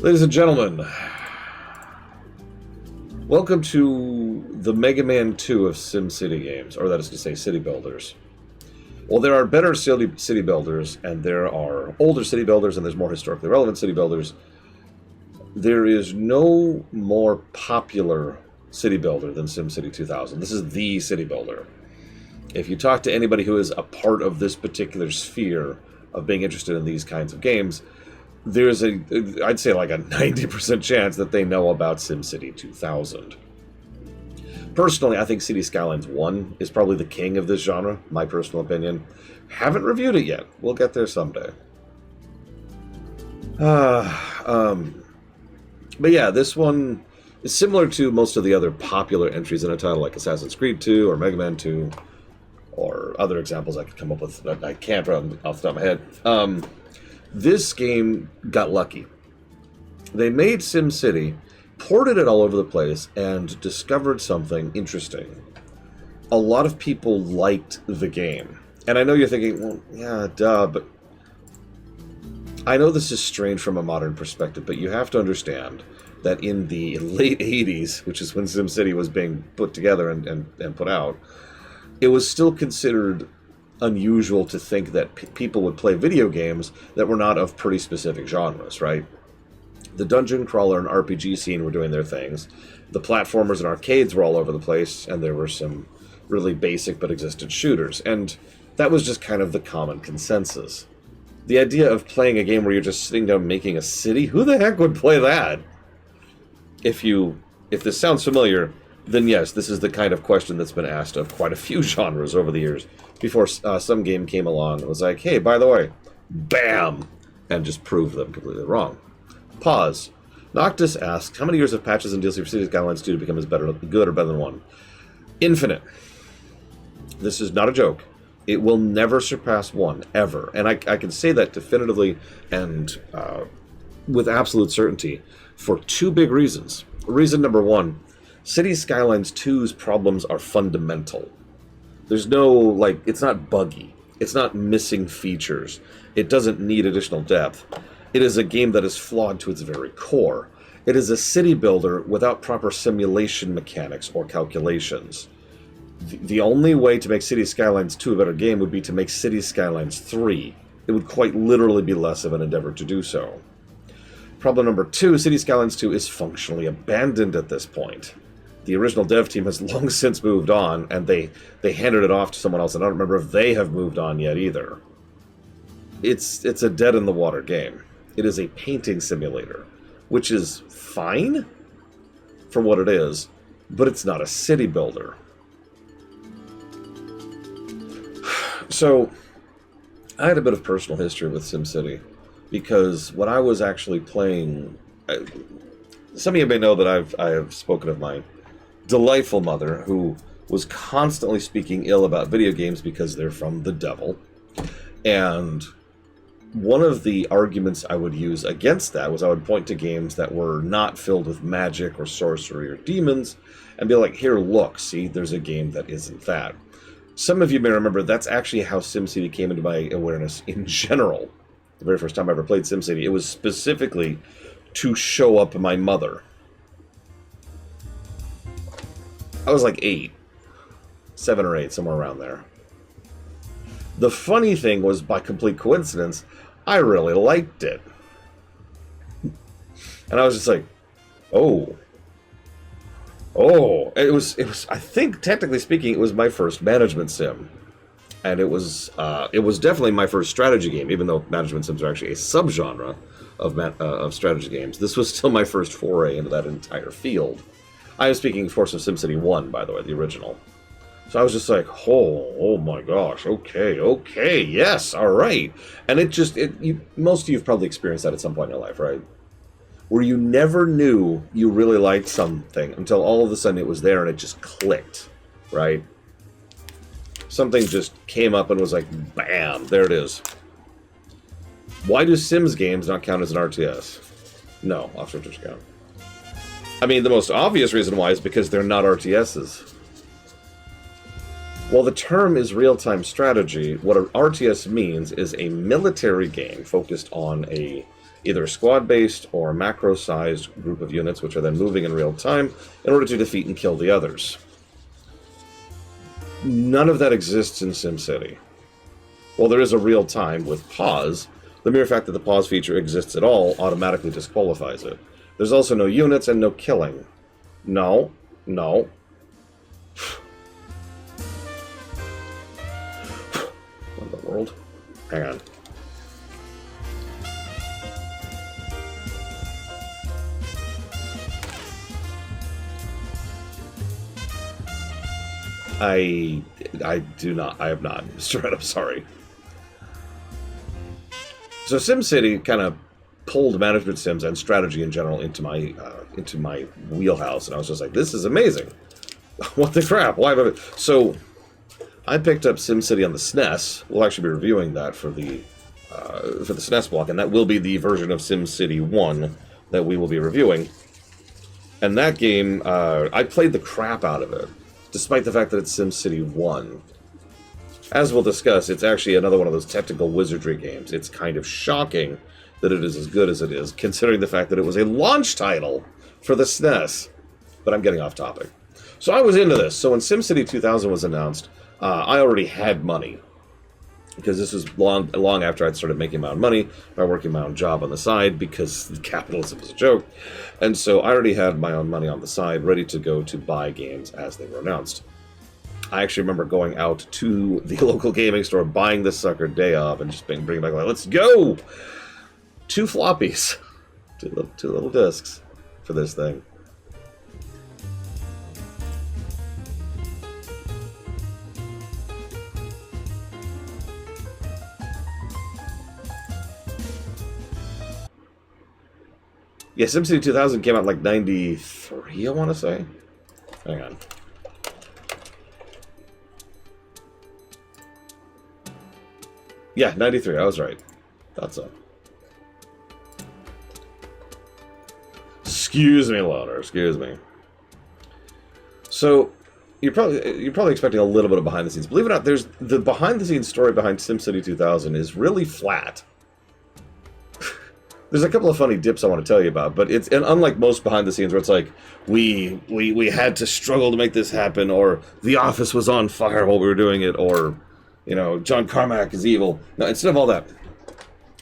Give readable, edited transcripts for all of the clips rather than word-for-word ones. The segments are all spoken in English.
Ladies and gentlemen, welcome to the Mega Man 2 of SimCity games, or that is to say, city builders. Well, there are better city builders, and there are older city builders, and there's more historically relevant city builders. There is no more popular city builder than SimCity 2000. This is the city builder. If you talk to anybody who is a part of this particular sphere of being interested in these kinds of games, there's I'd say like a 90% chance that they know about SimCity 2000. Personally, I think City Skylines 1 is probably the king of this genre, my personal opinion. Haven't reviewed it yet. We'll get there someday. But yeah, this one is similar to most of the other popular entries in a title like Assassin's Creed 2 or Mega Man 2, or other examples I could come up with that I can't run off the top of my head. This game got lucky. They made SimCity, ported it all over the place, and discovered something interesting. A lot of people liked the game. And I know you're thinking, well, yeah, duh, but I know this is strange from a modern perspective, but you have to understand that in the late 80s, which is when SimCity was being put together and put out, it was still considered unusual to think that people would play video games that were not of pretty specific genres, right? The dungeon crawler and RPG scene were doing their things. The platformers and arcades were all over the place, and there were some really basic but existent shooters, and that was just kind of the common consensus. The idea of playing a game where you're just sitting down making a city, who the heck would play that? If this sounds familiar, then yes, this is the kind of question that's been asked of quite a few genres over the years, before some game came along and was like, hey, by the way, bam, and just proved them completely wrong. Pause. Noctis asks, how many years of patches and DLC for Cities Skylines 2 to become as good or better than 1? Infinite. This is not a joke. It will never surpass 1, ever. And I can say that definitively and with absolute certainty for two big reasons. Reason number one, Cities Skylines 2's problems are fundamental. There's no, it's not buggy. It's not missing features. It doesn't need additional depth. It is a game that is flawed to its very core. It is a city builder without proper simulation mechanics or calculations. The only way to make Cities Skylines 2 a better game would be to make Cities Skylines 3. It would quite literally be less of an endeavor to do so. Problem number two, Cities Skylines 2 is functionally abandoned at this point. The original dev team has long since moved on, and they handed it off to someone else, and I don't remember if they have moved on yet either. It's a dead-in-the-water game. It is a painting simulator, which is fine for what it is, but it's not a city builder. So, I had a bit of personal history with SimCity, because when I was actually playing... some of you may know that I have spoken of my delightful mother, who was constantly speaking ill about video games because they're from the devil. And one of the arguments I would use against that was I would point to games that were not filled with magic or sorcery or demons and be like, here, look, see, there's a game that isn't that. Some of you may remember that's actually how SimCity came into my awareness in general. The very first time I ever played SimCity, it was specifically to show up my mother. I was like 8. 7 or 8, somewhere around there. The funny thing was, by complete coincidence, I really liked it. And I was just like, oh. It was, I think, technically speaking, it was my first management sim. And it was definitely my first strategy game, even though management sims are actually a subgenre of strategy games. This was still my first foray into that entire field. I am speaking, of course, of SimCity 1, by the way, the original. So I was just like, oh my gosh, okay, yes, all right. And most of you have probably experienced that at some point in your life, right? Where you never knew you really liked something until all of a sudden it was there and it just clicked, right? Something just came up and was like, bam, there it is. Why do Sims games not count as an RTS? No, off-switchers count. I mean, the most obvious reason why is because they're not RTSs. While the term is real-time strategy, what an RTS means is a military game focused on a either a squad-based or macro-sized group of units, which are then moving in real time in order to defeat and kill the others. None of that exists in SimCity. While there is a real time with pause, the mere fact that the pause feature exists at all automatically disqualifies it. There's also no units and no killing. No. What in the world? Hang on. I have not, Mr. Red, I'm sorry. So SimCity kind of pulled management sims and strategy in general into my wheelhouse, and I was just like, this is amazing. What the crap? Why? So I picked up SimCity on the SNES. We'll actually be reviewing that for the SNES block, and that will be the version of SimCity 1 that we will be reviewing. And that game, I played the crap out of it, despite the fact that it's SimCity 1. As we'll discuss, it's actually another one of those technical wizardry games. It's kind of shocking that it is as good as it is, considering the fact that it was a launch title for the SNES. But I'm getting off topic. So I was into this. So when SimCity 2000 was announced, I already had money. Because this was long after I'd started making my own money by working my own job on the side, because capitalism is a joke. And so I already had my own money on the side, ready to go to buy games as they were announced. I actually remember going out to the local gaming store, buying this sucker day of, and just bringing back, like, let's go! 2 floppies. Two little discs for this thing. Yeah, SimCity 2000 came out in like 93, I want to say. Hang on. Yeah, 93, I was right. Thought so. Excuse me, Loner, excuse me. So, you're probably expecting a little bit of behind the scenes. Believe it or not, there's the behind the scenes story behind SimCity 2000 is really flat. There's a couple of funny dips I want to tell you about, but it's, and unlike most behind the scenes where it's like, we had to struggle to make this happen, or the office was on fire while we were doing it, or, you know, John Carmack is evil. No, instead of all that,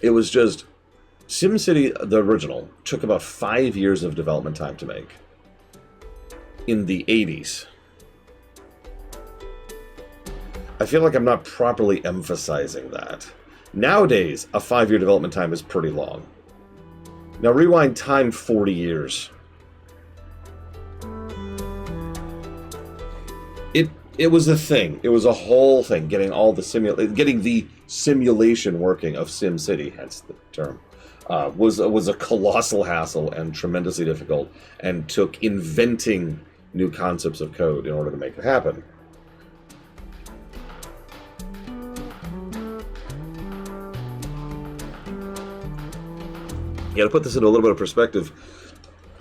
it was just SimCity, the original, took about 5 years of development time to make. In the 80s. I feel like I'm not properly emphasizing that. Nowadays, a 5-year development time is pretty long. Now rewind time 40 years. It was a thing. It was a whole thing. Getting the simulation working of SimCity, hence the term, was a colossal hassle and tremendously difficult, and took inventing new concepts of code in order to make it happen. You gotta put this into a little bit of perspective.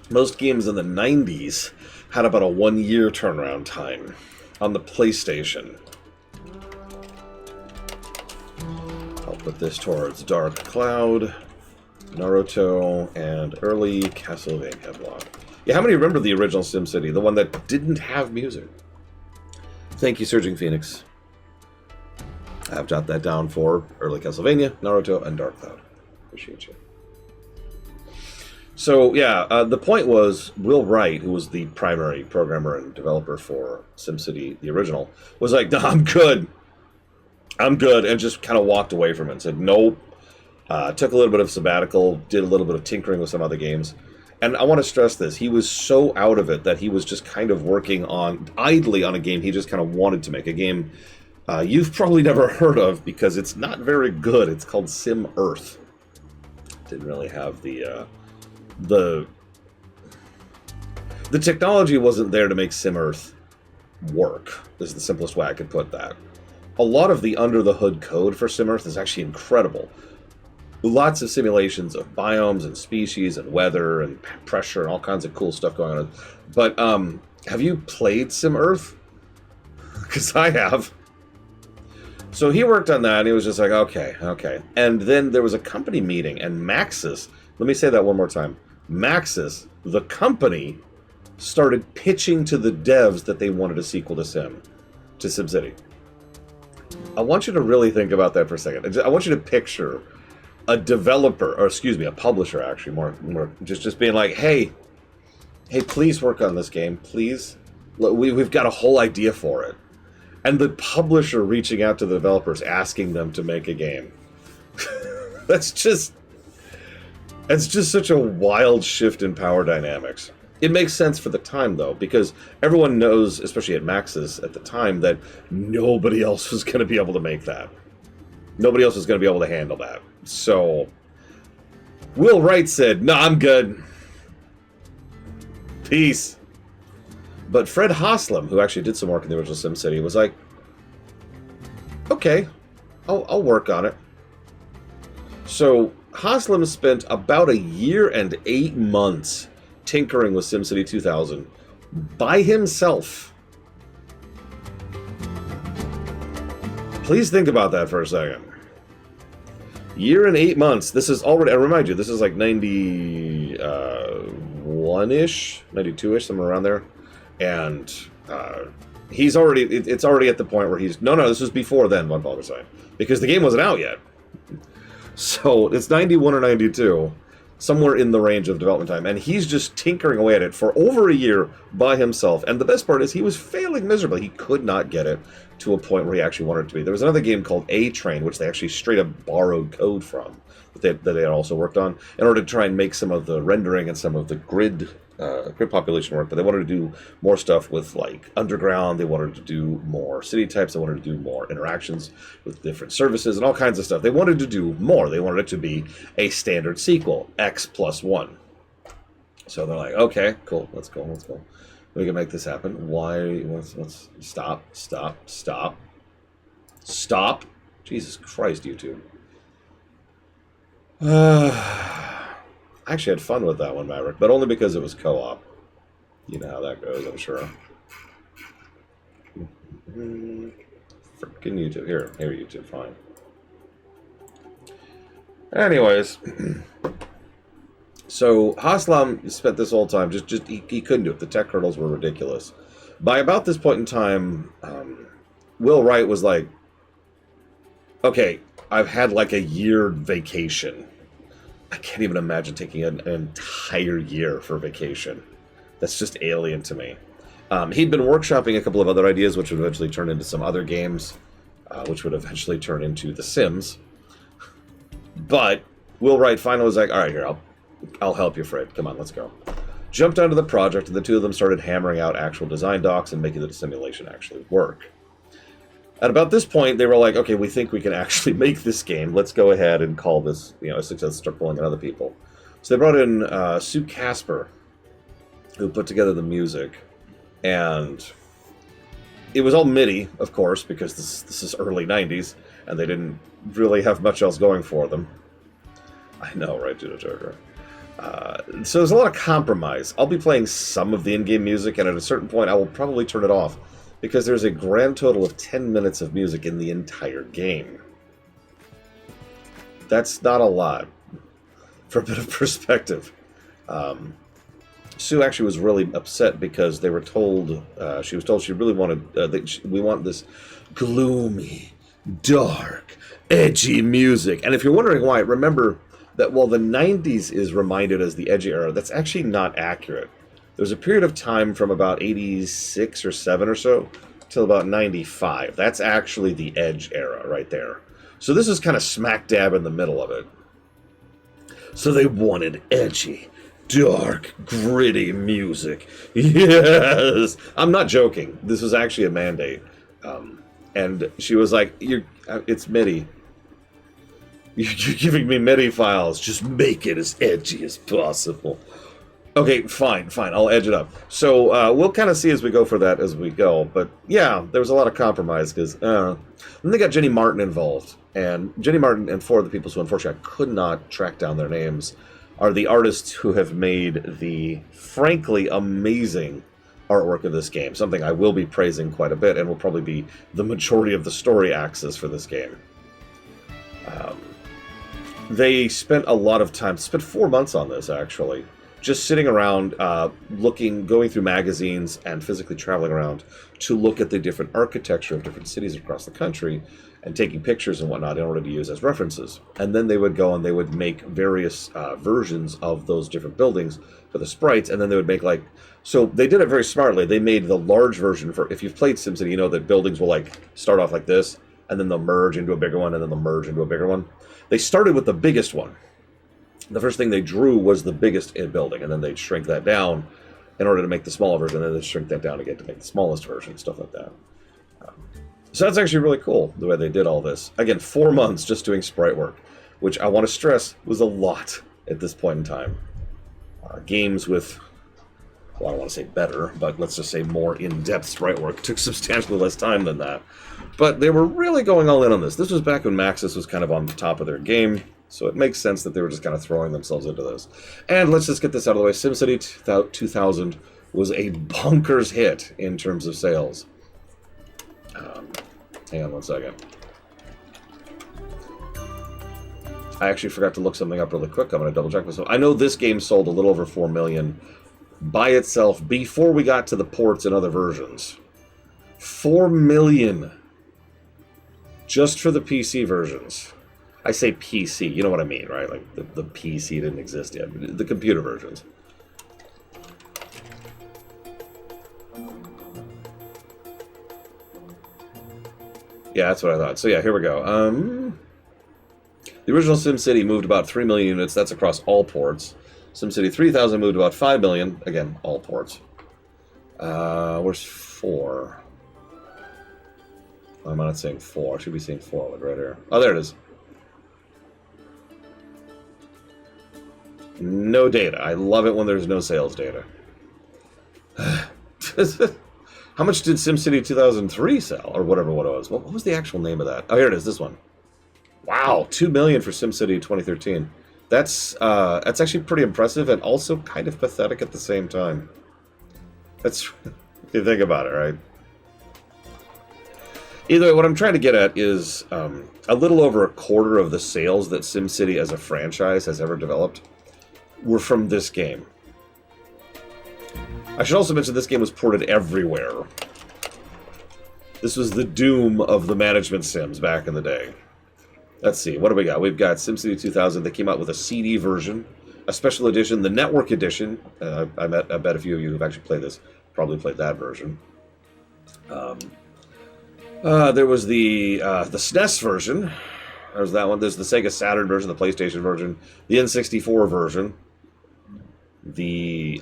Most games in the 90s had about a 1-year turnaround time on the PlayStation. I'll put this towards Dark Cloud, Naruto, and early Castlevania block. Yeah, how many remember the original SimCity, the one that didn't have music? Thank you, Surging Phoenix. I've jotted that down for early Castlevania, Naruto, and Dark Cloud. Appreciate you. So, yeah, the point was, Will Wright, who was the primary programmer and developer for SimCity, the original, was like, no, I'm good, and just kind of walked away from it and said, nope. Took a little bit of sabbatical, did a little bit of tinkering with some other games. And I want to stress this, he was so out of it that he was just kind of working idly on a game he just kind of wanted to make. A game you've probably never heard of because it's not very good. It's called Sim Earth. Didn't really have the technology wasn't there to make Sim Earth work, is the simplest way I could put that. A lot of the under-the-hood code for Sim Earth is actually incredible. Lots of simulations of biomes and species and weather and pressure and all kinds of cool stuff going on. But have you played Sim Earth? Because I have. So he worked on that, and he was just like, okay. And then there was a company meeting, and Maxis Let me say that one more time. Maxis, the company, started pitching to the devs that they wanted a sequel to SimCity. I want you to really think about that for a second. I want you to picture a developer, or excuse me, a publisher actually, more just being like, hey, please work on this game, please. We've got a whole idea for it. And the publisher reaching out to the developers, asking them to make a game. That's just such a wild shift in power dynamics. It makes sense for the time, though, because everyone knows, especially at Maxis at the time, that nobody else was going to be able to make that. Nobody else was going to be able to handle that. So, Will Wright said, "No, I'm good. Peace." But Fred Haslam, who actually did some work in the original SimCity, was like, "Okay, I'll work on it." So Haslam spent about 1 year and 8 months tinkering with SimCity 2000 by himself. Please think about that for a second. Year and 8 months. This is already, I remind you, this is like 91-ish, 92-ish, somewhere around there. And he's already, it's already at the point where he's, no, this was before then, Von Falkenstein, because the game wasn't out yet. So it's 91 or 92, somewhere in the range of development time, and he's just tinkering away at it for over a year by himself. And the best part is he was failing miserably. He could not get it to a point where he actually wanted it to be. There was another game called A-Train, which they actually straight up borrowed code from, that they had also worked on, in order to try and make some of the rendering and some of the grid population work. But they wanted to do more stuff with, like, underground. They wanted to do more city types. They wanted to do more interactions with different services and all kinds of stuff. They wanted to do more. They wanted it to be a standard sequel, X+1. So they're like, okay, cool, let's go. We can make this happen. Why? Let's stop. Jesus Christ, YouTube. I actually had fun with that one, Maverick, but only because it was co-op. You know how that goes, I'm sure. Freaking YouTube. Here, YouTube, fine. Anyways, so Haslam spent this whole time he couldn't do it. The tech hurdles were ridiculous. By about this point in time, Will Wright was like, okay, I've had like a year vacation. I can't even imagine taking an entire year for vacation. That's just alien to me. He'd been workshopping a couple of other ideas, which would eventually turn into some other games, which would eventually turn into The Sims. But Will Wright finally was like, all right, here, I'll help you, Fred. Come on, let's go. Jumped onto the project, and the two of them started hammering out actual design docs and making the simulation actually work. At about this point, they were like, okay, we think we can actually make this game. Let's go ahead and call this, a success, start pulling in other people. So they brought in Sue Casper, who put together the music. And it was all MIDI, of course, because this is early 90s, and they didn't really have much else going for them. I know, right, Judah Joker? So there's a lot of compromise. I'll be playing some of the in-game music, and at a certain point, I will probably turn it off, because there's a grand total of 10 minutes of music in the entire game. That's not a lot. For a bit of perspective. Sue actually was really upset because they were told, she was told she really wanted, we want this gloomy, dark, edgy music. And if you're wondering why, remember that while the 90s is reminded as the edgy era, that's actually not accurate. There's a period of time from about 86 or 7 or so till about 95. That's actually the edge era right there. So this is kind of smack dab in the middle of it. So they wanted edgy, dark, gritty music. Yes! I'm not joking. This was actually a mandate. And she was like, it's MIDI. You're giving me MIDI files. Just make it as edgy as possible. Okay, fine. I'll edge it up. So we'll kind of see as we go for that as we go. But yeah, there was a lot of compromise because then they got Jenny Martin involved. And Jenny Martin and 4 of the people who unfortunately I could not track down their names are the artists who have made the frankly amazing artwork of this game. Something I will be praising quite a bit and will probably be the majority of the story axis for this game. They spent a lot of time, spent 4 months on this actually, just sitting around, looking, going through magazines and physically traveling around to look at the different architecture of different cities across the country and taking pictures and whatnot in order to use as references. And then they would go and they would make various versions of those different buildings for the sprites, and then they would make like, so they did it very smartly. They made the large version for, if you've played SimCity, you know that buildings will like start off like this, and then they'll merge into a bigger one, and then they'll merge into a bigger one. They started with the biggest one. The first thing they drew was the biggest building, and then they'd shrink that down in order to make the smaller version, and then they'd shrink that down again to make the smallest version, stuff like that. So that's actually really cool, the way they did all this. Again, 4 months just doing sprite work, which I want to stress was a lot at this point in time. Games with, well, I don't want to say better, but let's just say more in-depth sprite work took substantially less time than that. But they were really going all in on this. This was back when Maxis was kind of on the top of their game, so it makes sense that they were just kind of throwing themselves into this. And let's just get this out of the way. SimCity 2000 was a bonkers hit in terms of sales. Hang on one second. I actually forgot to look something up really quick. I'm going to double check myself. I know this game sold a little over 4 million by itself before we got to the ports and other versions. 4 million just for the PC versions. I say PC, you know what I mean, right? Like the PC didn't exist yet. The computer versions. Yeah, that's what I thought. So yeah, here we go. The original SimCity moved about 3 million units. That's across all ports. SimCity 3000 moved about 5 million. Again, all ports. Where's 4? I'm not saying 4. I should be saying 4 like right here. Oh, there it is. No data. I love it when there's no sales data. How much did SimCity 2003 sell? Or whatever what it was. What was the actual name of that? Oh, here it is. This one. Wow. 2 million for SimCity 2013. That's actually pretty impressive and also kind of pathetic at the same time. That's... if you think about it, right? Either way, what I'm trying to get at is a little over a quarter of the sales that SimCity as a franchise has ever developed were from this game. I should also mention this game was ported everywhere. This was the doom of the management sims back in the day. Let's see, what do we got? We've got SimCity 2000. They came out with a CD version, a special edition, the Network Edition. I bet a few of you who've actually played this probably played that version. There was the SNES version. There's that one. There's the Sega Saturn version, the PlayStation version, the N64 version, the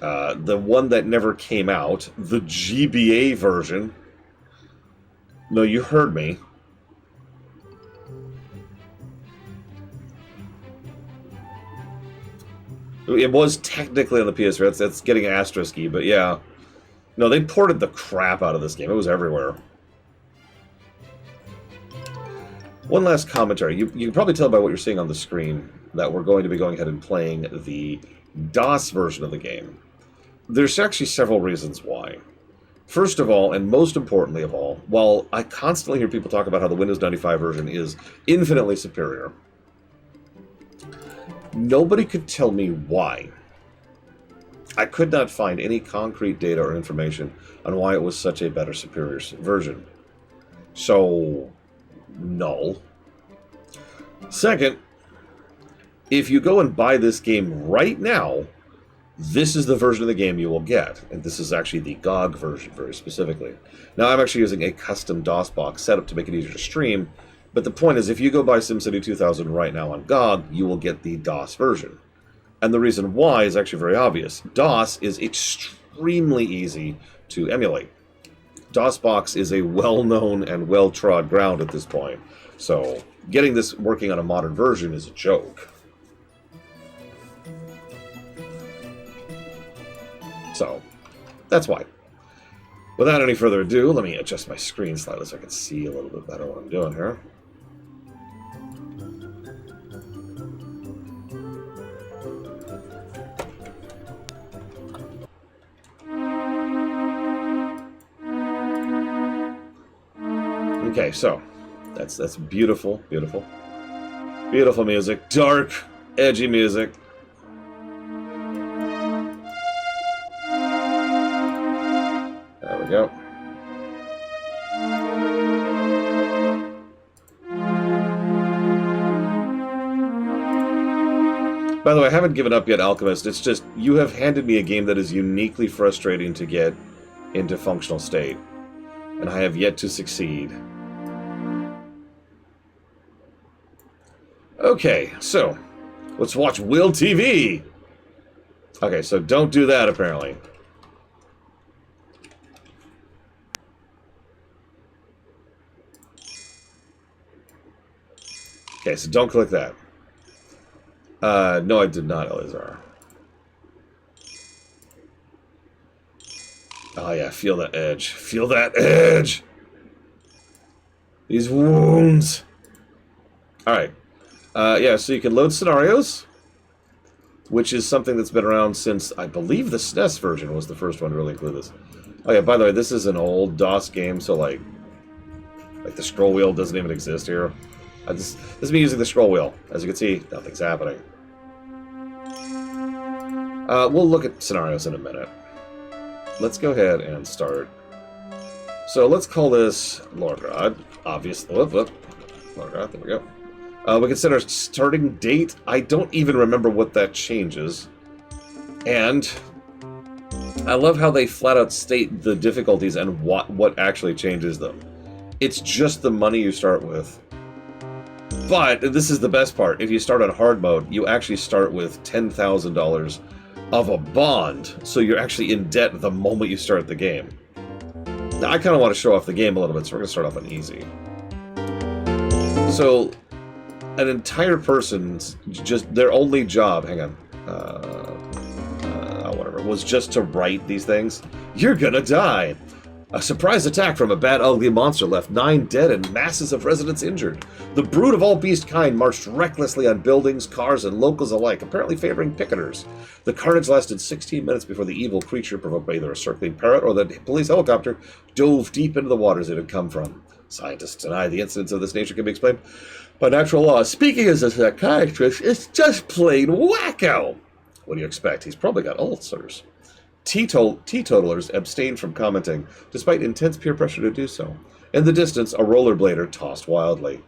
one that never came out, the GBA version. No, you heard me. It was technically on the PS3. That's getting asterisky, but yeah. No, they ported the crap out of this game. It was everywhere. One last commentary. You can probably tell by what you're seeing on the screen that we're going to be going ahead and playing the DOS version of the game. There's actually several reasons why. First of all, and most importantly of all, while I constantly hear people talk about how the Windows 95 version is infinitely superior, nobody could tell me why. I could not find any concrete data or information on why it was such a better, superior version. So, no. Second, if you go and buy this game right now, this is the version of the game you will get. And this is actually the GOG version, very specifically. Now, I'm actually using a custom DOS box setup to make it easier to stream. But the point is, if you go buy SimCity 2000 right now on GOG, you will get the DOS version. And the reason why is actually very obvious. DOS is extremely easy to emulate. DOSBox is a well-known and well-trod ground at this point. So, getting this working on a modern version is a joke. So, that's why. Without any further ado, let me adjust my screen slightly so I can see a little bit better what I'm doing here. Okay, so that's beautiful, beautiful. Beautiful music. Dark, edgy music. There we go. By the way, I haven't given up yet, Alchemist. It's just, you have handed me a game that is uniquely frustrating to get into functional state. And I have yet to succeed. Okay, so, let's watch Will TV! Okay, so don't do that, apparently. Okay, so don't click that. No, I did not, Eleazar. Oh yeah, feel that edge. Feel that edge! These wounds! Alright. Yeah, so you can load scenarios, which is something that's been around since, I believe, the SNES version was the first one to really include this. Oh yeah, by the way, this is an old DOS game, so like the scroll wheel doesn't even exist here. This is me using the scroll wheel. As you can see, nothing's happening. We'll look at scenarios in a minute. Let's go ahead and start. So let's call this Lorgrad. Obviously. Lorgrad, there we go. We can set our starting date. I don't even remember what that changes. And I love how they flat out state the difficulties and what actually changes them. It's just the money you start with. But this is the best part. If you start on hard mode, you actually start with $10,000 of a bond, so you're actually in debt the moment you start the game. Now, I kind of want to show off the game a little bit, so we're going to start off on easy. So, an entire person's just their only job, hang on, whatever, was just to write these things. You're gonna die. A surprise attack from a bad, ugly monster left 9 dead and masses of residents injured. The brood of all beast kind marched recklessly on buildings, cars, and locals alike, apparently favoring picketers. The carnage lasted 16 minutes before the evil creature, provoked by either a circling parrot or the police helicopter, dove deep into the waters it had come from. Scientists deny the incidents of this nature can be explained by natural laws. Speaking as a psychiatrist, it's just plain wacko! What do you expect? He's probably got ulcers. Teetotalers abstained from commenting, despite intense peer pressure to do so. In the distance, a rollerblader tossed wildly.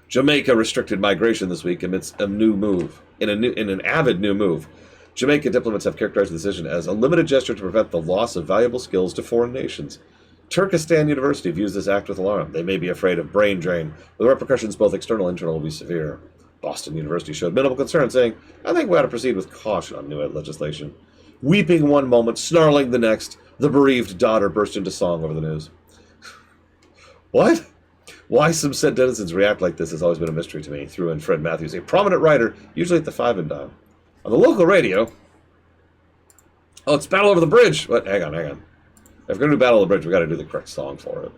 Jamaica restricted migration this week amidst a new move. In an avid new move, Jamaica diplomats have characterized the decision as a limited gesture to prevent the loss of valuable skills to foreign nations. Turkestan University views this act with alarm. They may be afraid of brain drain, but the repercussions, both external and internal, will be severe. Boston University showed minimal concern, saying, I think we ought to proceed with caution on new legislation. Weeping one moment, snarling the next, the bereaved daughter burst into song over the news. What? Why some said denizens react like this has always been a mystery to me, threw in Fred Matthews, a prominent writer, usually at the 5 and dime. On the local radio... Oh, it's Battle Over the Bridge! What? Hang on. If we're going to do Battle Over the Bridge, we've got to do the correct song for it.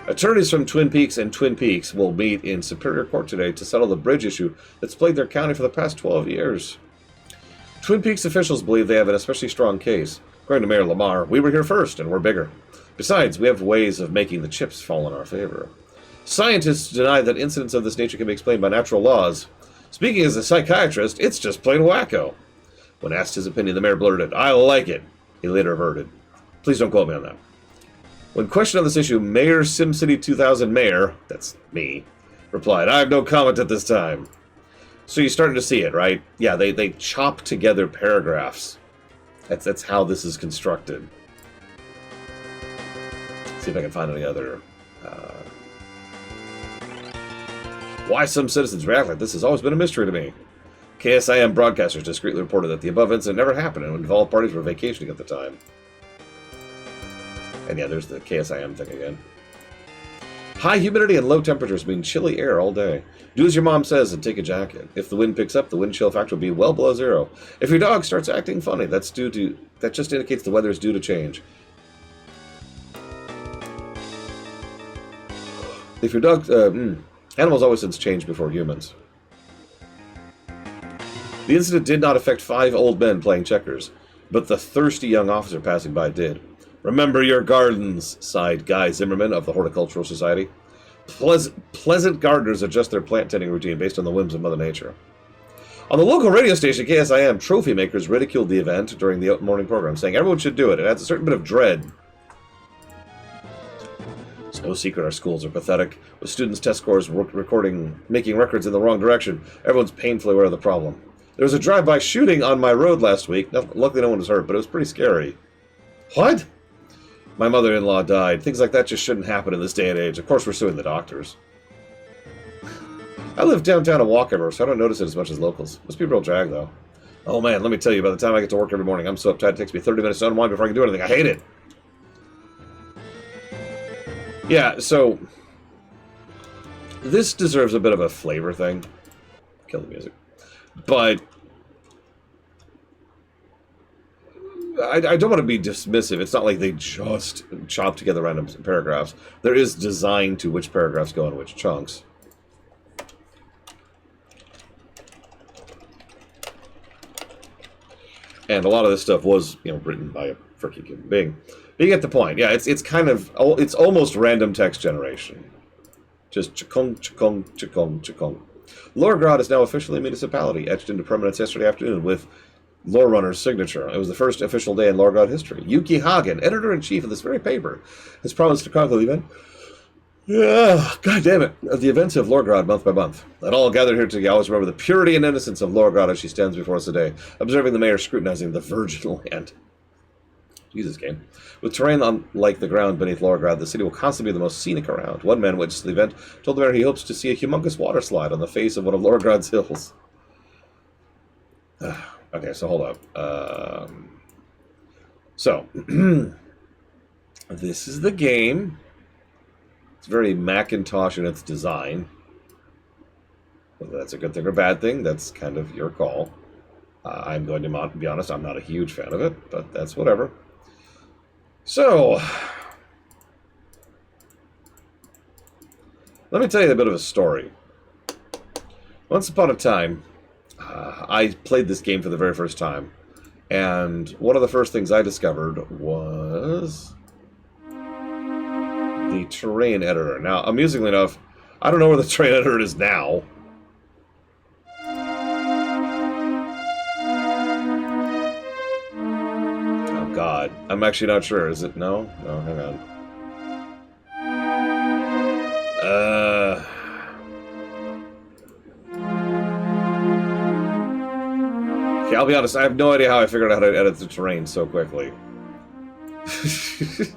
Attorneys from Twin Peaks and Twin Peaks will meet in Superior Court today to settle the bridge issue that's plagued their county for the past 12 years. Twin Peaks officials believe they have an especially strong case. According to Mayor Lamar, we were here first and we're bigger. Besides, we have ways of making the chips fall in our favor. Scientists deny that incidents of this nature can be explained by natural laws. Speaking as a psychiatrist, it's just plain wacko. When asked his opinion, the mayor blurted, I like it. He later averted. Please don't quote me on that. When questioned on this issue, Mayor SimCity 2000 Mayor, that's me, replied, I have no comment at this time. So you're starting to see it, right? Yeah, they chop together paragraphs. That's how this is constructed. See if I can find any other... Why some citizens react like this has always been a mystery to me. KSIM broadcasters discreetly reported that the above incident never happened and involved parties were vacationing at the time. And yeah, there's the KSIM thing again. High humidity and low temperatures mean chilly air all day. Do as your mom says and take a jacket. If the wind picks up, the wind chill factor will be well below 0. If your dog starts acting funny, that just indicates the weather is due to change. If your dog... animals always sense change before humans. The incident did not affect 5 old men playing checkers. but the thirsty young officer passing by did. "Remember your gardens," sighed Guy Zimmerman of the Horticultural Society. Pleasant gardeners adjust their plant tending routine based on the whims of Mother Nature. On the local radio station, KSIM, trophy makers ridiculed the event during the morning program, saying everyone should do it. It adds a certain bit of dread. It's no secret our schools are pathetic, with students' test scores making records in the wrong direction. Everyone's painfully aware of the problem. There was a drive-by shooting on my road last week. Luckily no one was hurt, but it was pretty scary. What? My mother-in-law died. Things like that just shouldn't happen in this day and age. Of course we're suing the doctors. I live downtown and walk everywhere, so I don't notice it as much as locals. Must be a real drag, though. Oh man, let me tell you, by the time I get to work every morning, I'm so uptight it takes me 30 minutes to unwind before I can do anything. I hate it! Yeah, so... this deserves a bit of a flavor thing. Kill the music. But... I don't want to be dismissive. It's not like they just chop together random paragraphs. There is design to which paragraphs go in which chunks. And a lot of this stuff was, written by a freaking human being. But you get the point. Yeah, it's kind of, it's almost random text generation. Just chikong, chikong, chikong, chikong. Lorgrad is now officially a municipality, etched into permanence yesterday afternoon with Lore Runner's signature. It was the first official day in Lorgrad history. Yuki Hagen, editor-in-chief of this very paper, has promised to chronicle the event. Yeah, God damn it. The events of Lorgrad month by month. And all gathered here today always remember the purity and innocence of Lorgrad as she stands before us today, observing the mayor scrutinizing the virgin land. Jesus, game. With terrain unlike the ground beneath Lorgrad, the city will constantly be the most scenic around. One man witnessed the event told the mayor he hopes to see a humongous water slide on the face of one of Lorgrad's hills. Okay, so hold up. So, this is the game. It's very Macintosh in its design. Whether that's a good thing or bad thing, that's kind of your call. I'm going to be honest, I'm not a huge fan of it, but that's whatever. So, let me tell you a bit of a story. Once upon a time, I played this game for the very first time, and one of the first things I discovered was the terrain editor. Now, amusingly enough, I don't know where the terrain editor is now. Oh God, I'm actually not sure. Is it? No? No, hang on. Okay, I'll be honest, I have no idea how I figured out how to edit the terrain so quickly. Is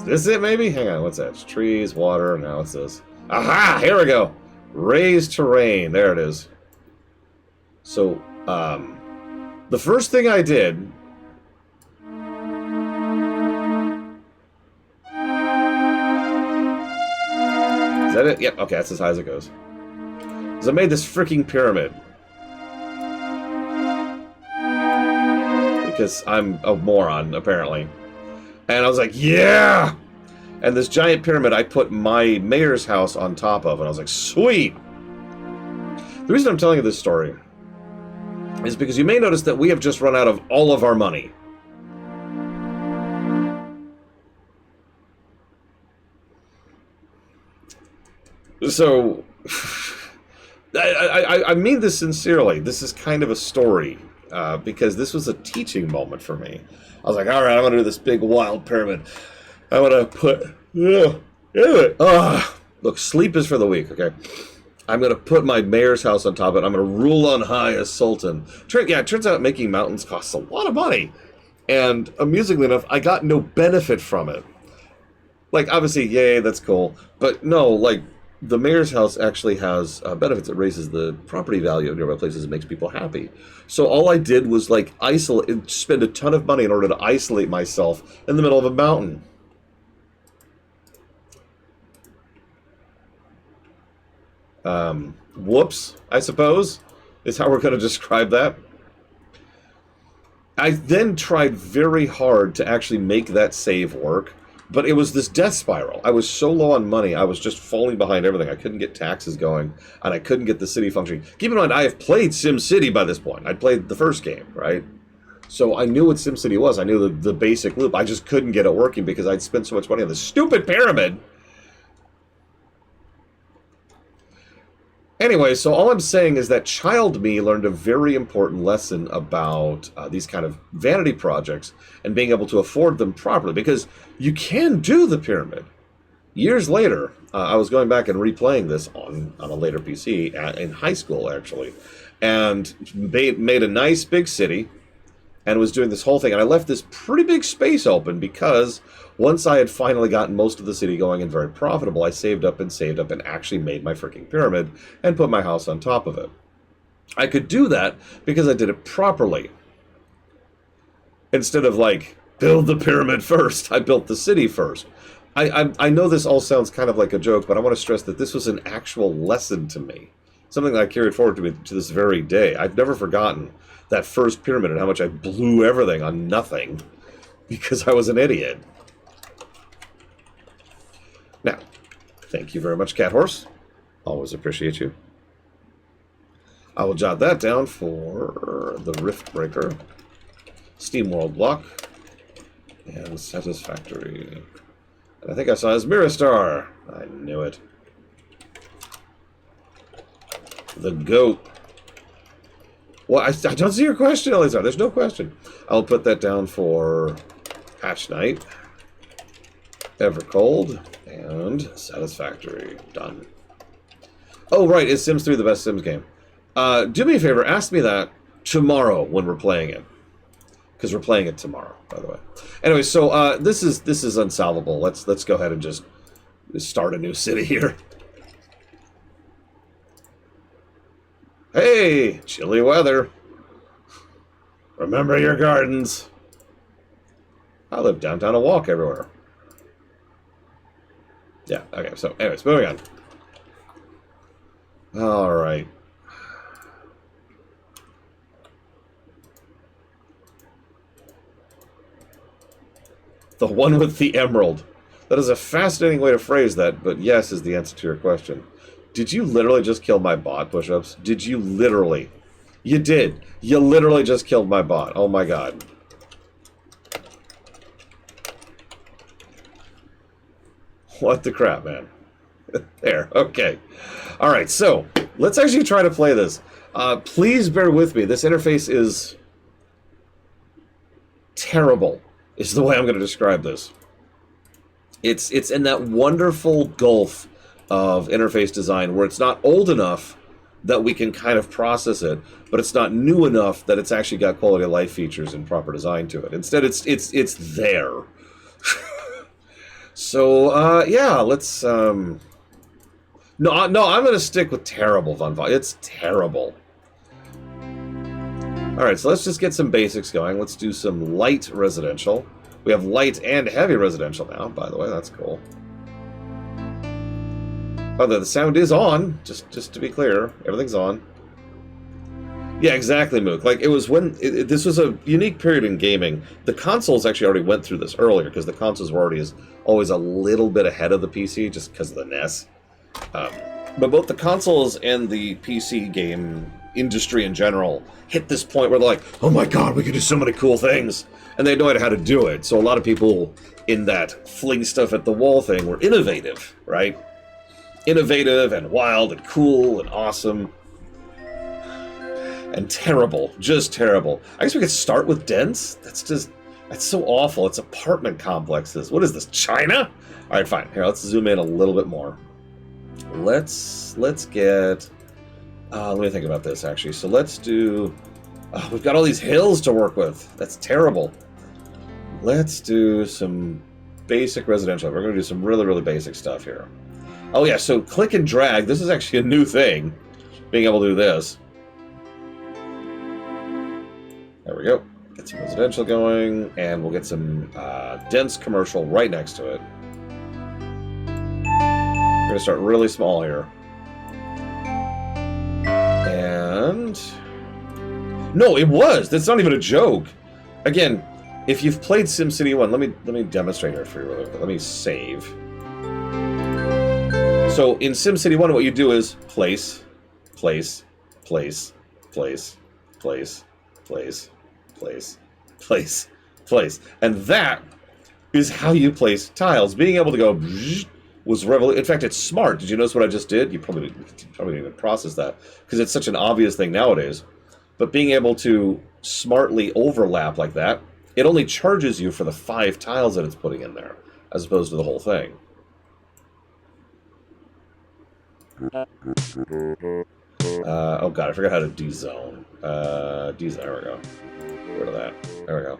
this it, maybe? Hang on, what's that? It's trees, water, now what's this? Aha! Here we go! Raise terrain. There it is. So, the first thing I did... Is that it? Yep, okay, that's as high as it goes. So I made this freaking pyramid. Because I'm a moron, apparently. And I was like, yeah! And this giant pyramid I put my mayor's house on top of, and I was like, sweet! The reason I'm telling you this story is because you may notice that we have just run out of all of our money. So, I mean this sincerely. This is kind of a story. Because this was a teaching moment for me. I was like, all right, I'm going to do this big wild pyramid. I'm going to put... Look, sleep is for the weak, okay? I'm going to put my mayor's house on top of it. I'm going to rule on high as sultan. Yeah, it turns out making mountains costs a lot of money. And amusingly enough, I got no benefit from it. Like, obviously, yay, that's cool. But no, like... the mayor's house actually has benefits. It raises the property value of nearby places and makes people happy. So all I did was like spend a ton of money in order to isolate myself in the middle of a mountain. Whoops, I suppose, is how we're going to describe that. I then tried very hard to actually make that save work. But it was this death spiral. I was so low on money, I was just falling behind everything. I couldn't get taxes going, and I couldn't get the city functioning. Keep in mind, I have played SimCity by this point. I'd played the first game, right? So I knew what SimCity was. I knew the basic loop. I just couldn't get it working because I'd spent so much money on this stupid pyramid. Anyway, so all I'm saying is that child me learned a very important lesson about these kind of vanity projects and being able to afford them properly, because you can do the pyramid. Years later, I was going back and replaying this on a later PC in high school, actually, and made a nice big city and was doing this whole thing. And I left this pretty big space open because once I had finally gotten most of the city going and very profitable, I saved up and actually made my freaking pyramid and put my house on top of it. I could do that because I did it properly. Instead of, like, build the pyramid first, I built the city first. I know this all sounds kind of like a joke, but I want to stress that this was an actual lesson to me. Something that I carried forward to this very day. I've never forgotten that first pyramid and how much I blew everything on nothing because I was an idiot. Now, thank you very much, Cat Horse. Always appreciate you. I will jot that down for the Rift Breaker, SteamWorld block, and Satisfactory. And I think I saw his Mirror Star. I knew it. The goat. Well, I don't see your question, Elizar. There's no question. I'll put that down for Hatch Knight, Evercold, and Satisfactory. Done. Oh, right. Is Sims 3 the best Sims game? Do me a favor. Ask me that tomorrow when we're playing it. Because we're playing it tomorrow, by the way. Anyway, so this is unsolvable. Let's go ahead and just start a new city here. Hey, chilly weather. Remember your gardens. I live downtown and walk everywhere. Yeah, okay, so anyways, moving on. Alright. The one with the emerald. That is a fascinating way to phrase that, but yes is the answer to your question. Did you literally just kill my bot, Push-Ups? Did you literally? You did. You literally just killed my bot. Oh my god. What the crap, man? There. Okay. Alright, so let's actually try to play this. Please bear with me. This interface is terrible, is the way I'm going to describe this. It's in that wonderful gulf of interface design where it's not old enough that we can kind of process it, but it's not new enough that it's actually got quality of life features and proper design to it. Instead, it's there. So yeah, let's no, I'm gonna stick with terrible, Von Vaughn. It's terrible. All right, so let's just get some basics going. Let's do some light residential. We have light and heavy residential now, by the way. That's cool. Oh, the sound is on, just to be clear. Everything's on. Yeah, exactly, Mook. Like, it was when... this was a unique period in gaming. The consoles actually already went through this earlier, because the consoles were already always a little bit ahead of the PC, just because of the NES. But both the consoles and the PC game industry in general hit this point where they're like, oh my god, we can do so many cool things! And they had no idea how to do it. So a lot of people in that fling stuff at the wall thing were innovative, right? Innovative and wild and cool and awesome. And terrible. Just terrible. I guess we could start with dense? That's so awful. It's apartment complexes. What is this, China? Alright, fine. Here, let's zoom in a little bit more. Let's get... let me think about this, actually. So let's do... we've got all these hills to work with. That's terrible. Let's do some basic residential. We're going to do some really, really basic stuff here. Oh yeah, so click and drag. This is actually a new thing, being able to do this. There we go. Get some residential going, and we'll get some dense commercial right next to it. We're going to start really small here. And... no, it was! That's not even a joke! Again, if you've played SimCity 1, let me demonstrate here for you really quick. Let me save. So in SimCity 1, what you do is place, place, place, place, place, place, place, place, place. And that is how you place tiles. Being able to go was revolutionary. In fact, it's smart. Did you notice what I just did? You probably didn't even process that because it's such an obvious thing nowadays. But being able to smartly overlap like that, it only charges you for the 5 tiles that it's putting in there, as opposed to the whole thing. Oh god, I forgot how to dezone. Dezone, there we go. Get rid of that. There we go.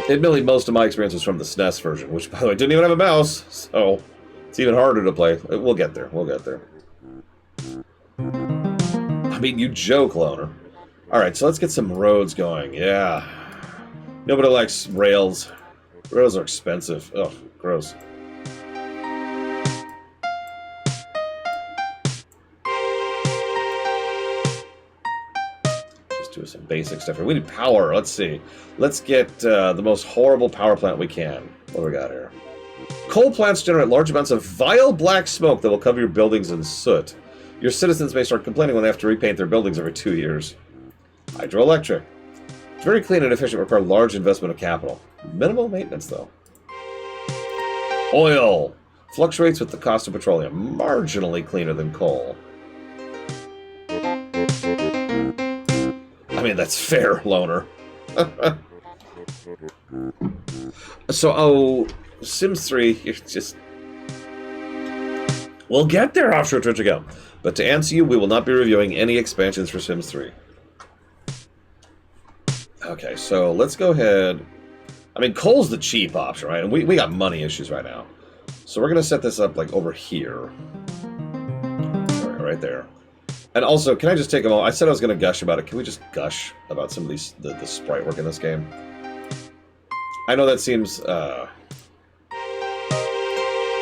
Admittedly, most of my experience was from the SNES version, which, by the way, didn't even have a mouse, so it's even harder to play. We'll get there. We'll get there. I mean, you joke, Loner. Alright, so let's get some roads going. Yeah. Nobody likes rails. Rails are expensive. Ugh, gross. Just do some basic stuff here. We need power. Let's see. Let's get the most horrible power plant we can. What do we got here? Coal plants generate large amounts of vile black smoke that will cover your buildings in soot. Your citizens may start complaining when they have to repaint their buildings every 2 years. Hydroelectric. It's very clean and efficient, require large investment of capital. Minimal maintenance, though. Oil. Fluctuates with the cost of petroleum. Marginally cleaner than coal. I mean, that's fair, Loner. So, Sims 3, you're just... We'll get there, Offshore Twitch ago. But to answer you, we will not be reviewing any expansions for Sims 3. Okay, so let's go ahead. I mean, coal's the cheap option, right? And we got money issues right now. So we're going to set this up, like, over here. Right there. And also, can I just take a moment? I said I was going to gush about it. Can we just gush about some of these, the sprite work in this game? I know that seems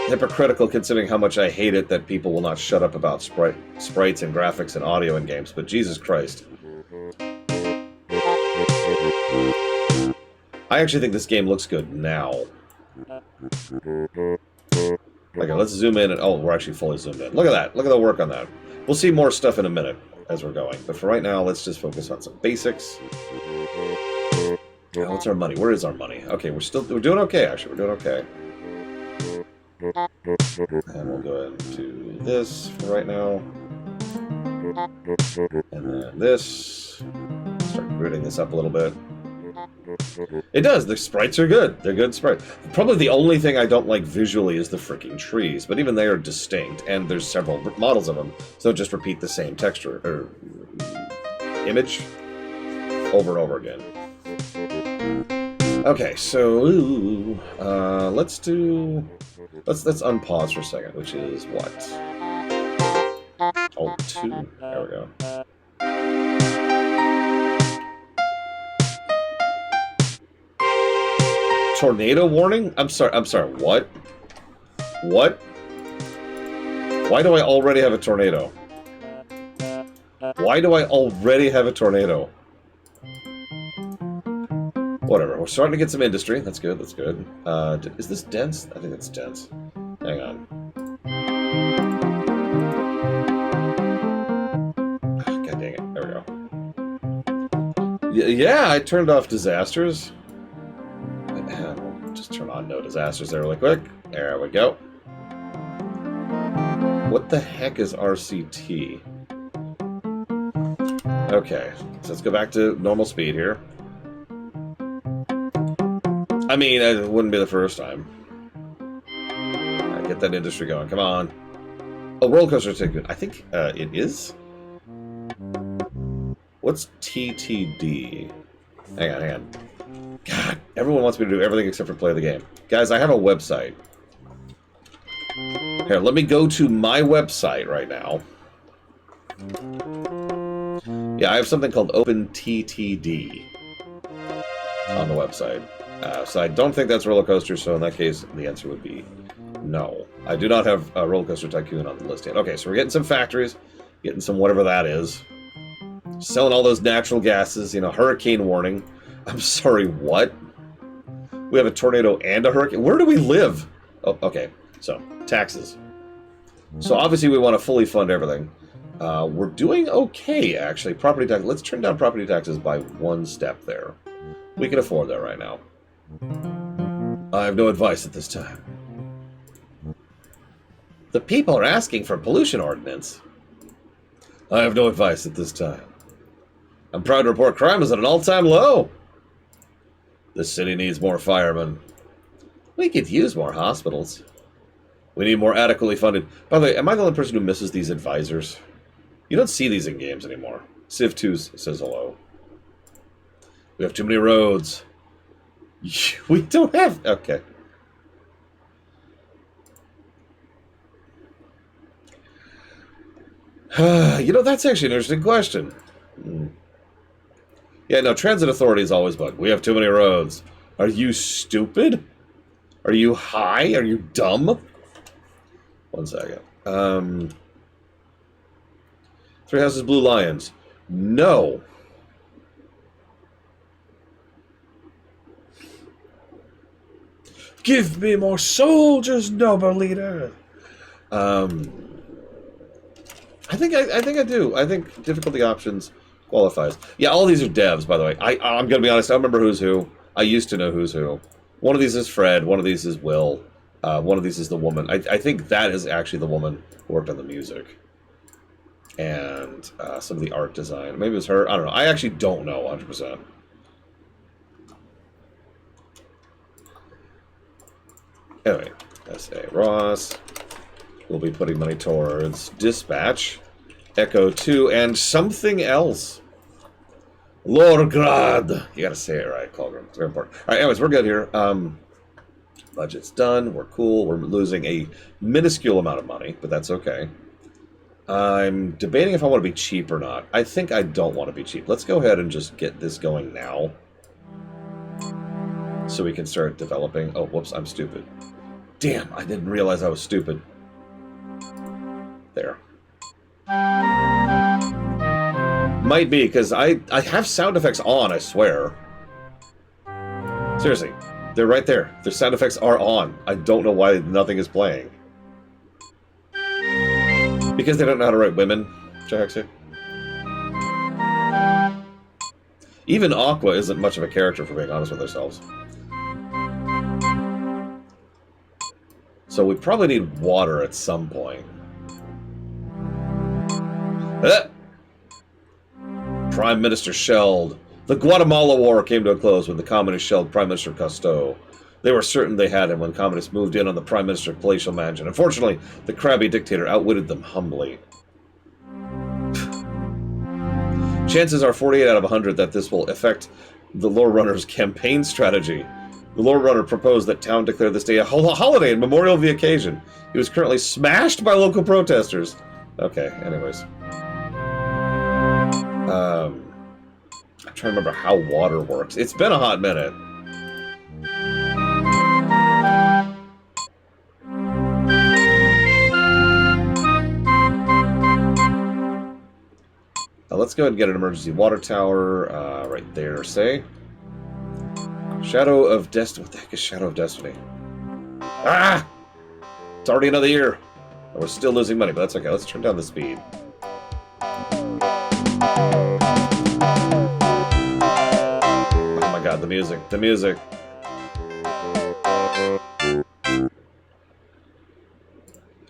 hypocritical considering how much I hate it that people will not shut up about sprites and graphics and audio in games, but Jesus Christ. I actually think this game looks good now. Okay, let's zoom in and... Oh, we're actually fully zoomed in. Look at that. Look at the work on that. We'll see more stuff in a minute as we're going. But for right now, let's just focus on some basics. What's our money? Where is our money? Okay, we're doing okay, actually. We're doing okay. And we'll go ahead and do this for right now. And then this. Start rooting this up a little bit. It does. The sprites are good. They're good sprites. Probably the only thing I don't like visually is the freaking trees, but even they are distinct, and there's several models of them, so just repeat the same texture or image over and over again. Okay, so let's unpause for a second, which is what? Oh, 2. There we go. Tornado warning? I'm sorry, what? What? Why do I already have a tornado? Why do I already have a tornado? Whatever, we're starting to get some industry. That's good, that's good. Is this dense? I think it's dense. Hang on. God dang it, there we go. Yeah, I turned off disasters. Just turn on no disasters there really quick. There we go. What the heck is RCT? Okay, so let's go back to normal speed here. I mean, it wouldn't be the first time. Get that industry going. Come on. Oh, roller coaster ticket. I think it is. What's TTD? Hang on. God, everyone wants me to do everything except for play the game. Guys, I have a website. Here, let me go to my website right now. Yeah, I have something called OpenTTD on the website. So I don't think that's Roller Coaster, so in that case, the answer would be no. I do not have Roller Coaster Tycoon on the list yet. Okay, so we're getting some factories, getting some whatever that is. Selling all those natural gases, you know, hurricane warning. I'm sorry, what? We have a tornado and a hurricane? Where do we live? Oh, okay. So, taxes. So obviously we want to fully fund everything. We're doing okay, actually. Property tax. Let's turn down property taxes by 1 step there. We can afford that right now. I have no advice at this time. The people are asking for pollution ordinance. I have no advice at this time. I'm proud to report crime is at an all-time low. The city needs more firemen. We could use more hospitals. We need more adequately funded. By the way, am I the only person who misses these advisors? You don't see these in games anymore. Civ 2 says hello. We have too many roads. We don't have... Okay. You know, that's actually an interesting question. Yeah, no, transit authority is always bug. We have too many roads. Are you stupid? Are you high? Are you dumb? 1 second. 3 Houses Blue Lions. No. Give me more soldiers, noble leader. I think I do. I think difficulty options qualifies. Yeah, all these are devs, by the way. I'm gonna be honest. I don't remember who's who. I used to know who's who. One of these is Fred. One of these is Will. One of these is the woman. I think that is actually the woman who worked on the music and some of the art design. Maybe it was her. I don't know. I actually don't know 100%. Anyway, S.A. Ross. We'll be putting money towards Dispatch, Echo 2, and something else. Lorgrad. You gotta say it right, Colgrim. It's very important. Alright, anyways, we're good here. Budget's done. We're cool. We're losing a minuscule amount of money, but that's okay. I'm debating if I want to be cheap or not. I think I don't want to be cheap. Let's go ahead and just get this going now, so we can start developing. Oh, whoops, I'm stupid. Damn, I didn't realize I was stupid. There. Might be, because I have sound effects on, I swear. Seriously, they're right there. Their sound effects are on. I don't know why nothing is playing. Because they don't know how to write women, Jackson. Even Aqua isn't much of a character, for being honest with ourselves. So we probably need water at some point. Prime Minister shelled. The Guatemala War came to a close when the communists shelled Prime Minister Cousteau. They were certain they had him when communists moved in on the Prime Minister's palatial mansion. Unfortunately, the crabby dictator outwitted them humbly. Chances are 48 out of 100 that this will affect the Lore Runner's campaign strategy. The Lore Runner proposed that town declare this day a holiday in memorial of the occasion. He was currently smashed by local protesters. Okay, anyways. I'm trying to remember how water works. It's been a hot minute. Let's go ahead and get an emergency water tower right there, say. Shadow of Destiny. What the heck is Shadow of Destiny? Ah! It's already another year. And we're still losing money, but that's okay. Let's turn down the speed. Oh my god, the music. The music.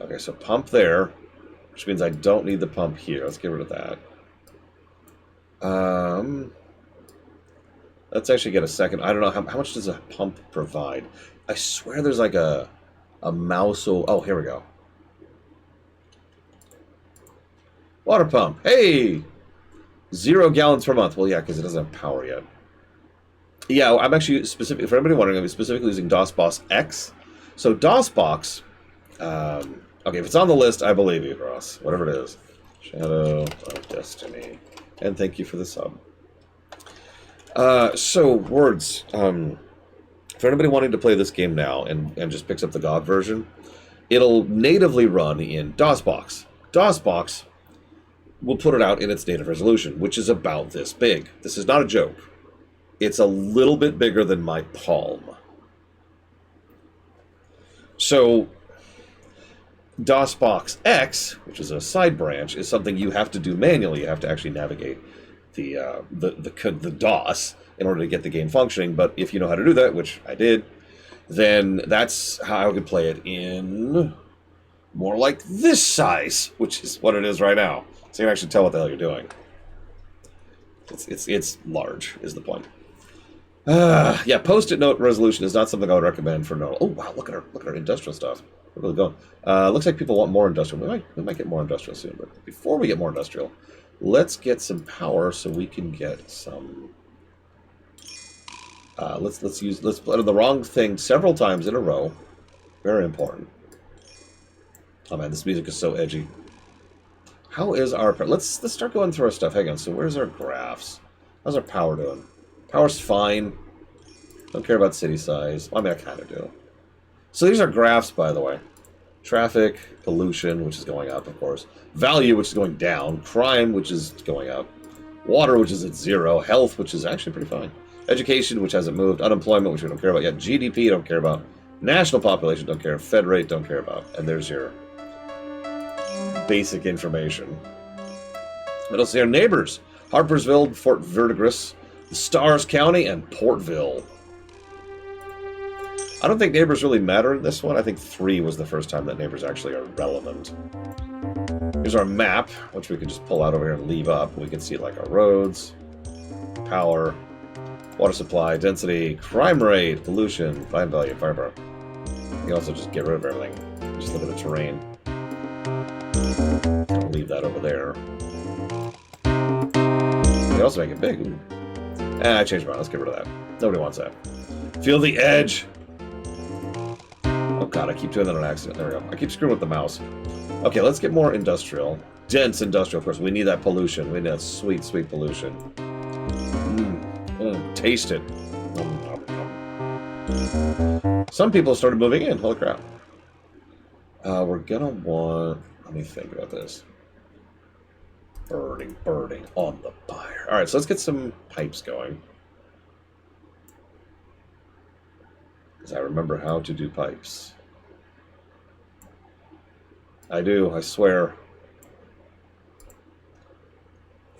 Okay, so pump there, which means I don't need the pump here. Let's get rid of that. Let's actually get a second. I don't know, how much does a pump provide? I swear there's like a mouse. Oh, here we go. Water pump. Hey! 0 gallons per month. Well, yeah, because it doesn't have power yet. Yeah, I'm actually specifically, for anybody wondering, I'm specifically using DOSBox X. So DOSBox, okay, if it's on the list, I believe you, Ross. Whatever it is. Shadow of Destiny. And thank you for the sub. So, words. For anybody wanting to play this game now and just picks up the GOG version, it'll natively run in DOSBox. DOSBox will put it out in its native resolution, which is about this big. This is not a joke. It's a little bit bigger than my palm. So, DOSBox X, which is a side branch, is something you have to do manually. You have to actually navigate the DOS in order to get the game functioning. But if you know how to do that, which I did, then that's how I could play it in more like this size, which is what it is right now. So you can actually tell what the hell you're doing. It's large, is the point. Yeah, post-it note resolution is not something I would recommend for no. Oh wow, look at our industrial stuff. We're really going. Looks like people want more industrial. We might get more industrial soon, but before we get more industrial, let's get some power so we can get some. Let's put the wrong thing several times in a row. Very important. Oh man, this music is so edgy. How is our... Let's start going through our stuff. Hang on, so where's our graphs? How's our power doing? Power's fine. Don't care about city size. Well, I mean, I kind of do. So these are graphs, by the way. Traffic, pollution, which is going up, of course. Value, which is going down. Crime, which is going up. Water, which is at 0. Health, which is actually pretty fine. Education, which hasn't moved. Unemployment, which we don't care about yet. GDP, don't care about. National population, don't care. Fed rate, don't care about. And there's your basic information. What else here? Neighbors. Harpersville, Fort Verdigris, Stars County, and Portville. I don't think neighbors really matter in this one. I think 3 was the first time that neighbors actually are relevant. Here's our map, which we can just pull out over here and leave up. We can see like our roads, power, water supply, density, crime rate, pollution, land value, firepower. You can also just get rid of everything. Just look at the terrain. I'll leave that over there. You can also make it big. I changed mine. Let's get rid of that. Nobody wants that. Feel the edge. Oh god, I keep doing that on accident. There we go. I keep screwing with the mouse. Okay, let's get more industrial. Dense industrial, of course. We need that pollution. We need that sweet, sweet pollution. Taste it. Some people started moving in. Holy crap. We're gonna want... Let me think about this. Burning on the fire. Alright, so let's get some pipes going. Because I remember how to do pipes. I do, I swear.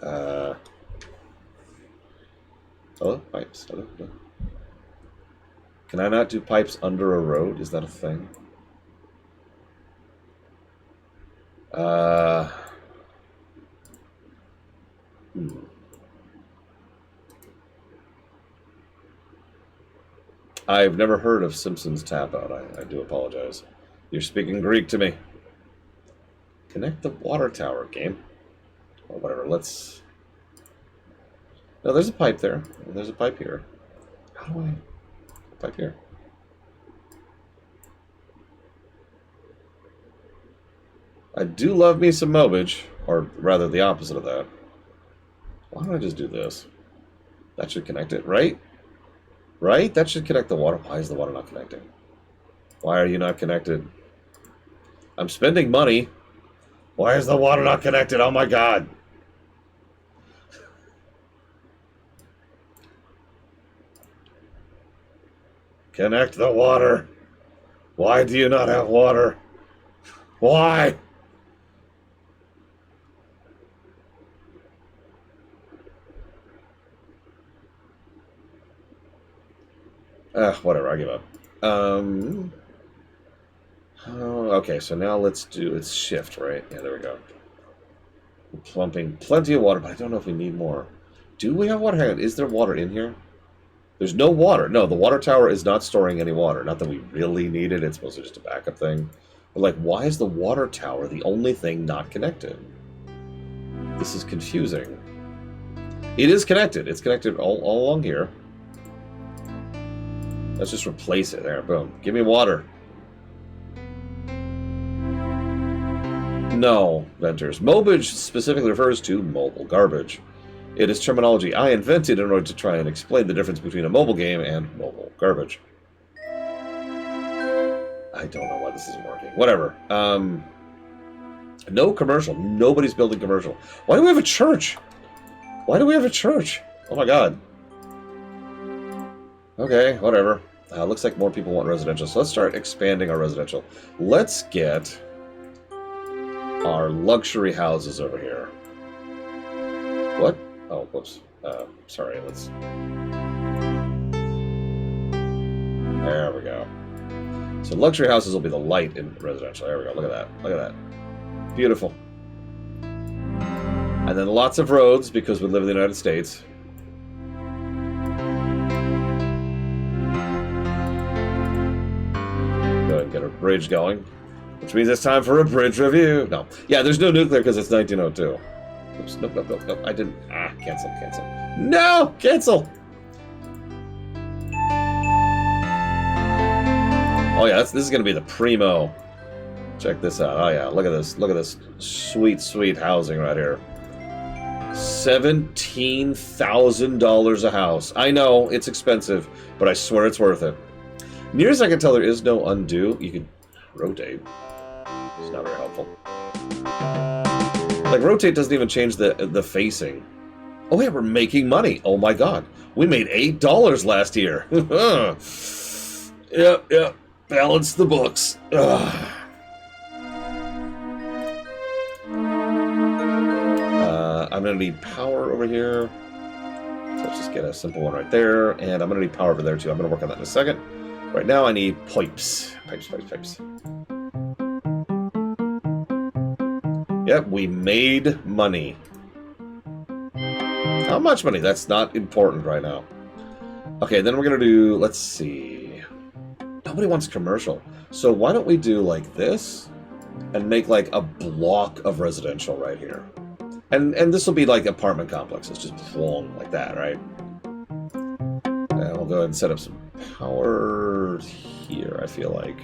Hello? Pipes. Hello? Hello? Can I not do pipes under a road? Is that a thing? I've never heard of Simpsons Tap Out. I do apologize. You're speaking Greek to me. Connect the water tower, game. Or whatever, let's... No, there's a pipe there. And there's a pipe here. How do I... Pipe here. I do love me some mobage. Or rather, the opposite of that. Why don't I just do this? That should connect it, right? Right? That should connect the water. Why is the water not connecting? Why are you not connected? I'm spending money. Why is the water not connected? Oh my god. Connect the water. Why do you not have water? Why? Whatever, I give up. Okay, so now let's do, it's shift, right? Yeah, there we go. We're pumping plenty of water, but I don't know if we need more. Do we have water? Hang on, is there water in here? There's no water. No, the water tower is not storing any water. Not that we really need it. It's mostly just a backup thing. But, like, why is the water tower the only thing not connected? This is confusing. It is connected. It's connected all along here. Let's just replace it. There, boom. Give me water. No, Venters. Mobage specifically refers to mobile garbage. It is terminology I invented in order to try and explain the difference between a mobile game and mobile garbage. I don't know why this isn't working. Whatever. No commercial. Nobody's building commercial. Why do we have a church? Why do we have a church? Oh my god. Okay, whatever. Looks like more people want residential, so let's start expanding our residential. Let's get are luxury houses over here. What? Oh, whoops. Sorry, let's... There we go. So luxury houses will be the light in residential. There we go. Look at that. Look at that. Beautiful. And then lots of roads, because we live in the United States. Go ahead and get a bridge going. Which means it's time for a bridge review. No. Yeah, there's no nuclear because it's 1902. Oops. Nope, nope, nope, nope. I didn't. Ah, cancel, cancel. No! Cancel! Oh yeah, this is going to be the primo. Check this out. Oh yeah, look at this. Look at this sweet, sweet housing right here. $17,000 a house. I know, it's expensive, but I swear it's worth it. Near as I can tell, there is no undo. You can rotate. It's not very helpful. Like, rotate doesn't even change the facing. Oh yeah, we're making money. Oh my god. We made $8 last year. Yep, yep. Balance the books. I'm going to need power over here. So let's just get a simple one right there. And I'm going to need power over there too. I'm going to work on that in a second. Right now I need pipes. Pipes, pipes, pipes. Yep, we made money. How much money? That's not important right now. Okay, then we're going to do, let's see. Nobody wants commercial. So why don't we do like this and make like a block of residential right here. And this will be like apartment complexes, just boom, like that, right? And we'll go ahead and set up some power here, I feel like.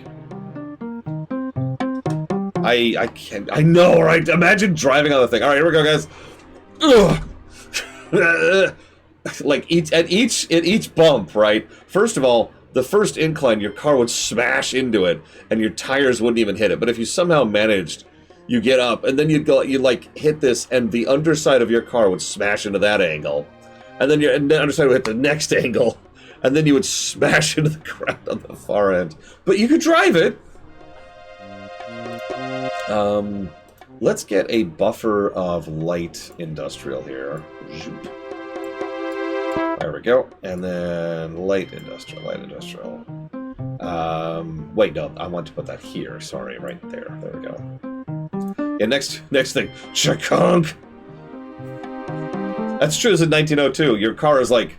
I can't, I know, right? Imagine driving on the thing. All right, here we go, guys. Ugh. Like at each bump, right? First of all, the first incline, your car would smash into it, and your tires wouldn't even hit it. But if you somehow managed, you get up, and then you like hit this, and the underside of your car would smash into that angle, and then the underside would hit the next angle, and then you would smash into the ground on the far end. But you could drive it. Let's get a buffer of light industrial here. There we go. And then light industrial, light industrial. Wait, no, I want to put that here. Sorry, right there. There we go. Yeah, next thing. Chakunk! That's true, this is 1902. Your car is like...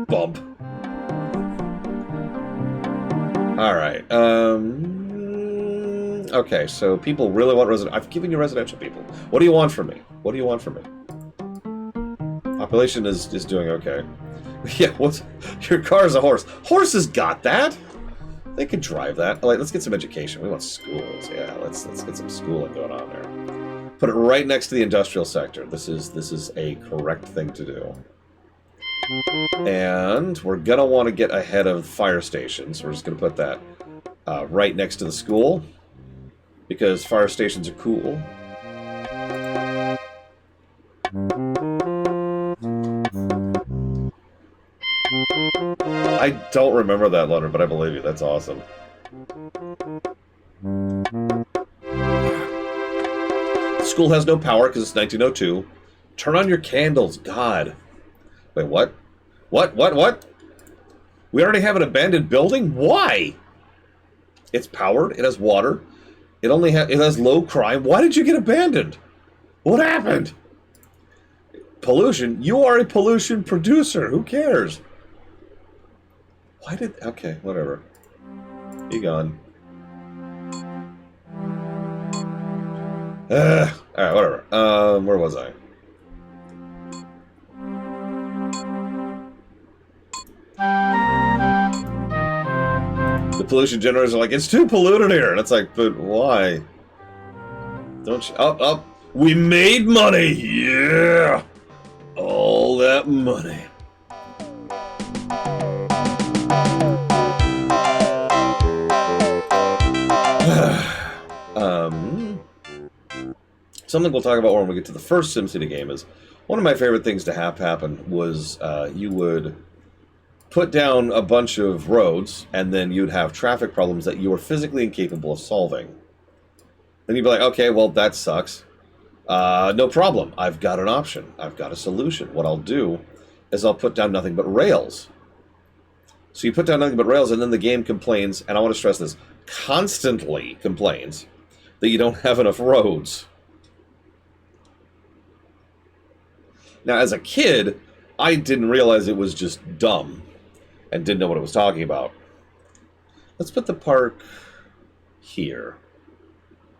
bump. Alright, okay, so people really want residential. I've given you residential people. What do you want from me? What do you want from me? Population is doing okay. Yeah, what's... Your car's a horse. Horses got that! They could drive that. Like, let's get some education. We want schools. Yeah, let's get some schooling going on there. Put it right next to the industrial sector. This is a correct thing to do. And we're gonna want to get ahead of fire stations. We're just gonna put that right next to the school, because fire stations are cool. I don't remember that letter, but I believe you. That's awesome. The school has no power because it's 1902. Turn on your candles. God. Wait, what? What? We already have an abandoned building? Why? It's powered. It has water. It has low crime. Why did you get abandoned? What happened? Pollution? You are a pollution producer. Who cares? Why did... Okay, whatever. Be gone. Alright, whatever. Where was I? The pollution generators are like, it's too polluted here. And it's like, but why? Don't you... Up. We made money! Yeah! All that money. Something we'll talk about when we get to the first SimCity game is one of my favorite things to have happen was you would put down a bunch of roads and then you'd have traffic problems that you were physically incapable of solving. Then you'd be like, okay, well, that sucks. No problem. I've got an option. I've got a solution. What I'll do is I'll put down nothing but rails. So you put down nothing but rails, and then the game complains, and I want to stress this, constantly complains that you don't have enough roads. Now, as a kid, I didn't realize it was just dumb and didn't know what it was talking about. Let's put the park here.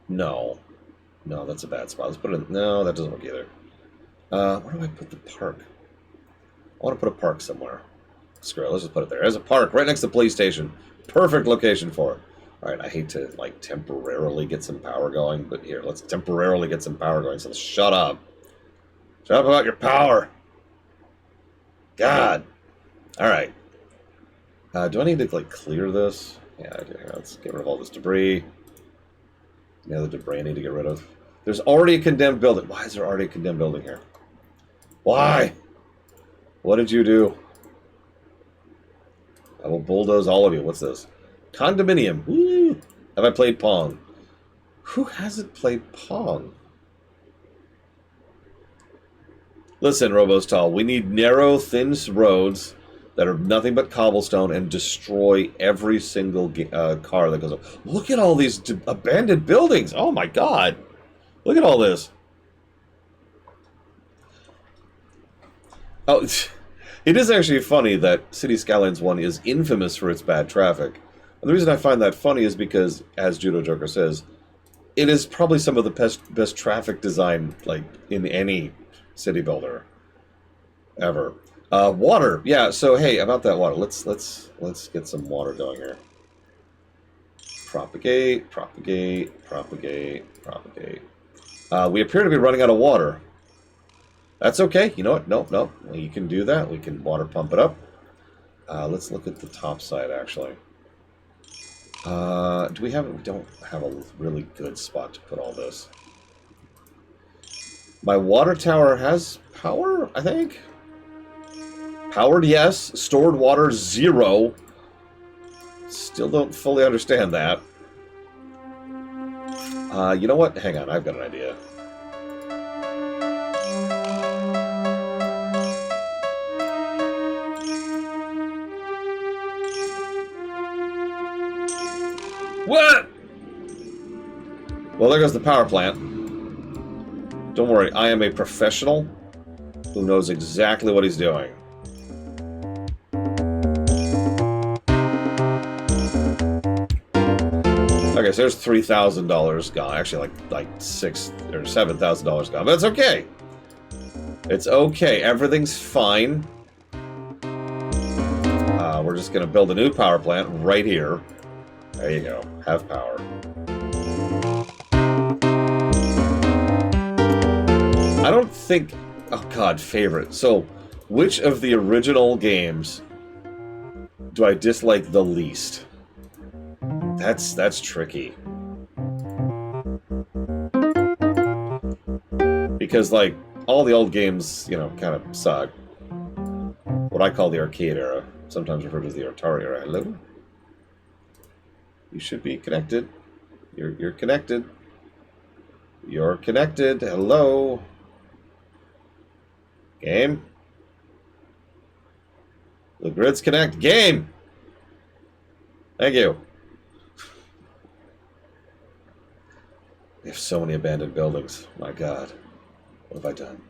No. No, that's a bad spot. Let's put it in... No, that doesn't work either. Where do I put the park? I want to put a park somewhere. Screw it, let's just put it there. There's a park right next to the police station. Perfect location for it. Alright, I hate to, like, temporarily get some power going, but here, let's temporarily get some power going, so let's shut up. Shut up about your power. God. Alright. Do I need to, like, clear this? Yeah, I do. Let's get rid of all this debris. Yeah, the debris I need to get rid of. There's already a condemned building. Why is there already a condemned building here? Why? What did you do? I will bulldoze all of you. What's this? Condominium. Woo! Have I played Pong? Who hasn't played Pong? Listen, Robostal, we need narrow, thin roads that are nothing but cobblestone and destroy every single car that goes up. Look at all these abandoned buildings. Oh my god. Look at all this. Oh, it is actually funny that City Skylines 1 is infamous for its bad traffic. And the reason I find that funny is because, as Judo Joker says, it is probably some of the best traffic design, like, in any city builder ever. Water. Yeah, so hey, about that water. Let's get some water going here. Propagate, propagate, propagate, propagate. We appear to be running out of water. That's okay. You know what? Nope, nope. You can do that. We can water pump it up. Let's look at the top side, actually. Do we have... We don't have a really good spot to put all this. My water tower has power, I think? Powered, yes. Stored water, 0. Still don't fully understand that. You know what? Hang on, I've got an idea. What? Well, there goes the power plant. Don't worry, I am a professional who knows exactly what he's doing. Okay, so there's $3,000 gone. Actually, like $6,000 or $7,000 gone. But it's okay. It's okay. Everything's fine. We're just going to build a new power plant right here. There you go. Have power. I don't think... Oh, God, favorite. So, which of the original games do I dislike the least? That's tricky. Because, like, all the old games, you know, kind of suck. What I call the arcade era. Sometimes referred to as the Atari era. Hello? You should be connected. You're connected. You're connected. Hello? Game? The grids connect. Game! Thank you. We have so many abandoned buildings. My God. What have I done?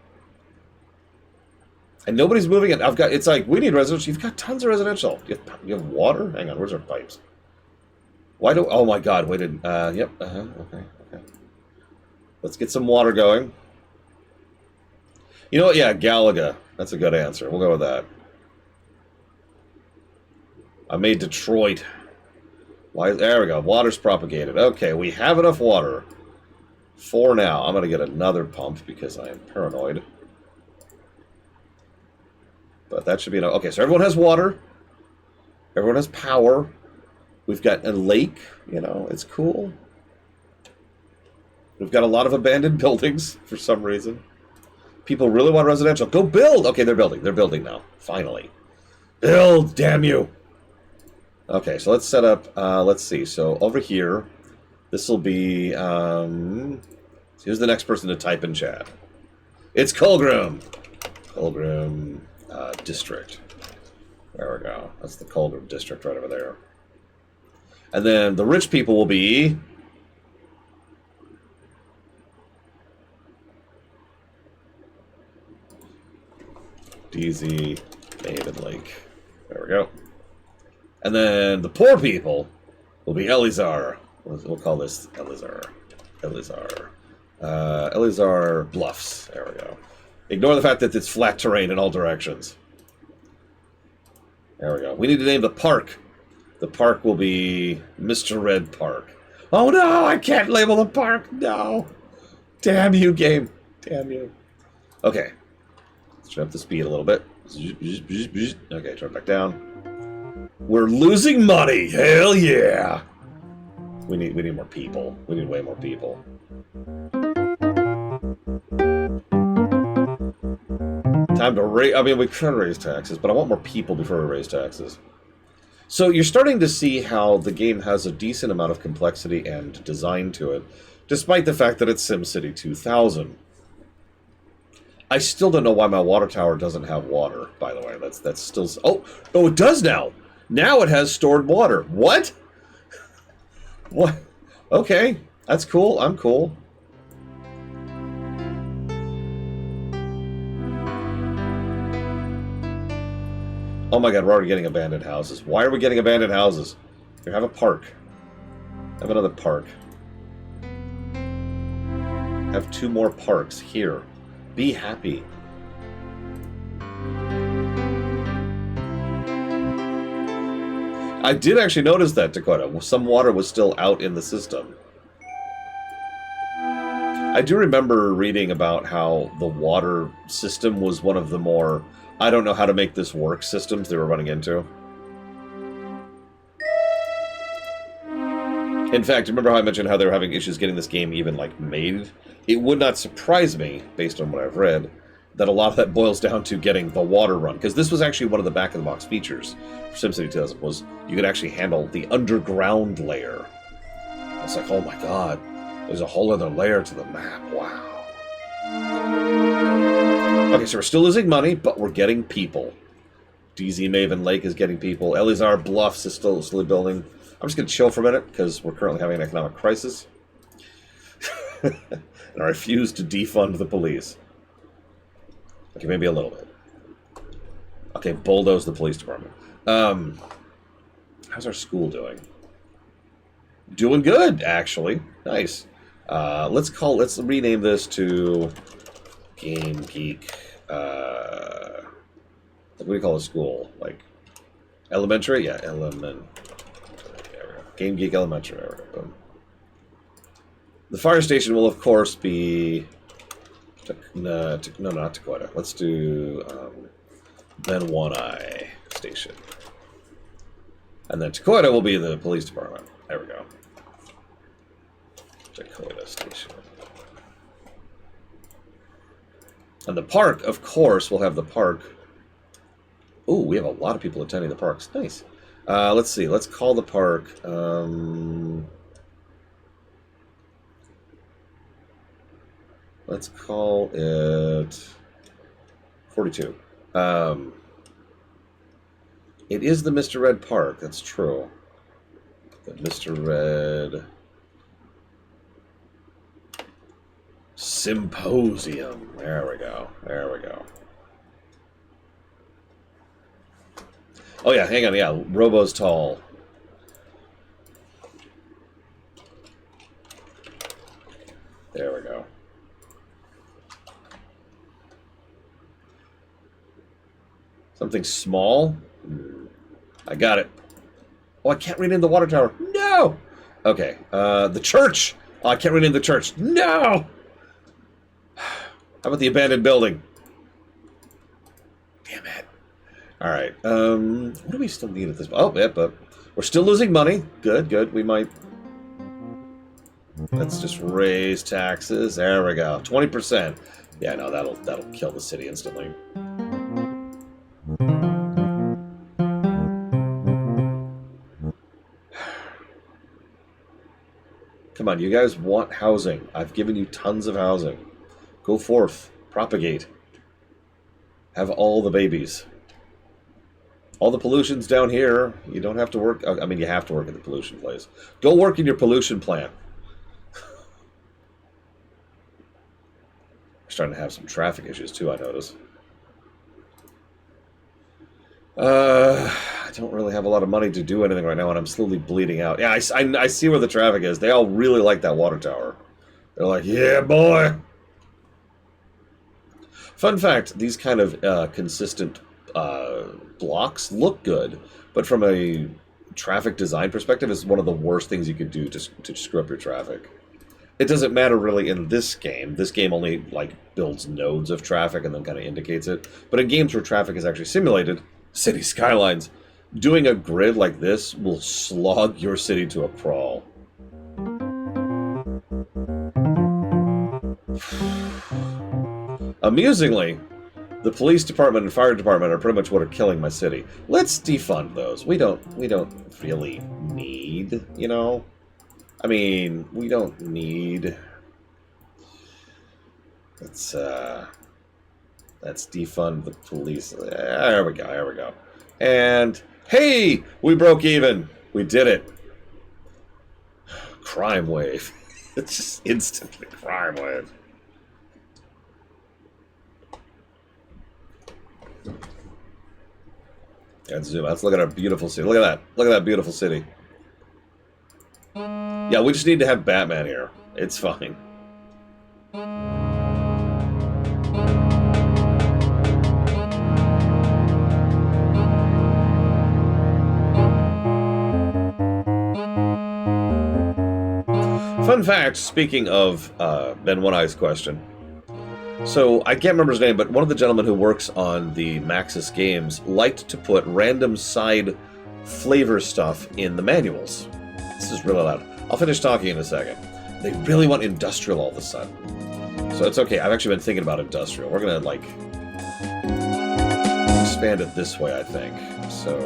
And nobody's moving it. It's like, we need residential. You've got tons of residential. You have water? Hang on, where's our pipes? Why do... Oh my God, wait. Yep, okay. Let's get some water going. You know what? Yeah, Galaga. That's a good answer. We'll go with that. I made Detroit. Why? There we go. Water's propagated. Okay, we have enough water. For now. I'm going to get another pump because I am paranoid. But that should be enough. Okay, so everyone has water. Everyone has power. We've got a lake. You know, it's cool. We've got a lot of abandoned buildings for some reason. People really want residential. Go build! Okay, they're building. They're building now. Finally. Build, damn you! Okay, so let's set up, let's see. So over here, This will be, who's the next person to type in chat? It's Colgrim! Colgrim District. There we go. That's the Colgrim District right over there. And then the rich people will be... DZ, Maven Lake. There we go. And then the poor people will be Elizar. We'll call this Elizar. Elizar Bluffs. There we go. Ignore the fact that it's flat terrain in all directions. There we go. We need to name the park. The park will be Mr. Red Park. Oh no, I can't label the park. No. Damn you, game. Damn you. Okay. Let's turn up the speed a little bit. Okay, turn it back down. We're losing money. Hell yeah. We need more people. We need way more people. Time to raise... I mean, we can raise taxes, but I want more people before we raise taxes. So you're starting to see how the game has a decent amount of complexity and design to it, despite the fact that it's SimCity 2000. I still don't know why my water tower doesn't have water, by the way. That's still... Oh, it does now! Now it has stored water. What? What? Okay, that's cool. I'm cool. Oh my god, we're already getting abandoned houses. Why are we getting abandoned houses? Here, have a park. Have another park. Have 2 more parks here. Be happy. I did actually notice that, Dakota. Some water was still out in the system. I do remember reading about how the water system was one of the more... I don't know how to make this work systems they were running into. In fact, remember how I mentioned how they were having issues getting this game even, like, made? It would not surprise me, based on what I've read, that a lot of that boils down to getting the water run. Because this was actually one of the back-of-the-box features for SimCity 2000, was you could actually handle the underground layer. It's like, oh my god, there's a whole other layer to the map. Wow. Okay, so we're still losing money, but we're getting people. DZ Maven Lake is getting people. Elizar Bluffs is still building. I'm just going to chill for a minute, because we're currently having an economic crisis. And I refuse to defund the police. Okay, maybe a little bit. Okay, bulldoze the police department. How's our school doing? Doing good, actually. Nice. Let's rename this to Game Geek. What do we call a school? Like elementary? Yeah, elementary. There we go. Game Geek Elementary. There we go. Boom. The fire station will, of course, be... No, not Dakota. Let's do then One Eye Station. And then Dakota will be the police department. There we go. Dakota Station. And the park, of course, will have the park. Ooh, we have a lot of people attending the parks. Nice. Let's see. Let's call the park... let's call it 42. It is the Mr. Red Park, that's true. The Mr. Red Symposium. There we go. There we go. Oh yeah, hang on, yeah. Robo's tall. There we go. Something small? I got it. Oh, I can't rename the water tower. No! Okay, the church! Oh, I can't rename the church. No! How about the abandoned building? Damn it. Alright, what do we still need at this point? Oh, yep, but we're still losing money. Good, good. We might... Let's just raise taxes. There we go. 20%. Yeah, no, that'll kill the city instantly. Come on, you guys want housing. I've given you tons of housing. Go forth. Propagate. Have all the babies. All the pollution's down here. You don't have to work. I mean, you have to work at the pollution place. Go work in your pollution plant. Starting to have some traffic issues, too, I notice. I don't really have a lot of money to do anything right now, and I'm slowly bleeding out. Yeah, I see where the traffic is. They all really like that water tower. They're like, yeah, boy! Fun fact, these kind of consistent blocks look good, but from a traffic design perspective, it's one of the worst things you could do to screw up your traffic. It doesn't matter really in this game. This game only like builds nodes of traffic and then kind of indicates it. But in games where traffic is actually simulated, city skylines, doing a grid like this will slog your city to a crawl. Amusingly, the police department and fire department are pretty much what are killing my city. Let's defund those. We don't really need, you know? I mean, we don't need... Let's defund the police. There we go. And, hey! We broke even! We did it. Crime wave. It's just instantly crime wave. Let's zoom out. Let's look at our beautiful city. Look at that. Look at that beautiful city. Yeah, we just need to have Batman here. It's fine. Fun fact, speaking of Ben One-Eye's question. So, I can't remember his name, but one of the gentlemen who works on the Maxis games liked to put random side flavor stuff in the manuals. This is really loud. I'll finish talking in a second. They really want industrial all of a sudden. So it's okay, I've actually been thinking about industrial. We're gonna, like, expand it this way, I think. So...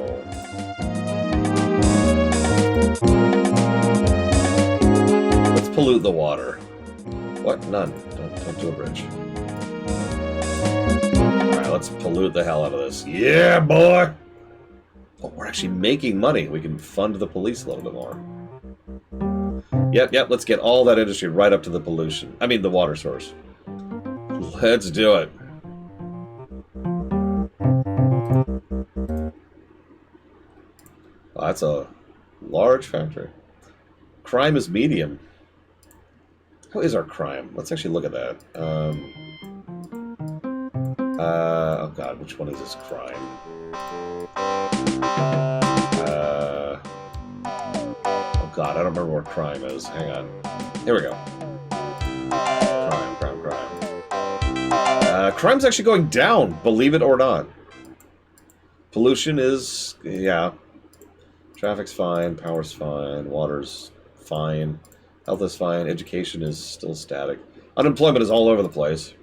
let's pollute the water. What? None. Don't do a bridge. Alright, let's pollute the hell out of this. Yeah, boy! Oh, we're actually making money. We can fund the police a little bit more. Yep, let's get all that industry right up to the pollution. I mean, the water source. Let's do it. Oh, that's a large factory. Crime is medium. How is our crime? Let's actually look at that. Oh god, which one is this crime? Oh god, I don't remember where crime is. Hang on. Here we go. Crime. Crime's actually going down, believe it or not. Pollution is, yeah. Traffic's fine, power's fine, water's fine, health is fine, education is still static. Unemployment is all over the place.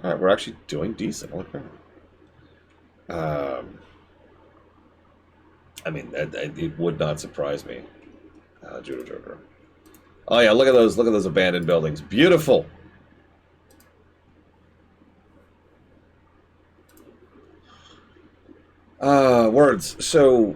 Alright, we're actually doing decent. Holy crap. I mean, it would not surprise me. Judo Joker. Oh yeah, look at those abandoned buildings. Beautiful! Words. So,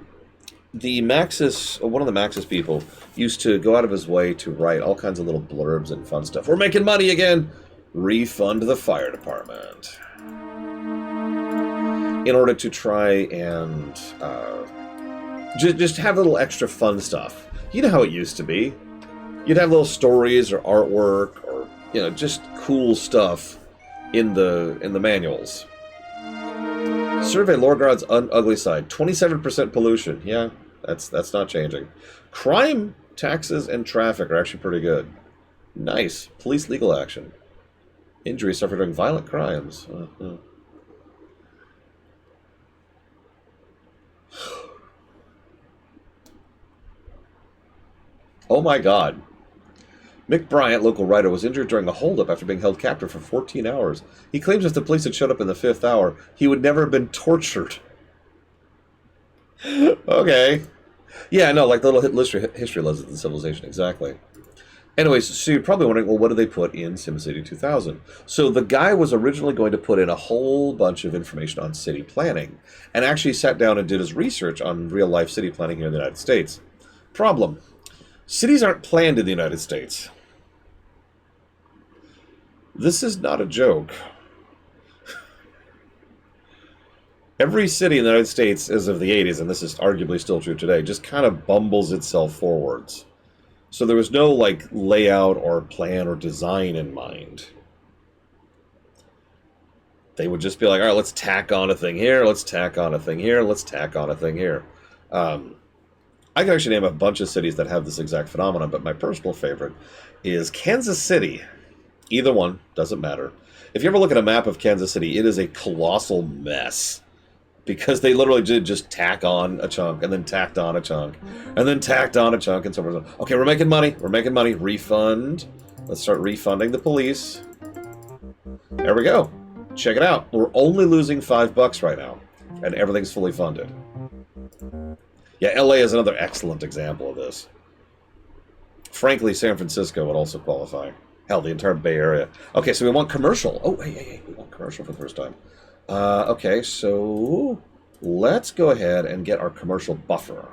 the Maxis, one of the Maxis people, used to go out of his way to write all kinds of little blurbs and fun stuff. We're making money again! Refund the fire department. In order to try and just have a little extra fun stuff. You know how it used to be. You'd have little stories or artwork or, you know, just cool stuff in the manuals. Survey Lorgrod's ugly side. 27% pollution. Yeah, that's not changing. Crime, taxes, and traffic are actually pretty good. Nice. Police legal action. Injuries suffered during violent crimes. Oh my god. Mick Bryant, local writer, was injured during a holdup after being held captive for 14 hours. He claims if the police had showed up in the 5th hour, he would never have been tortured. Okay. Yeah, no, like the little history lesson in Civilization, exactly. Anyways, so you're probably wondering, well, what did they put in SimCity 2000? So the guy was originally going to put in a whole bunch of information on city planning, and actually sat down and did his research on real life city planning here in the United States. Problem: cities aren't planned in the United States. This is not a joke. Every city in the United States, as of the 80s, and this is arguably still true today, just kind of bumbles itself forwards. So there was no like layout or plan or design in mind. They would just be like, all right, let's tack on a thing here, let's tack on a thing here, let's tack on a thing here. I can actually name a bunch of cities that have this exact phenomenon, but my personal favorite is Kansas City. Either one, doesn't matter. If you ever look at a map of Kansas City, it is a colossal mess. Because they literally did just tack on a chunk, and then tacked on a chunk, and then tacked on a chunk, and so forth. Okay, we're making money. We're making money. Refund. Let's start refunding the police. There we go. Check it out. We're only losing $5 right now, and everything's fully funded. Yeah, LA is another excellent example of this. Frankly, San Francisco would also qualify. Hell, the entire Bay Area. Okay, so we want commercial. Oh, hey, we want commercial for the first time. Okay, so let's go ahead and get our commercial buffer.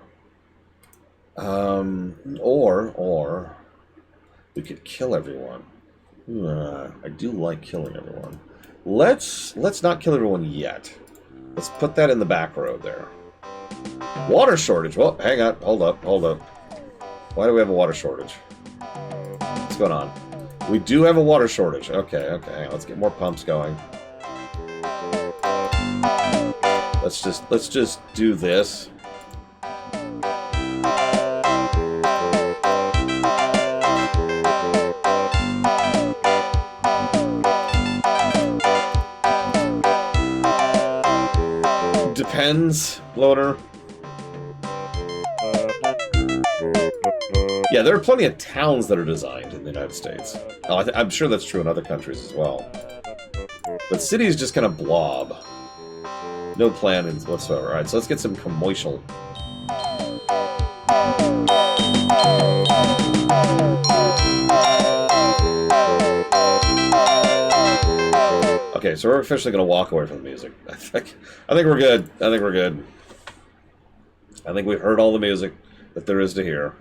Or we could kill everyone. I do like killing everyone. Let's not kill everyone yet. Let's put that in the back row there. Water shortage. Well, hang on. Hold up. Why do we have a water shortage? What's going on? We do have a water shortage. Okay. Let's get more pumps going. Let's just do this. Depends, loader. Yeah, there are plenty of towns that are designed in the United States. Oh, I'm sure that's true in other countries as well. But cities just kind of blob. No plan whatsoever. Alright, so let's get some commercial. Okay, so we're officially going to walk away from the music. I think we're good. I think we've heard all the music that there is to hear.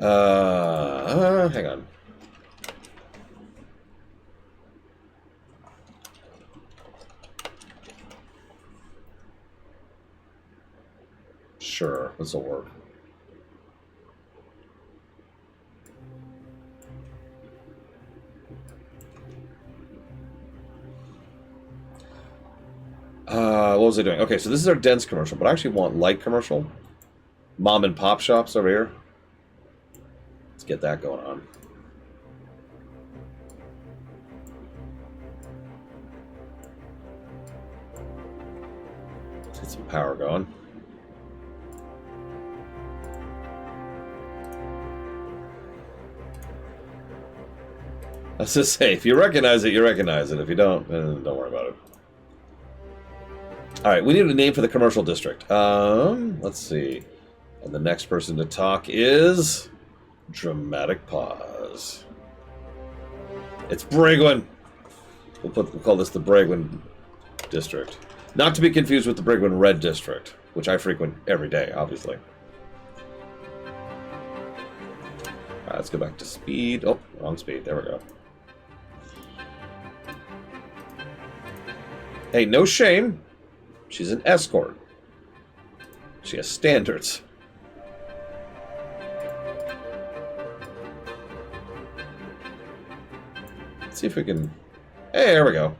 Hang on. Sure, this will work. What was I doing? Okay, so this is our dense commercial, but I actually want light commercial. Mom and pop shops over here. Let's get that going on. Let's get some power going. I was just say, if you recognize it, you recognize it. If you don't, then don't worry about it. All right, we need a name for the commercial district. Let's see. And the next person to talk is Dramatic Pause. It's Brigwin. We'll call this the Brigwin district. Not to be confused with the Brigwin Red district, which I frequent every day, obviously. All right, let's go back to speed. Oh, wrong speed. There we go. Hey, no shame. She's an escort. She has standards. Let's see if we can... Hey, there we go.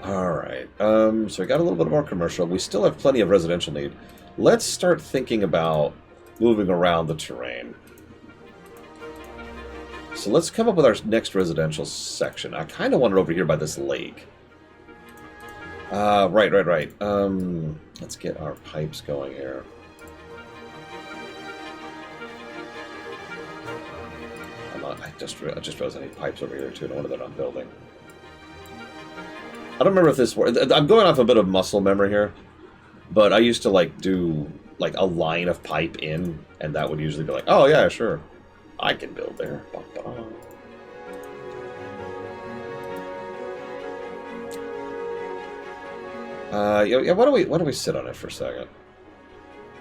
Alright, so we got a little bit more commercial. We still have plenty of residential need. Let's start thinking about moving around the terrain. So let's come up with our next residential section. I kind of want it over here by this lake. Right. Let's get our pipes going here. I just realized I need pipes over here too. No wonder they're not building. I don't remember if this worked. I'm going off a bit of muscle memory here, but I used to like do like a line of pipe in, and that would usually be like, oh yeah, sure, I can build there. Yeah. Why don't we sit on it for a second?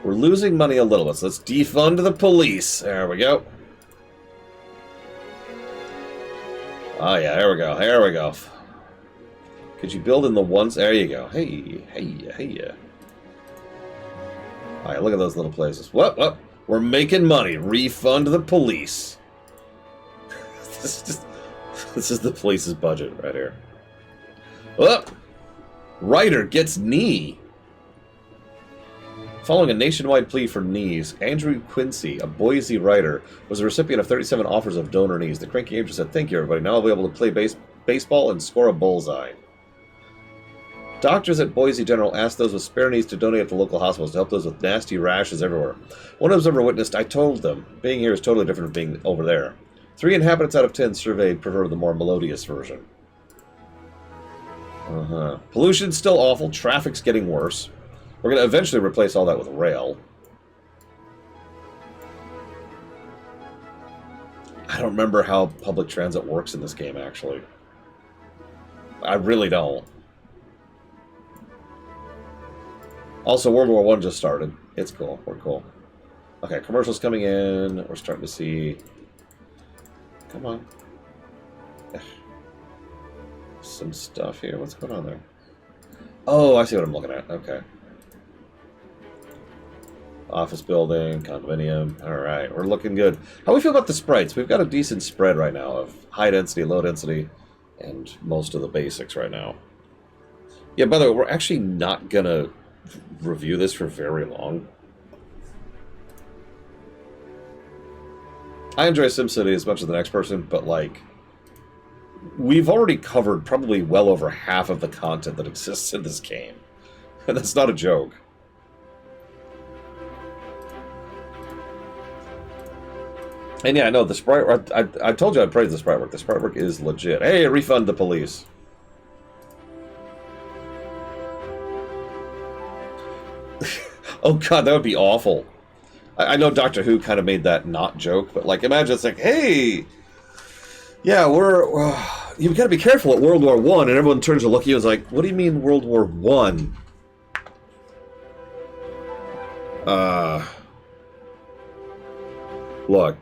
We're losing money a little bit, so let's defund the police. There we go. Oh yeah, there we go. There we go. Could you build in the ones? There you go. Hey. Alright, look at those little places. What? We're making money. Refund the police. This is the police's budget right here. What? Writer gets knee. Following a nationwide plea for knees, Andrew Quincy, a Boise writer, was a recipient of 37 offers of donor knees. The cranky agent said, "Thank you, everybody. Now I'll be able to play baseball and score a bullseye." Doctors at Boise General asked those with spare knees to donate at the local hospitals to help those with nasty rashes everywhere. One observer witnessed, "I told them, being here is totally different from being over there." 3 inhabitants out of 10 surveyed prefer the more melodious version. Pollution's still awful. Traffic's getting worse. We're going to eventually replace all that with rail. I don't remember how public transit works in this game, actually. I really don't. Also, World War I just started. It's cool. We're cool. Okay, commercials coming in. We're starting to see... Come on. Some stuff here. What's going on there? Oh, I see what I'm looking at. Okay. Office building, condominium. Alright, we're looking good. How do we feel about the sprites? We've got a decent spread right now of high density, low density, and most of the basics right now. Yeah, by the way, we're actually not going to review this for very long. I enjoy SimCity as much as the next person, but like, we've already covered probably well over half of the content that exists in this game. And that's not a joke. And yeah, I know the sprite work. I told you I'd praise the sprite work. The sprite work is legit. Hey, refund the police. Oh god, that would be awful. I know Doctor Who kind of made that not joke, but like, imagine it's like, hey, yeah, you got to be careful at World War I, and everyone turns to look at you and is like, what do you mean World War I? Look.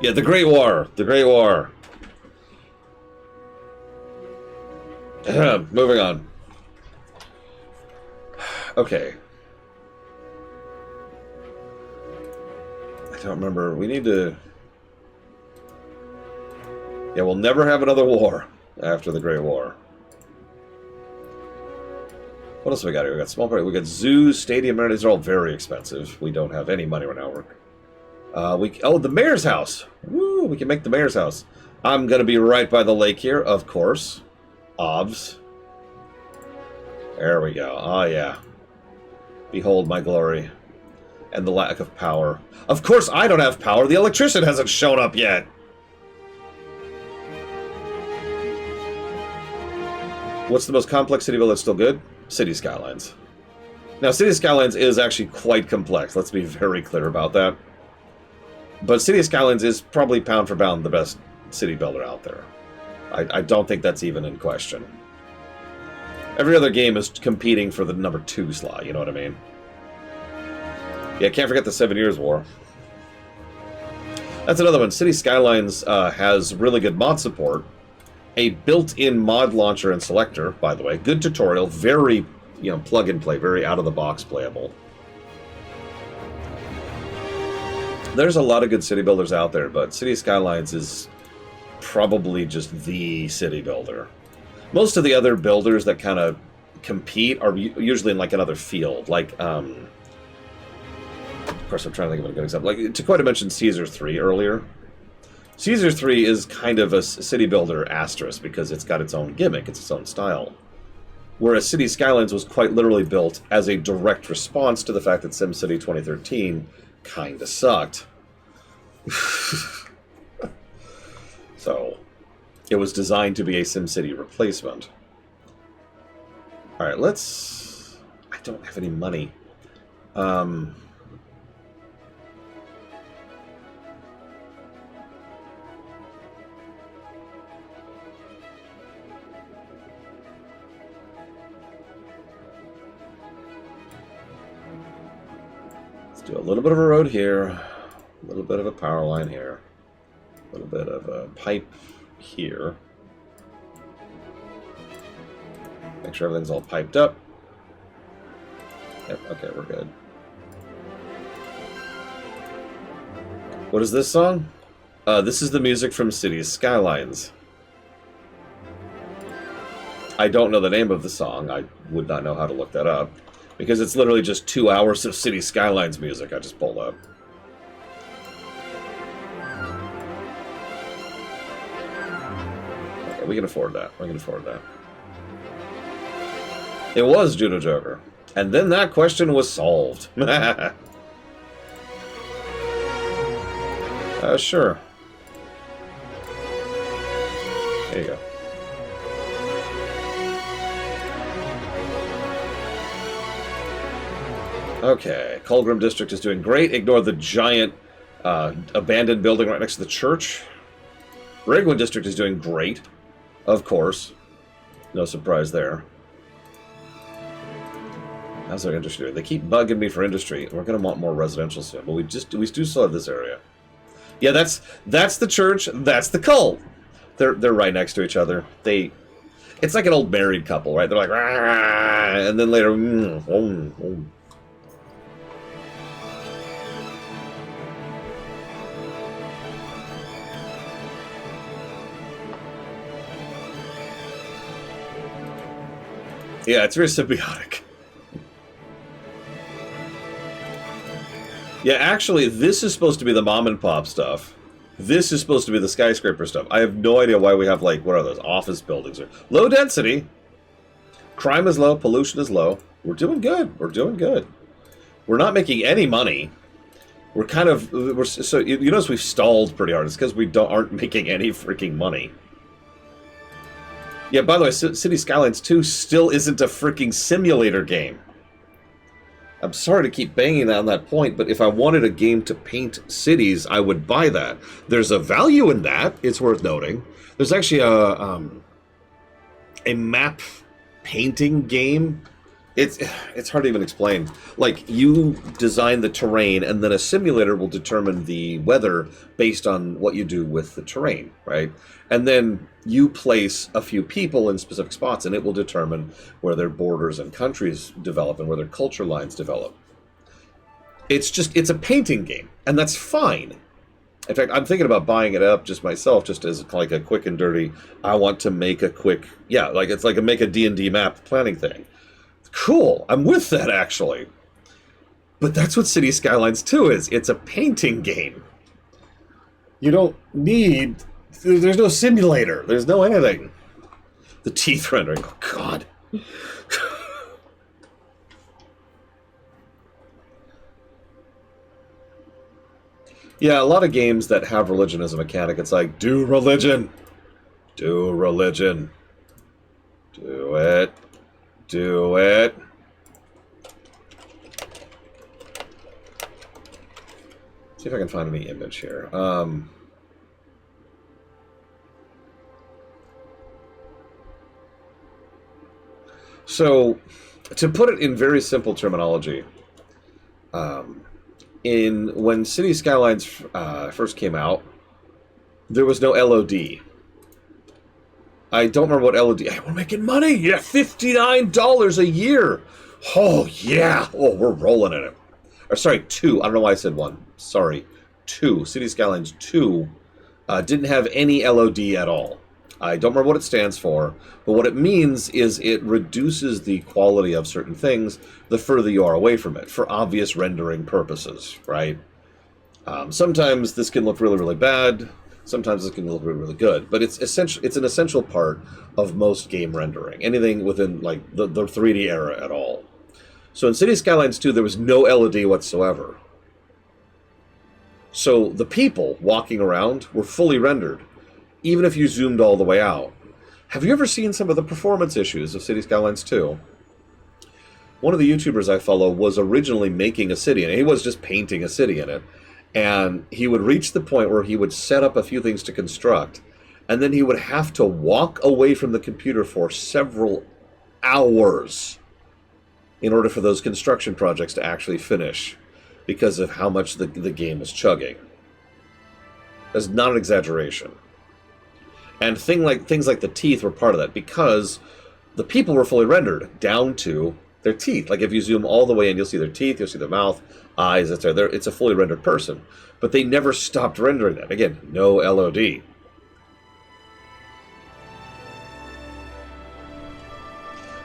Yeah, the Great War. The Great War. Moving on. Okay. I don't remember. We need to... Yeah, we'll never have another war after the Great War. What else have we got here? We got small party. We got zoos, stadium amenities. They're all very expensive. We don't have any money right now. Oh, the mayor's house. Woo, we can make the mayor's house. I'm going to be right by the lake here, of course. Ovs. There we go. Oh, yeah. Behold my glory. And the lack of power. Of course I don't have power. The electrician hasn't shown up yet. What's the most complex city build that's still good? City Skylines. Now, City Skylines is actually quite complex. Let's be very clear about that. But City Skylines is probably pound for pound the best city builder out there. I don't think that's even in question. Every other game is competing for the number 2 slot, you know what I mean? Yeah, can't forget the 7 Years' War. That's another one. City Skylines has really good mod support. A built-in mod launcher and selector, by the way. Good tutorial. Very, plug-and-play. Very out-of-the-box playable. There's a lot of good city builders out there, but City Skylines is probably just the city builder. Most of the other builders that kind of compete are usually in like another field. Like, of course, I'm trying to think of a good example. Like, Takoida mentioned Caesar 3 earlier. Caesar 3 is kind of a city builder asterisk because it's got its own gimmick, it's its own style. Whereas City Skylines was quite literally built as a direct response to the fact that SimCity 2013 kinda sucked. So, it was designed to be a SimCity replacement. Alright, let's... I don't have any money. Do a little bit of a road here, a little bit of a power line here, a little bit of a pipe here. Make sure everything's all piped up. Yep, okay, we're good. What is this song? This is the music from Cities Skylines. I don't know the name of the song. I would not know how to look that up. Because it's literally just 2 hours of City Skylines music I just pulled up. Okay, we can afford that. We can afford that. It was Judo Joker. And then that question was solved. Sure. There you go. Okay, Colgrim District is doing great. Ignore the giant abandoned building right next to the church. Regwin District is doing great. Of course. No surprise there. How's our industry doing? They keep bugging me for industry. We're going to want more residential soon, but we do still have this area. Yeah, that's the church. That's the cult. They're right next to each other. It's like an old married couple, right? They're like, rah, and then later, Yeah, it's very symbiotic. Yeah, actually, this is supposed to be the mom and pop stuff. This is supposed to be the skyscraper stuff. I have no idea why we have, like, what are those? Office buildings. Low density. Crime is low. Pollution is low. We're doing good. We're doing good. We're not making any money. We're kind of... so you notice we've stalled pretty hard. It's because we aren't making any freaking money. Yeah, by the way, City Skylines 2 still isn't a freaking simulator game. I'm sorry to keep banging on that point, but if I wanted a game to paint cities, I would buy that. There's a value in that, it's worth noting. There's actually a map painting game. It's hard to even explain. Like, you design the terrain, and then a simulator will determine the weather based on what you do with the terrain, right? And then you place a few people in specific spots, and it will determine where their borders and countries develop and where their culture lines develop. It's a painting game, and that's fine. In fact, I'm thinking about buying it up just myself, just as like a quick and dirty, I want to make a quick, yeah, like it's like make a D&D map planning thing. Cool, I'm with that, actually. But that's what City Skylines 2 is. It's a painting game. You don't need... There's no simulator. There's no anything. The teeth rendering. Oh, God. Yeah, a lot of games that have religion as a mechanic, it's like, do religion. Do religion. Do it. Do it. See if I can find any image here. So, to put it in very simple terminology, when City Skylines first came out, there was no LOD. I don't remember what LOD... Hey, we're making money! Yeah, $59 a year! Oh, yeah! Oh, we're rolling in it. Or, sorry, 2. I don't know why I said 1. Sorry. 2. City Skylines 2 didn't have any LOD at all. I don't remember what it stands for, but what it means is it reduces the quality of certain things the further you are away from it, for obvious rendering purposes, right? Sometimes this can look really, really bad. Sometimes it can look really, really good, but it's essential. It's an essential part of most game rendering. Anything within like the 3D era at all. So in City Skylines 2, there was no LED whatsoever. So the people walking around were fully rendered, even if you zoomed all the way out. Have you ever seen some of the performance issues of City Skylines 2? One of the YouTubers I follow was originally making a city, and he was just painting a city in it. And he would reach the point where he would set up a few things to construct, and then he would have to walk away from the computer for several hours in order for those construction projects to actually finish, because of how much the game was chugging. That's not an exaggeration. And things like the teeth were part of that, because the people were fully rendered down to their teeth. Like if you zoom all the way in, you'll see their teeth, you'll see their mouth, eyes, etc. It's a fully rendered person. But they never stopped rendering that. Again, no LOD.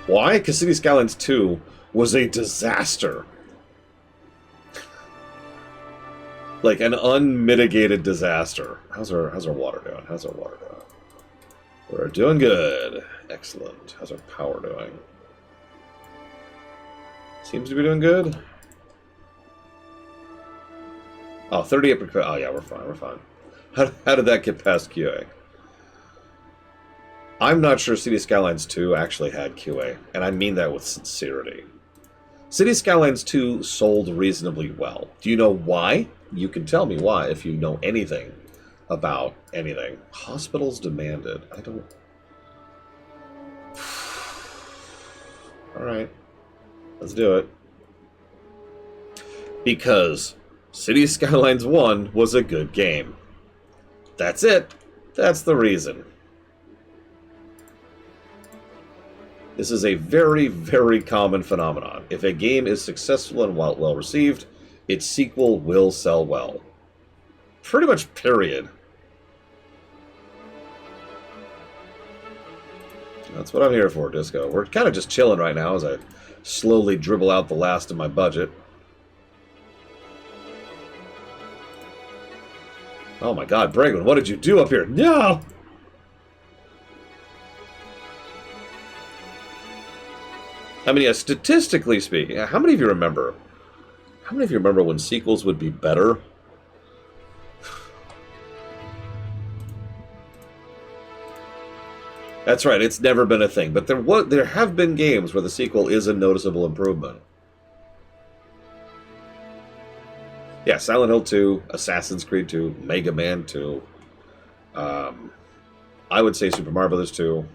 Why? Because City Skylines 2 was a disaster. Like an unmitigated disaster. How's our water doing? How's our water doing? We're doing good. Excellent. How's our power doing? Seems to be doing good. Oh, 38%. Oh, yeah, we're fine. We're fine. How did that get past QA? I'm not sure City Skylines 2 actually had QA, and I mean that with sincerity. City Skylines 2 sold reasonably well. Do you know why? You can tell me why if you know anything about anything. Hospitals demanded. I don't... Alright. Let's do it. Because City Skylines 1 was a good game. That's it. That's the reason. This is a very, very common phenomenon. If a game is successful and well received, its sequel will sell well. Pretty much, period. That's what I'm here for, Disco. We're kind of just chilling right now as I slowly dribble out the last of my budget. Oh my god, Bregman, what did you do up here? No! I mean, yeah, statistically speaking, how many of you remember? How many of you remember when sequels would be better? That's right, it's never been a thing, but there have been games where the sequel is a noticeable improvement. Yeah, Silent Hill 2, Assassin's Creed 2, Mega Man 2. I would say Super Mario Bros. 2.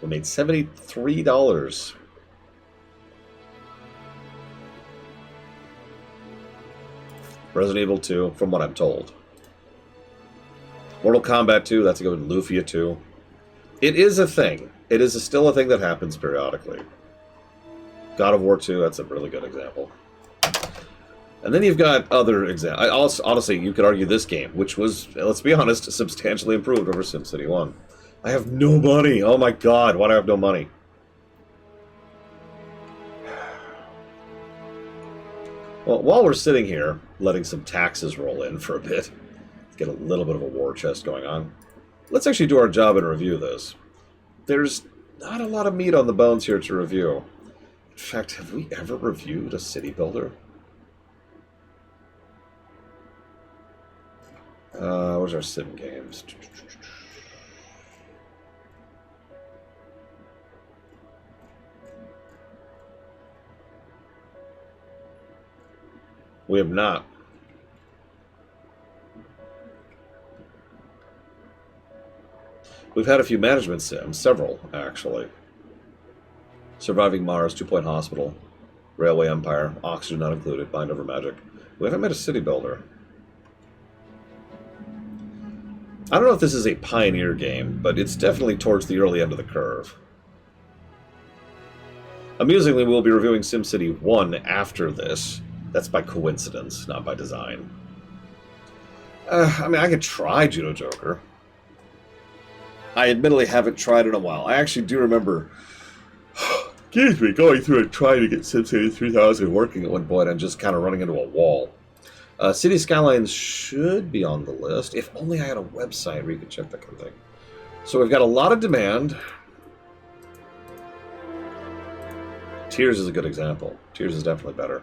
We made $73. Resident Evil 2, from what I'm told. Mortal Kombat 2, that's a good one. Lufia 2. It is a thing. It is still a thing that happens periodically. God of War 2, that's a really good example. And then you've got other examples. Honestly, you could argue this game, which was, let's be honest, substantially improved over SimCity 1. I have no money. Oh my god, why do I have no money? Well, while we're sitting here, letting some taxes roll in for a bit, get a little bit of a war chest going on, let's actually do our job and review this. There's not a lot of meat on the bones here to review. In fact, have we ever reviewed a city builder? Where's our sim games? We have not. We've had a few management sims, several, actually. Surviving Mars, 2 Point Hospital, Railway Empire, Oxygen not included, Bind Over Magic. We haven't made a city builder. I don't know if this is a pioneer game, but it's definitely towards the early end of the curve. Amusingly, we'll be reviewing SimCity 1 after this. That's by coincidence, not by design. I mean, I could try Judo Joker. I admittedly haven't tried it in a while. I actually do remember, excuse me, going through and trying to get SimCity 3000 working at one point and just kind of running into a wall. City Skylines should be on the list. If only I had a website where you could check that kind of thing. So we've got a lot of demand. Tears is a good example. Tears is definitely better.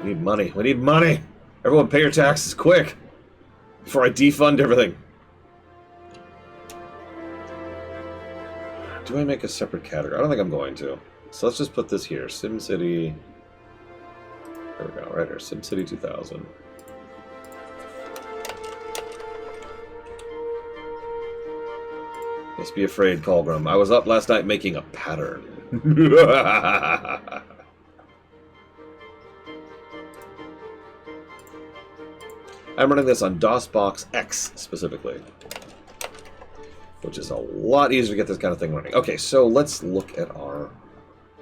We need money. We need money! Everyone pay your taxes quick! Before I defund everything. Do I make a separate category? I don't think I'm going to. So let's just put this here. SimCity. There we go, right here. SimCity 2000. Just be afraid, Colgrim. I was up last night making a pattern. I'm running this on DOSBox X specifically, which is a lot easier to get this kind of thing running. Okay, so let's look at our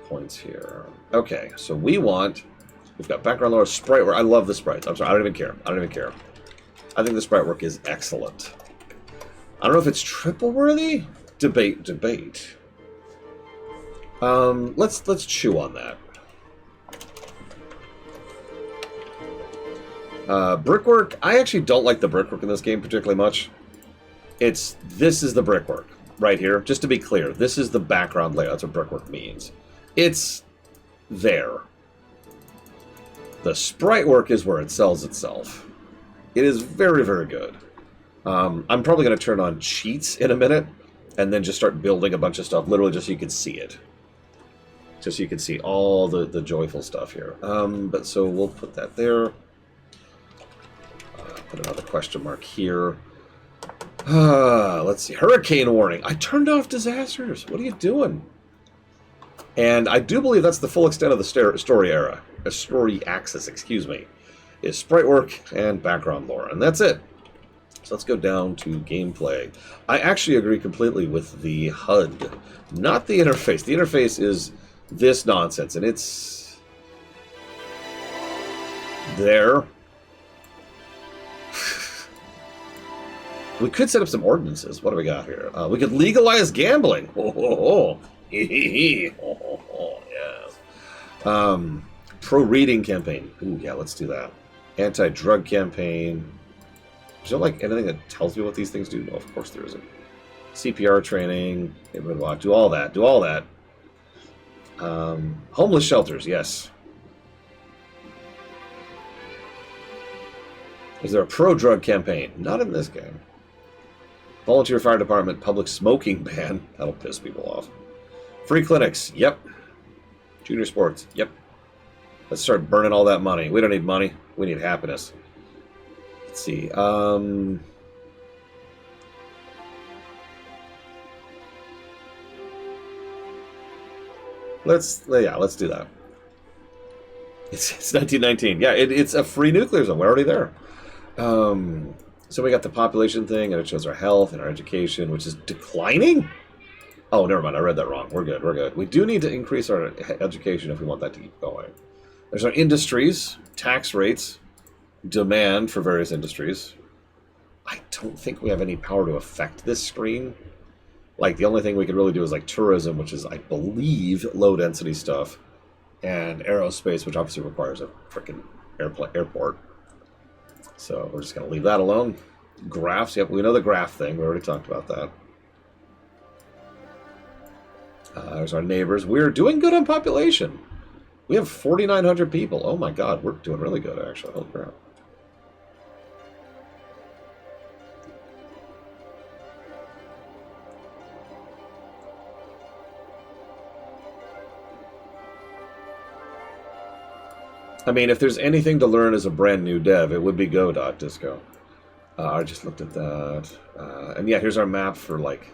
points here. Okay, so we've got background lore, sprite work. I love the sprites. I'm sorry, I don't even care. I don't even care. I think the sprite work is excellent. I don't know if it's triple worthy. Debate. Let's chew on that. Brickwork. I actually don't like the brickwork in this game particularly much. This is the brickwork right here. Just to be clear, this is the background layout. That's what brickwork means. It's there. The sprite work is where it sells itself. It is very, very good. I'm probably going to turn on cheats in a minute and then just start building a bunch of stuff, literally just so you can see it. Just so you can see all the joyful stuff here. But so we'll put that there. Put another question mark here. Let's see. Hurricane warning. I turned off disasters. What are you doing? And I do believe that's the full extent of the story era. Story axis, excuse me. Is sprite work and background lore. And that's it. So let's go down to gameplay. I actually agree completely with the HUD. Not the interface. The interface is this nonsense. And it's there. We could set up some ordinances. What do we got here? We could legalize gambling. Yes. Pro-reading campaign. Ooh, yeah, let's do that. Anti-drug campaign. Is there like anything that tells me what these things do? No, of course there isn't. CPR training. Neighborhood watch. Do all that. Do all that. Homeless shelters. Yes. Is there a pro-drug campaign? Not in this game. Volunteer fire department, public smoking ban. That'll piss people off. Free clinics. Yep. Junior sports. Yep. Let's start burning all that money. We don't need money. We need happiness. Let's see. Let's do that. It's 1919. Yeah, it's a free nuclear zone. We're already there. So we got the population thing, and it shows our health and our education, which is declining? Oh, never mind. I read that wrong. We're good. We're good. We do need to increase our education if we want that to keep going. There's our industries, tax rates, demand for various industries. I don't think we have any power to affect this screen. Like, the only thing we could really do is, like, tourism, which is, I believe, low-density stuff, and aerospace, which obviously requires a freaking airport. So we're just going to leave that alone. Graphs, yep, we know the graph thing. We already talked about that. There's our neighbors. We're doing good on population. We have 4,900 people. Oh my god, we're doing really good, actually. Holy crap. I mean, if there's anything to learn as a brand new dev, it would be Go.Disco. I just looked at that. And yeah, here's our map for, like,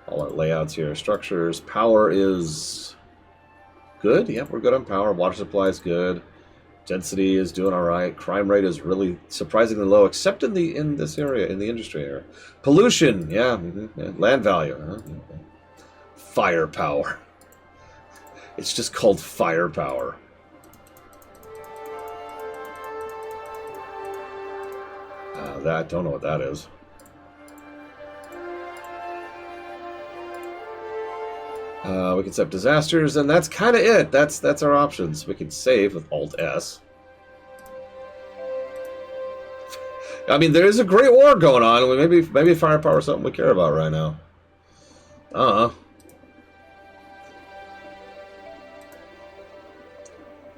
all our layouts here. Structures. Power is good. Yep, we're good on power. Water supply is good. Density is doing all right. Crime rate is really surprisingly low, except in this area, in the industry area. Pollution. Yeah. Yeah. Land value. Firepower. It's just called firepower. I don't know what that is. We can set up disasters, and that's kind of it. That's our options. We can save with Alt S. I mean, there is a great war going on. Maybe firepower is something we care about right now.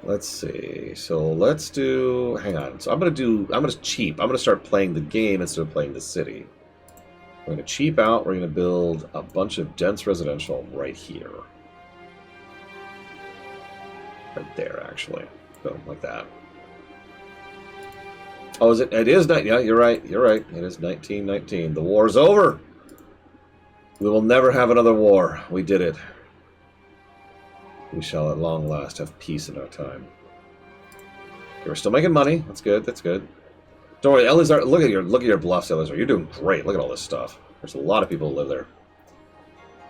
Let's see. So let's do. Hang on. So I'm gonna cheap. I'm gonna start playing the game instead of playing the city. We're gonna cheap out. We're gonna build a bunch of dense residential right here. Right there, actually. Boom, like that. Oh, is it? It is not. Yeah, you're right. You're right. It is 1919. The war's over. We will never have another war. We did it. We shall at long last have peace in our time. Okay, we're still making money. That's good. That's good. Don't worry, Elizar. Look at your bluffs, Elizar. You're doing great. Look at all this stuff. There's a lot of people who live there.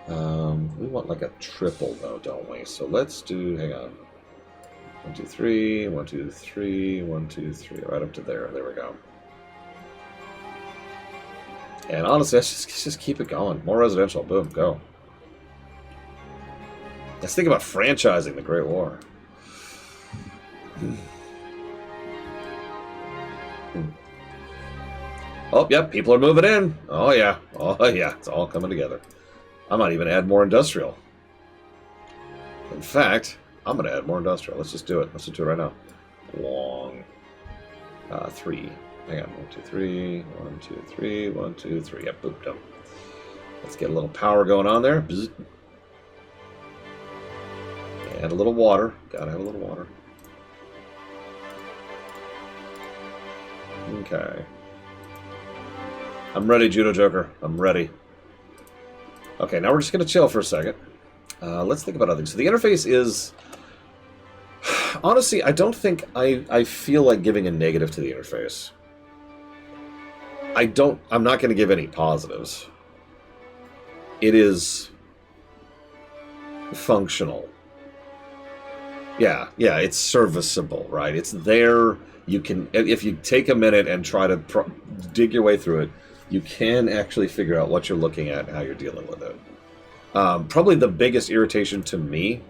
We want like a triple though, don't we? So let's do. Hang on. 1, 2, 3. 1, 2, 3. 1, 2, 3. Right up to there. There we go. And honestly, let's just keep it going. More residential. Boom. Go. Let's think about franchising the Great War. Oh, yep, people are moving in. Oh, yeah. Oh, yeah. It's all coming together. I might even add more industrial. In fact, I'm going to add more industrial. Let's just do it. Let's just do it right now. Long. 3. Hang on. 1, 2, 3. 1, 2, 3. 1, 2, 3. Yep, boop, done. Let's get a little power going on there. Bzz. And a little water. Gotta have a little water. Okay. I'm ready, Judo Joker. I'm ready. Okay, now we're just going to chill for a second. Let's think about other things. So the interface is... Honestly, I don't think I feel like giving a negative to the interface. I'm not going to give any positives. It is... functional. Yeah, it's serviceable, right? It's there. You can, if you take a minute and try to dig your way through it, you can actually figure out what you're looking at and how you're dealing with it. Probably the biggest irritation to me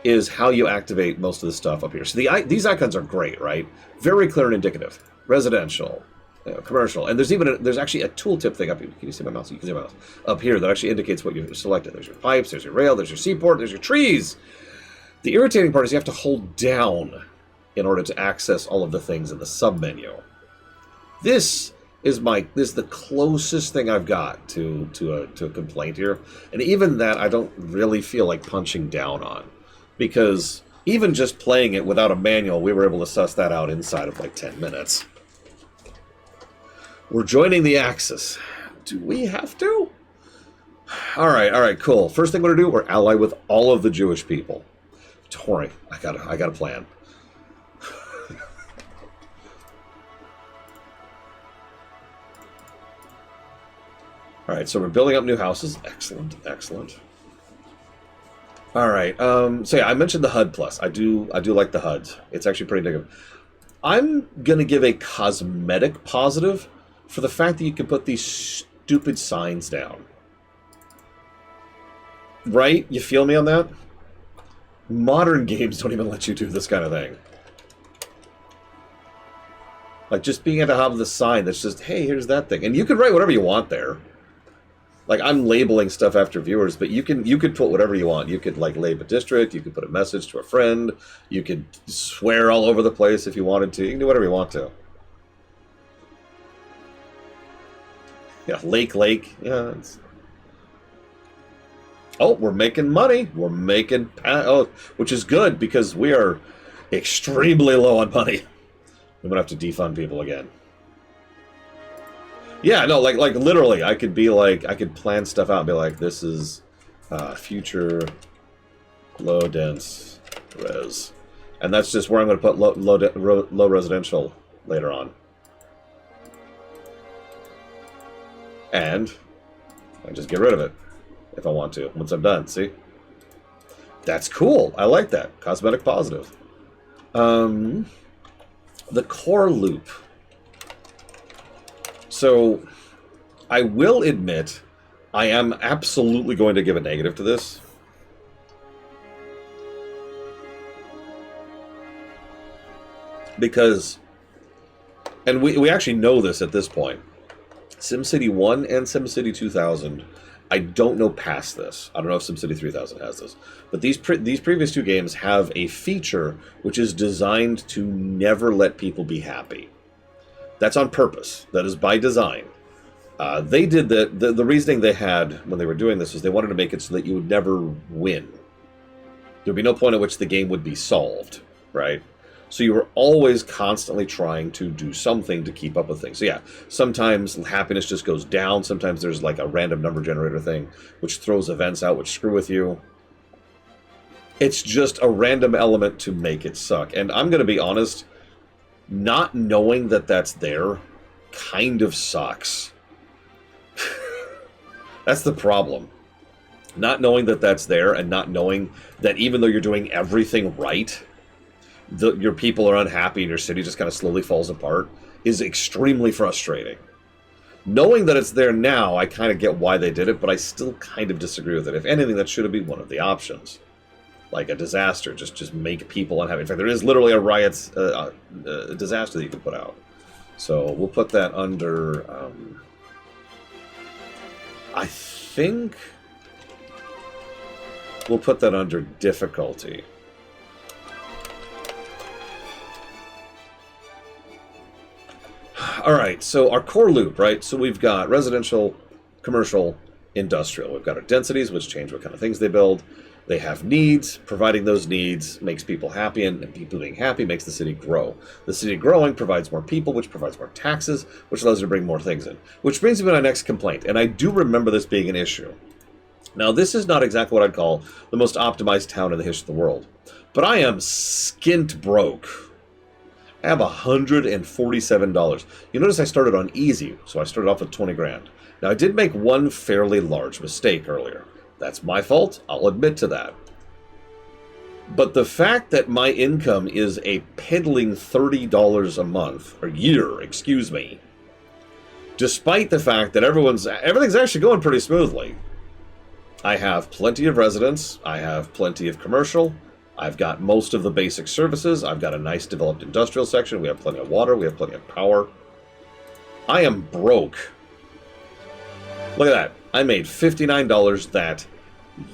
is how you activate most of the stuff up here. So these icons are great, right? Very clear and indicative. Residential, commercial, and there's actually a tooltip thing up here. Can you see my mouse? You can see my mouse up here that actually indicates what you've selected. There's your pipes, there's your rail, there's your seaport, there's your trees. The irritating part is you have to hold down in order to access all of the things in the submenu. This is the closest thing I've got to a complaint here, and even that I don't really feel like punching down on, because even just playing it without a manual, we were able to suss that out inside of like 10 minutes. We're joining the Axis. Do we have to? All right, cool. First thing we're gonna do, we're allied with all of the Jewish people. Don't worry, I got a plan. All right, so we're building up new houses. Excellent, excellent. All right, so yeah, I mentioned the HUD plus. I do like the HUDs. It's actually pretty negative. I'm gonna give a cosmetic positive for the fact that you can put these stupid signs down. Right? You feel me on that? Modern games don't even let you do this kind of thing. Like, just being able to have the sign that's just, hey, here's that thing. And you can write whatever you want there. Like, I'm labeling stuff after viewers, but you could put whatever you want. You could, like, label a district. You could put a message to a friend. You could swear all over the place if you wanted to. You can do whatever you want to. Yeah, lake. Yeah, it's... Oh, we're making money. We're making... which is good, because we are extremely low on money. I'm going to have to defund people again. Yeah, no, like literally, I could be like... I could plan stuff out and be like, this is future low-dense res. And that's just where I'm going to put low residential later on. And I just get rid of it. If I want to, once I'm done, see? That's cool. I like that. Cosmetic positive. The core loop. So, I will admit, I am absolutely going to give a negative to this. Because, and we actually know this at this point, SimCity 1 and SimCity 2000, I don't know past this. I don't know if SimCity 3000 has this. But these previous two games have a feature which is designed to never let people be happy. That's on purpose. That is by design. They did that. The reasoning they had when they were doing this was they wanted to make it so that you would never win. There'd be no point at which the game would be solved, right? So you were always constantly trying to do something to keep up with things. So yeah, sometimes happiness just goes down. Sometimes there's like a random number generator thing, which throws events out, which screw with you. It's just a random element to make it suck. And I'm going to be honest, not knowing that that's there kind of sucks. That's the problem. Not knowing that that's there and not knowing that even though you're doing everything right, your people are unhappy and your city just kind of slowly falls apart is extremely frustrating. Knowing that it's there now, I kind of get why they did it, but I still kind of disagree with it. If anything, that should have been one of the options. Like a disaster, just make people unhappy. In fact, there is literally a riot disaster that you can put out. So we'll put that under... I think... we'll put that under difficulty. Alright, so our core loop, right? So we've got residential, commercial, industrial. We've got our densities, which change what kind of things they build. They have needs. Providing those needs makes people happy, and people being happy makes the city grow. The city growing provides more people, which provides more taxes, which allows you to bring more things in. Which brings me to my next complaint, and I do remember this being an issue. Now, this is not exactly what I'd call the most optimized town in the history of the world, but I am skint broke. I have $147. You notice I started on easy, so I started off with 20 grand. Now, I did make one fairly large mistake earlier. That's my fault. I'll admit to that. But the fact that my income is a peddling $30 a month, or year, excuse me, despite the fact that everything's actually going pretty smoothly. I have plenty of residents. I have plenty of commercial. I've got most of the basic services. I've got a nice developed industrial section. We have plenty of water. We have plenty of power. I am broke. Look at that. I made $59 that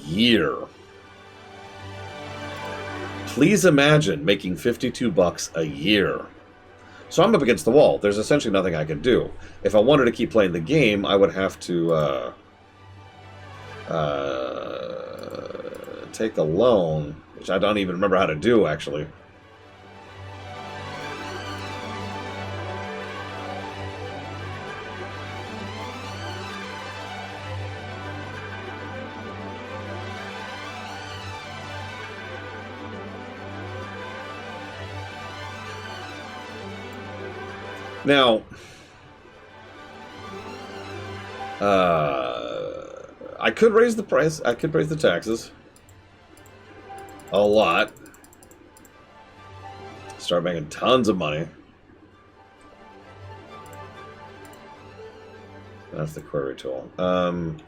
year. Please imagine making $52 a year. So I'm up against the wall. There's essentially nothing I can do. If I wanted to keep playing the game, I would have to take a loan, which I don't even remember how to do, actually. Now, I could raise the price. I could raise the taxes a lot. Start making tons of money. That's the query tool. And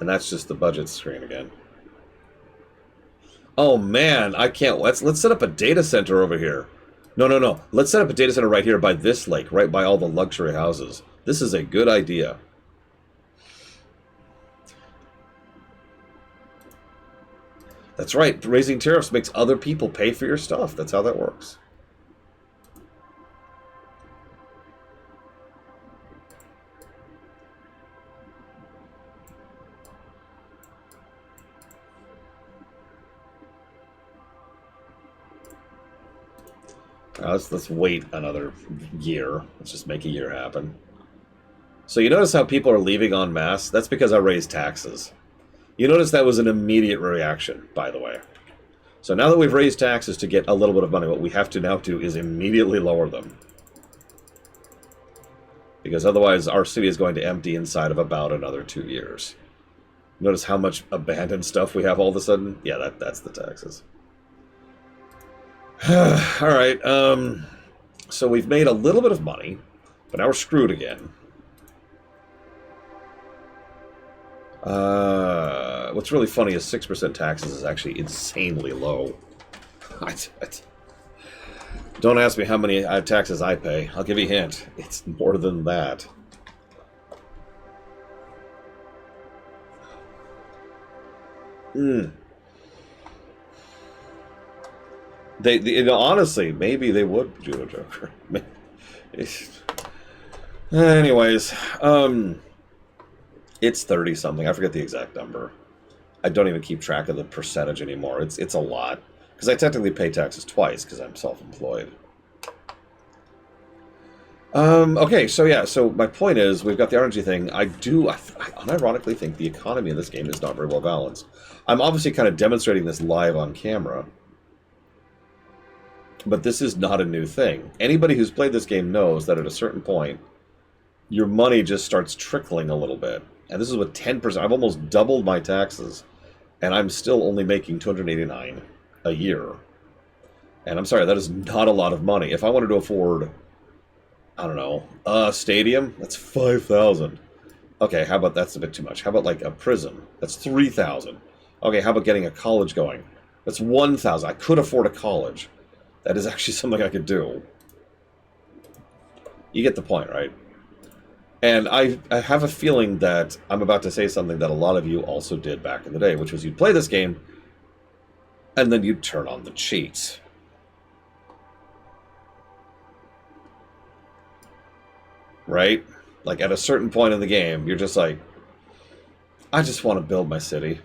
that's just the budget screen again. Oh man, I can't. Let's set up a data center over here. No. Let's set up a data center right here by this lake, right by all the luxury houses. This is a good idea. That's right. Raising tariffs makes other people pay for your stuff. That's how that works. Let's wait another year. Let's just make a year happen. So you notice how people are leaving en masse? That's because I raised taxes. You notice that was an immediate reaction, by the way. So now that we've raised taxes to get a little bit of money, what we have to now do is immediately lower them. Because otherwise our city is going to empty inside of about another 2 years. Notice how much abandoned stuff we have all of a sudden? Yeah, that's the taxes. Alright, so we've made a little bit of money, but now we're screwed again. What's really funny is 6% taxes is actually insanely low. Don't ask me how many taxes I pay. I'll give you a hint. It's more than that. Honestly, maybe they would do a Joker. Anyways, it's 30 something. I forget the exact number. I don't even keep track of the percentage anymore. It's a lot because I technically pay taxes twice because I'm self-employed. Okay, so yeah, so my point is, we've got the RNG thing. I unironically think the economy in this game is not very well balanced. I'm obviously kind of demonstrating this live on camera, but this is not a new thing. Anybody who's played this game knows that at a certain point, your money just starts trickling a little bit. And this is with 10%. I've almost doubled my taxes, and I'm still only making $289 a year. And I'm sorry, that is not a lot of money. If I wanted to afford, I don't know, a stadium, that's $5,000. Okay, how about that's a bit too much? How about like a prison? That's $3,000. Okay, how about getting a college going? That's $1,000. I could afford a college. That is actually something I could do. You get the point, right? And I have a feeling that I'm about to say something that a lot of you also did back in the day, which was you'd play this game, and then you'd turn on the cheats. Right? Like, at a certain point in the game, you're just like, I just want to build my city.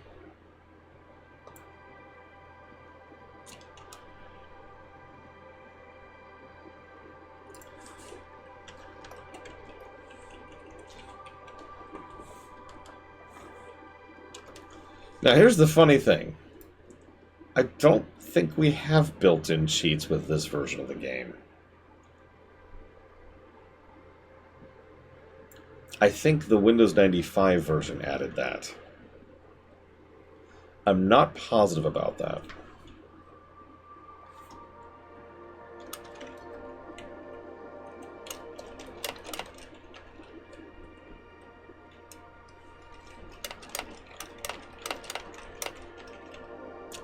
Now, here's the funny thing. I don't think we have built-in cheats with this version of the game. I think the Windows 95 version added that. I'm not positive about that.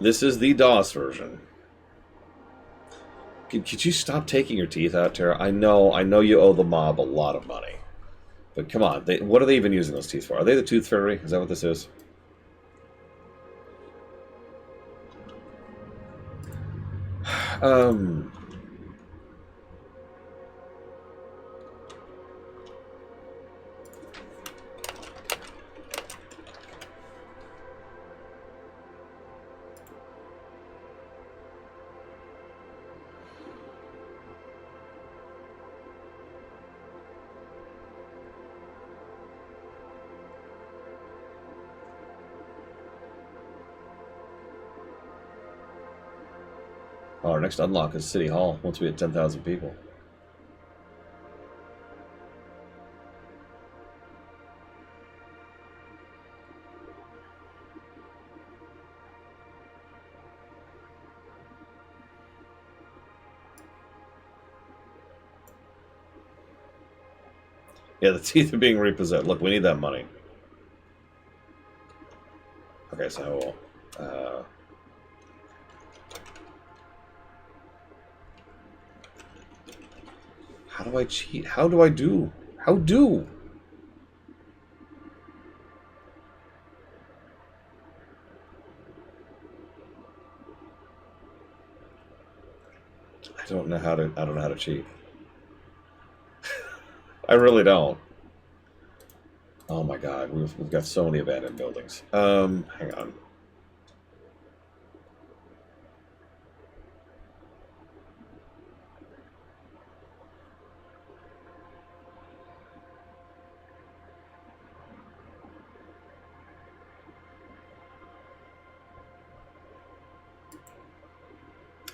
This is the DOS version. Could you stop taking your teeth out, Tara? I know you owe the mob a lot of money. But come on, what are they even using those teeth for? Are they the Tooth Fairy? Is that what this is? Our next unlock is City Hall, once we hit 10,000 people. Yeah, the teeth are being repossessed. Look, we need that money. Okay, so... how do I cheat? How do I do? How do? I don't know how to cheat. I really don't. Oh my god, we've got so many abandoned buildings. Hang on.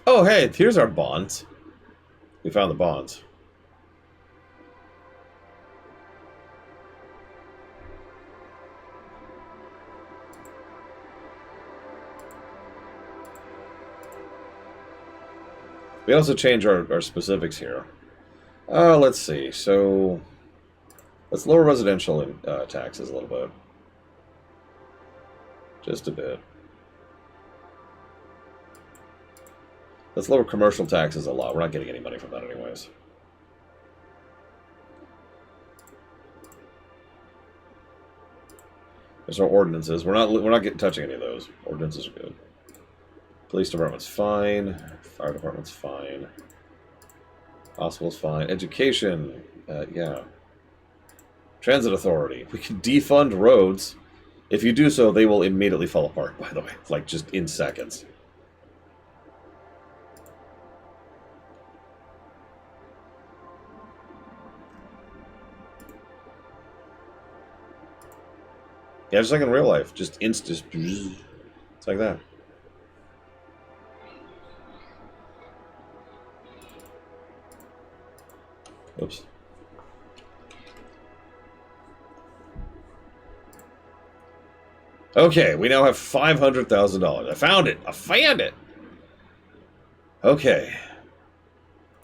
Oh, hey, here's our bonds. We found the bonds. We also change our specifics here. Let's see. So, let's lower residential taxes a little bit. Just a bit. Let's lower commercial taxes a lot. We're not getting any money from that anyways. There's no ordinances. We're not touching any of those. Ordinances are good. Police department's fine. Fire department's fine. Hospital's fine. Education, yeah. Transit authority. We can defund roads. If you do so, they will immediately fall apart, by the way. Like, just in seconds. Yeah, just like in real life. Just it's like that. Oops. Okay, we now have $500,000. I found it! I found it! Okay.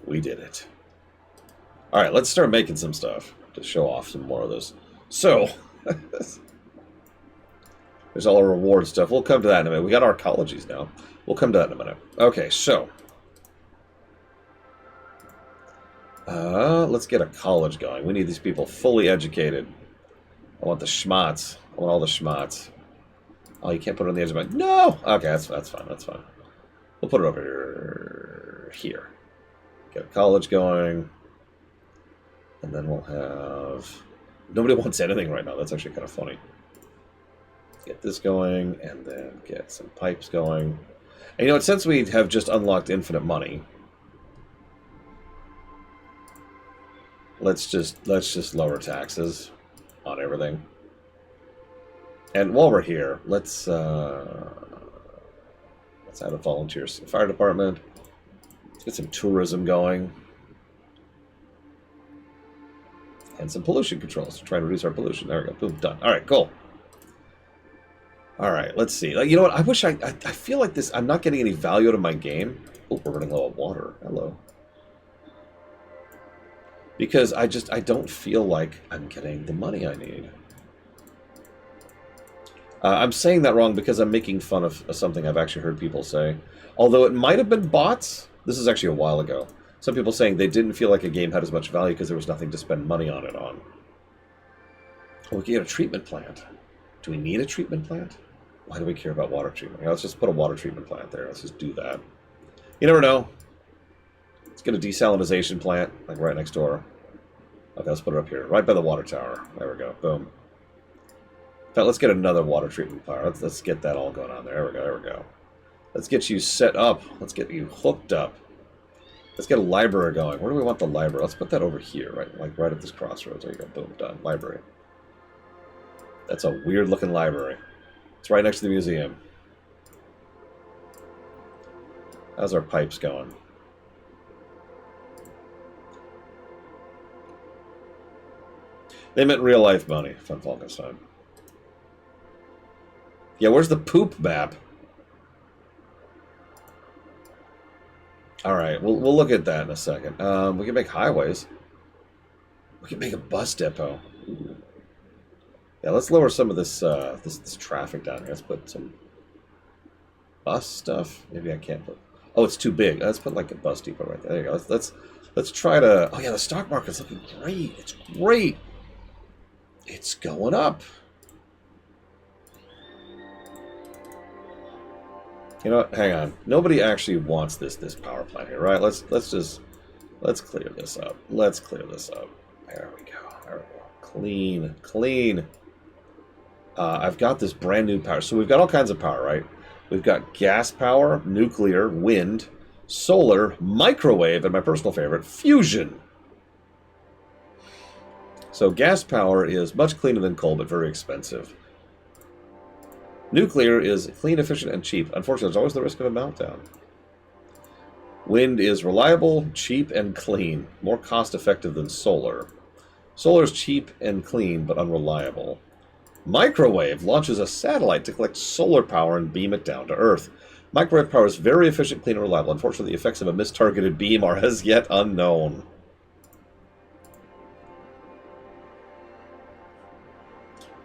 We did it. Alright, let's start making some stuff to show off some more of this. So, there's all our reward stuff. We'll come to that in a minute. We got our ecologies now. We'll come to that in a minute. Okay, so. Let's get a college going. We need these people fully educated. I want the schmatz. I want all the schmatz. Oh, you can't put it on the edge of my... No! Okay, that's fine. That's fine. We'll put it over here. Get a college going. And then we'll have... Nobody wants anything right now. That's actually kind of funny. Get this going, and then get some pipes going. And you know what? Since we have just unlocked infinite money... Let's just lower taxes on everything. And while we're here, let's add a volunteer fire department. Let's get some tourism going. And some pollution controls to try and reduce our pollution. There we go. Boom, done. All right, cool. All right, let's see. You know what? I wish I feel like this. I'm not getting any value out of my game. Oh, we're running low on water. Hello. Because I don't feel like I'm getting the money I need. I'm saying that wrong because I'm making fun of something I've actually heard people say. Although it might have been bots. This is actually a while ago. Some people saying they didn't feel like a game had as much value because there was nothing to spend money on it on. Oh, we can get a treatment plant. Do we need a treatment plant? Why do we care about water treatment? Yeah, let's just put a water treatment plant there. Let's just do that. You never know. Let's get a desalinization plant, like right next door. Okay, let's put it up here, right by the water tower. There we go. Boom. In fact, let's get another water treatment plant. Let's get that all going on there. There we go. There we go. Let's get you set up. Let's get you hooked up. Let's get a library going. Where do we want the library? Let's put that over here, right? Like right at this crossroads. There you go. Boom. Done. Library. That's a weird-looking library. It's right next to the museum. How's our pipes going? They meant real-life money, Fun Falkenstein. Yeah, where's the poop map? Alright, we'll look at that in a second. We can make highways. We can make a bus depot. Ooh. Yeah, let's lower some of this this traffic down here. Let's put some bus stuff. Maybe I can't put... Oh, it's too big. Let's put like a bus depot right there. There you go. Let's try to... Oh yeah, the stock market's looking great. It's great. It's going up. You know what? Hang on. Nobody actually wants this power plant here, right? Let's clear this up. Let's clear this up. There we go. There we go. Clean, clean. I've got this brand new power. So we've got all kinds of power, right? We've got gas power, nuclear, wind, solar, microwave, and my personal favorite, fusion. So gas power is much cleaner than coal, but very expensive. Nuclear is clean, efficient, and cheap. Unfortunately, there's always the risk of a meltdown. Wind is reliable, cheap, and clean. More cost-effective than solar. Solar is cheap and clean, but unreliable. Microwave launches a satellite to collect solar power and beam it down to Earth. Microwave power is very efficient, clean, and reliable. Unfortunately, the effects of a mistargeted beam are as yet unknown.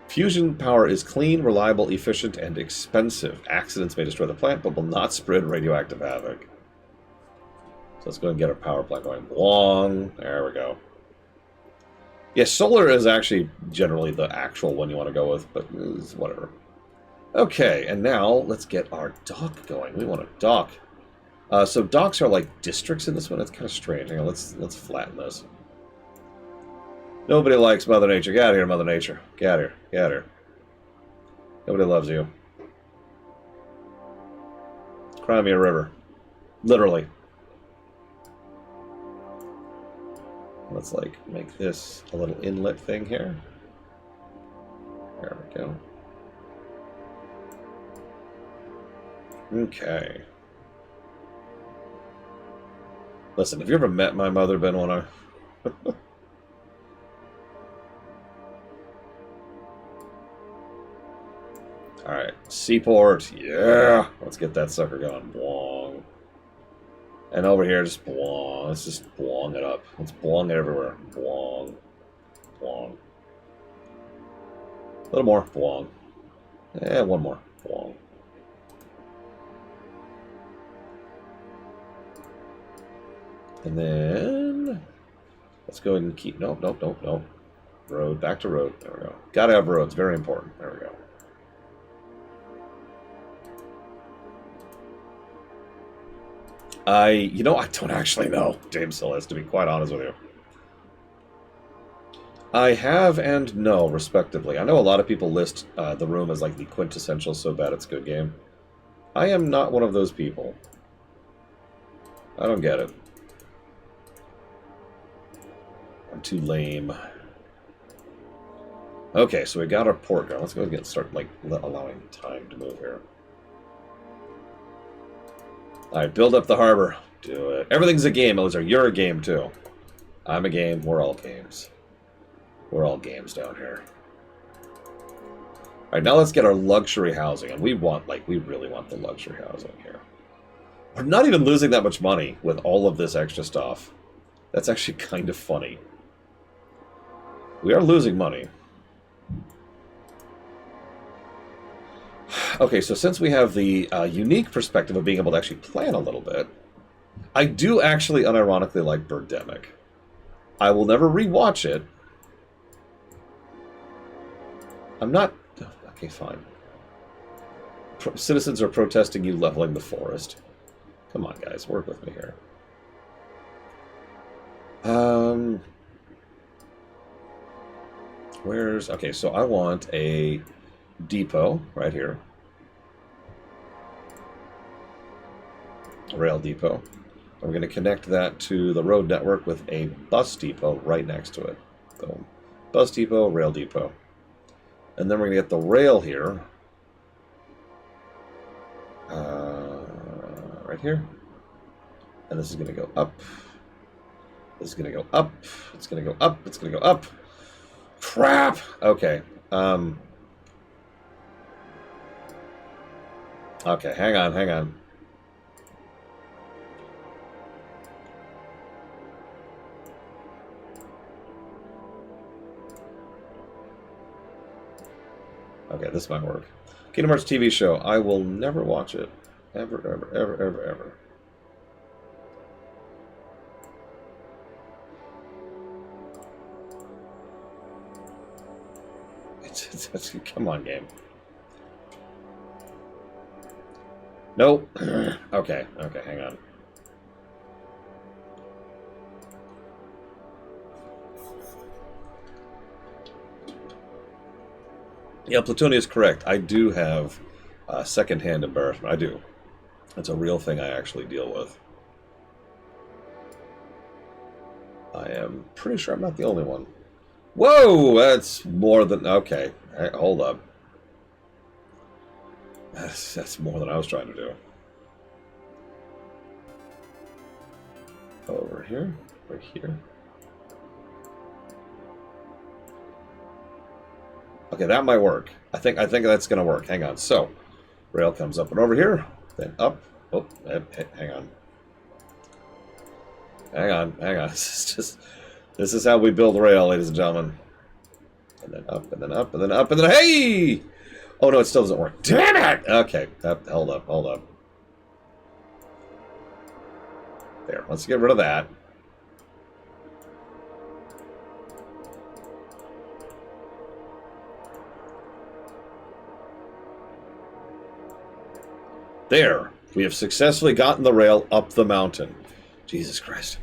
Fusion power is clean, reliable, efficient, and expensive. Accidents may destroy the plant, but will not spread radioactive havoc. let's go and get our power plant going. Bwong. There we go. Yeah, solar is actually generally the actual one you want to go with, but whatever. Okay, and now let's get our dock going. We want a dock. So docks are like districts in this one. It's kind of strange. Hang on, let's flatten this. Nobody likes Mother Nature. Get out of here, Mother Nature. Get out of here. Get out of here. Nobody loves you. Cry me a river. Literally. Let's like make this a little inlet thing here. There we go. Okay. Listen, have you ever met my mother, Ben Warner? Alright, seaport, yeah! Let's get that sucker going. Bwong. And over here, just bwong. Let's just bwong it up. Let's bwong it everywhere. Bwong. Bwong. A little more. Bwong. Yeah, one more. Bwong. And then let's go ahead and keep. Nope. Road. Back to road. There we go. Gotta have roads. Very important. There we go. I don't actually know, James Celeste, to be quite honest with you. I have and no, respectively. I know a lot of people list The Room as like the quintessential so bad it's good game. I am not one of those people. I don't get it. I'm too lame. Okay, so we got our port going. Let's go and start like allowing time to move here. Alright, build up the harbor. Do it. Everything's a game, Elizar. You're a game, too. I'm a game. We're all games. We're all games down here. Alright, now let's get our luxury housing. And we really want the luxury housing here. We're not even losing that much money with all of this extra stuff. That's actually kind of funny. We are losing money. Okay, so since we have the unique perspective of being able to actually plan a little bit, I do actually unironically like Birdemic. I will never rewatch it. I'm not... Okay, fine. Citizens are protesting you leveling the forest. Come on, guys, work with me here. Where's... Okay, so I want a depot right here. Rail depot. I'm going to connect that to the road network with a bus depot right next to it. Boom. Bus depot, rail depot. And then we're going to get the rail here. Right here. And this is going to go up. This is going to go up. It's going to go up. It's going to go up. Crap! Okay. Okay, hang on. Okay, this might work. Kingdom Hearts TV show. I will never watch it. Ever. Come on, game. Nope. Okay, hang on. Yeah, Platonia is correct. I do have second-hand embarrassment. I do. It's a real thing I actually deal with. I am pretty sure I'm not the only one. Whoa! That's more than... Okay. Hey, hold up. That's more than I was trying to do. Over here. Right here. Okay, that might work. I think that's going to work. Hang on. So, rail comes up and over here. Then up. Oh, hang on. Hang on. This is how we build rail, ladies and gentlemen. And then up, and then up, and then up, and then hey! Oh no, it still doesn't work. Damn it! Okay, hold up. There, let's get rid of that. There, we have successfully gotten the rail up the mountain. Jesus Christ.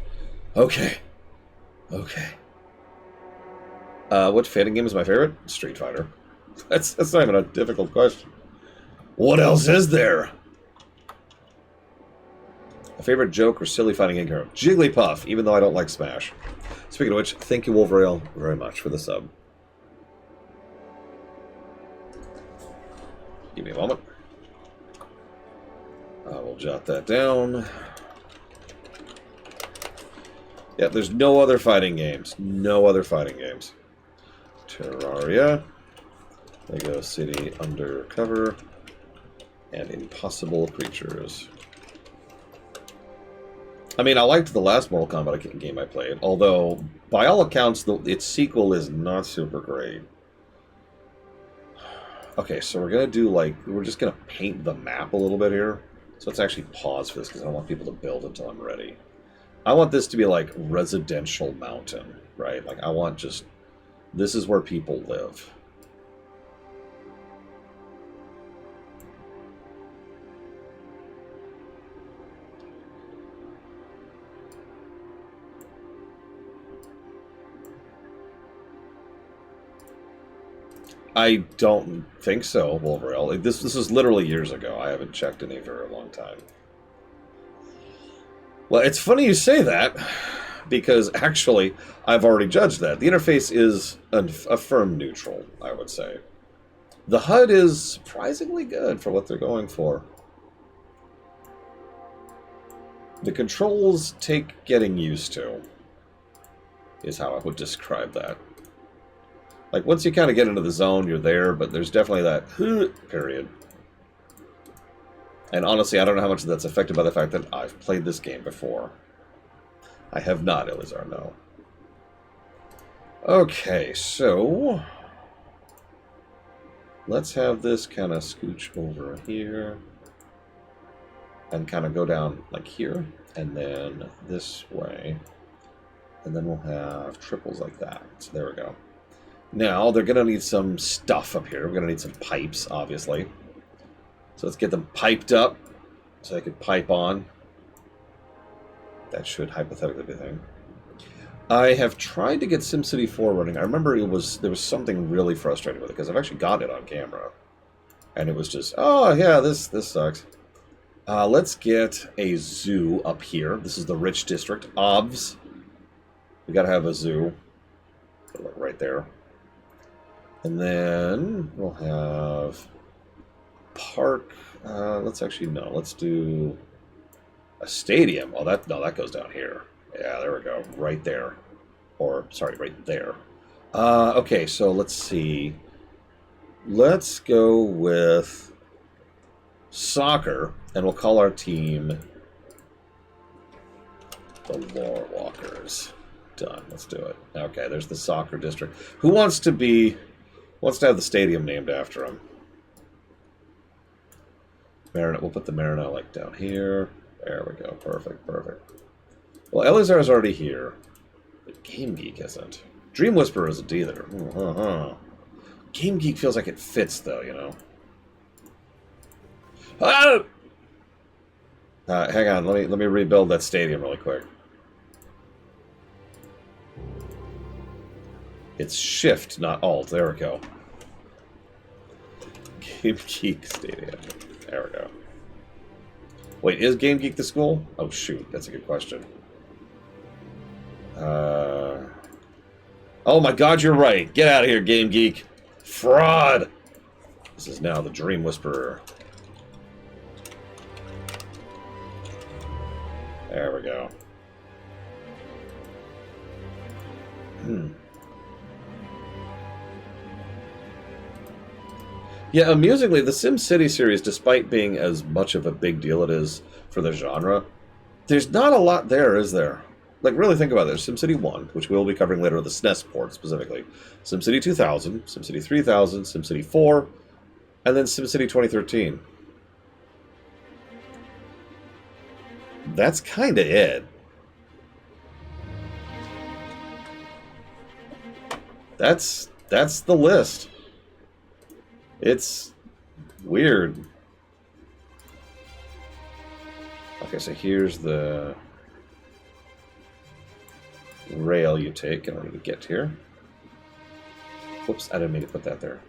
Okay. Okay. What fighting game is my favorite? Street Fighter. That's not even a difficult question. What else is there? A favorite joke or silly fighting game hero? Jigglypuff, even though I don't like Smash. Speaking of which, thank you, Wolverale, very much for the sub. Give me a moment. I will jot that down. Yeah, there's no other fighting games. No other fighting games. Terraria, Lego City Undercover, and Impossible Creatures. I mean, I liked the last Mortal Kombat game I played, although, by all accounts, its sequel is not super great. Okay, so we're going to do, like, we're just going to paint the map a little bit here. So let's actually pause for this, because I don't want people to build until I'm ready. I want this to be, like, residential mountain, right? Like, I want just... This is where people live. I don't think so, Wolverale. This was literally years ago. I haven't checked any for a long time. Well, it's funny you say that, because actually, I've already judged that. The interface is a firm neutral, I would say. The HUD is surprisingly good for what they're going for. The controls take getting used to, is how I would describe that. Like, once you kind of get into the zone, you're there, but there's definitely that period. And honestly, I don't know how much that's affected by the fact that I've played this game before. I have not, Elizar, no. Okay, so... let's have this kind of scooch over here. And kind of go down like here. And then this way. And then we'll have triples like that. So there we go. Now, they're going to need some stuff up here. We're going to need some pipes, obviously. So let's get them piped up so they can pipe on. That should hypothetically be a thing. I have tried to get SimCity 4 running. I remember there was something really frustrating with it because I've actually got it on camera. And it was just, oh yeah, this sucks. Let's get a zoo up here. This is the rich district. OBS. We gotta have a zoo. Like right there. And then we'll have park. Let's do a stadium. Oh, that goes down here. Yeah, there we go. Right there. Or, sorry, right there. Okay, so let's see. Let's go with soccer, and we'll call our team the Lore Walkers. Done. Let's do it. Okay, there's the soccer district. Who wants to have the stadium named after him? Marina. We'll put the Marina like down here. There we go. Perfect. Perfect. Well, Elizar is already here. But Game Geek isn't. Dream Whisperer isn't either. Game Geek feels like it fits, though, you know. Ah! Hang on. Let me rebuild that stadium really quick. It's Shift, not Alt. There we go. Game Geek Stadium. There we go. Wait, is Game Geek the school? Oh, shoot. That's a good question. Oh my god, you're right. Get out of here, Game Geek. Fraud! This is now the Dream Whisperer. There we go. Yeah, amusingly, the SimCity series, despite being as much of a big deal it is for the genre, there's not a lot there, is there? Like, really think about it. There's SimCity 1, which we'll be covering later, the SNES port specifically. SimCity 2000, SimCity 3000, SimCity 4, and then SimCity 2013. That's kind of it. That's the list. It's weird. Okay, so here's the rail you take in order to get here. Whoops, I didn't mean to put that there.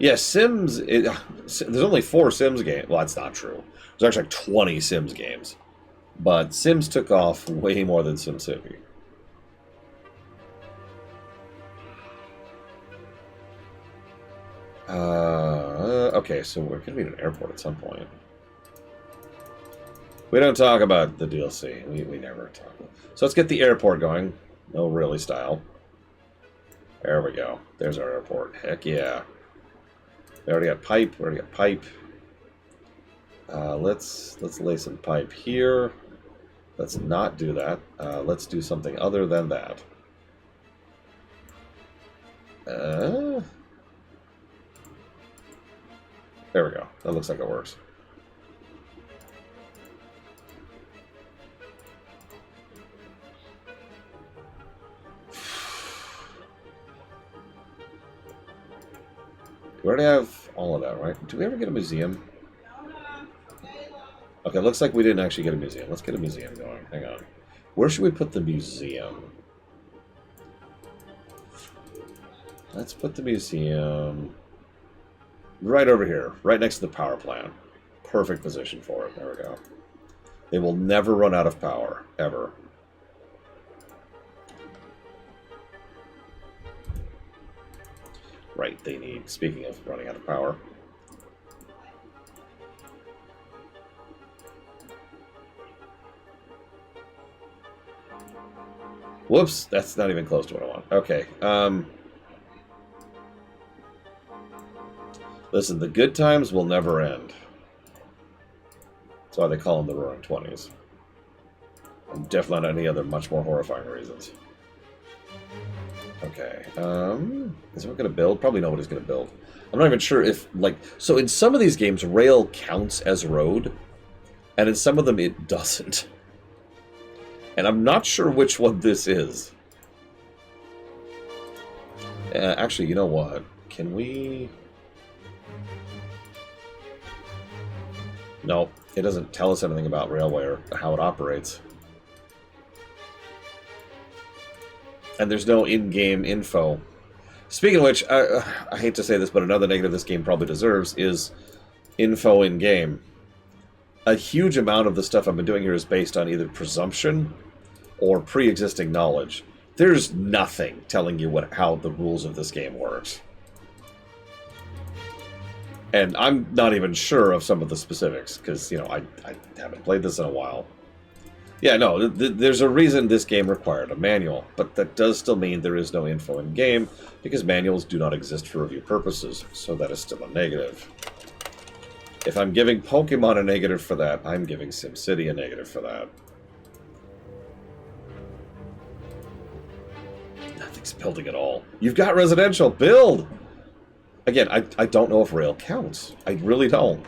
Yeah, Sims. There's only 4 Sims games. Well, that's not true. There's actually like 20 Sims games, but Sims took off way more than SimCity. Okay, so we're gonna be at an airport at some point. We don't talk about the DLC. We never talk. So let's get the airport going. No, really style. There we go. There's our airport. Heck yeah. We already got pipe. We already got pipe. Let's lay some pipe here. Let's not do that. Let's do something other than that. There we go. That looks like it works. We already have all of that, right? Do we ever get a museum? Okay, looks like we didn't actually get a museum. Let's get a museum going. Hang on. Where should we put the museum? Let's put the museum right over here, right next to the power plant. Perfect position for it. There we go. They will never run out of power, ever. Right, they need, speaking of running out of power. Whoops, that's not even close to what I want. Okay, listen, the good times will never end. That's why they call them the Roaring Twenties. And definitely not any other much more horrifying reasons. Okay, is anyone going to build? Probably nobody's going to build. I'm not even sure if, like... So in some of these games, rail counts as road, and in some of them it doesn't. And I'm not sure which one this is. Actually, you know what? Can we... No, it doesn't tell us anything about railway or how it operates. And there's no in-game info. Speaking of which, I hate to say this, but another negative this game probably deserves is info in-game. A huge amount of the stuff I've been doing here is based on either presumption or pre-existing knowledge. There's nothing telling you how the rules of this game works. And I'm not even sure of some of the specifics, because, you know, I haven't played this in a while. Yeah, no, there's a reason this game required a manual, but that does still mean there is no info in-game, because manuals do not exist for review purposes, so that is still a negative. If I'm giving Pokemon a negative for that, I'm giving SimCity a negative for that. Nothing's building at all. You've got residential, build! Again, I don't know if rail counts. I really don't.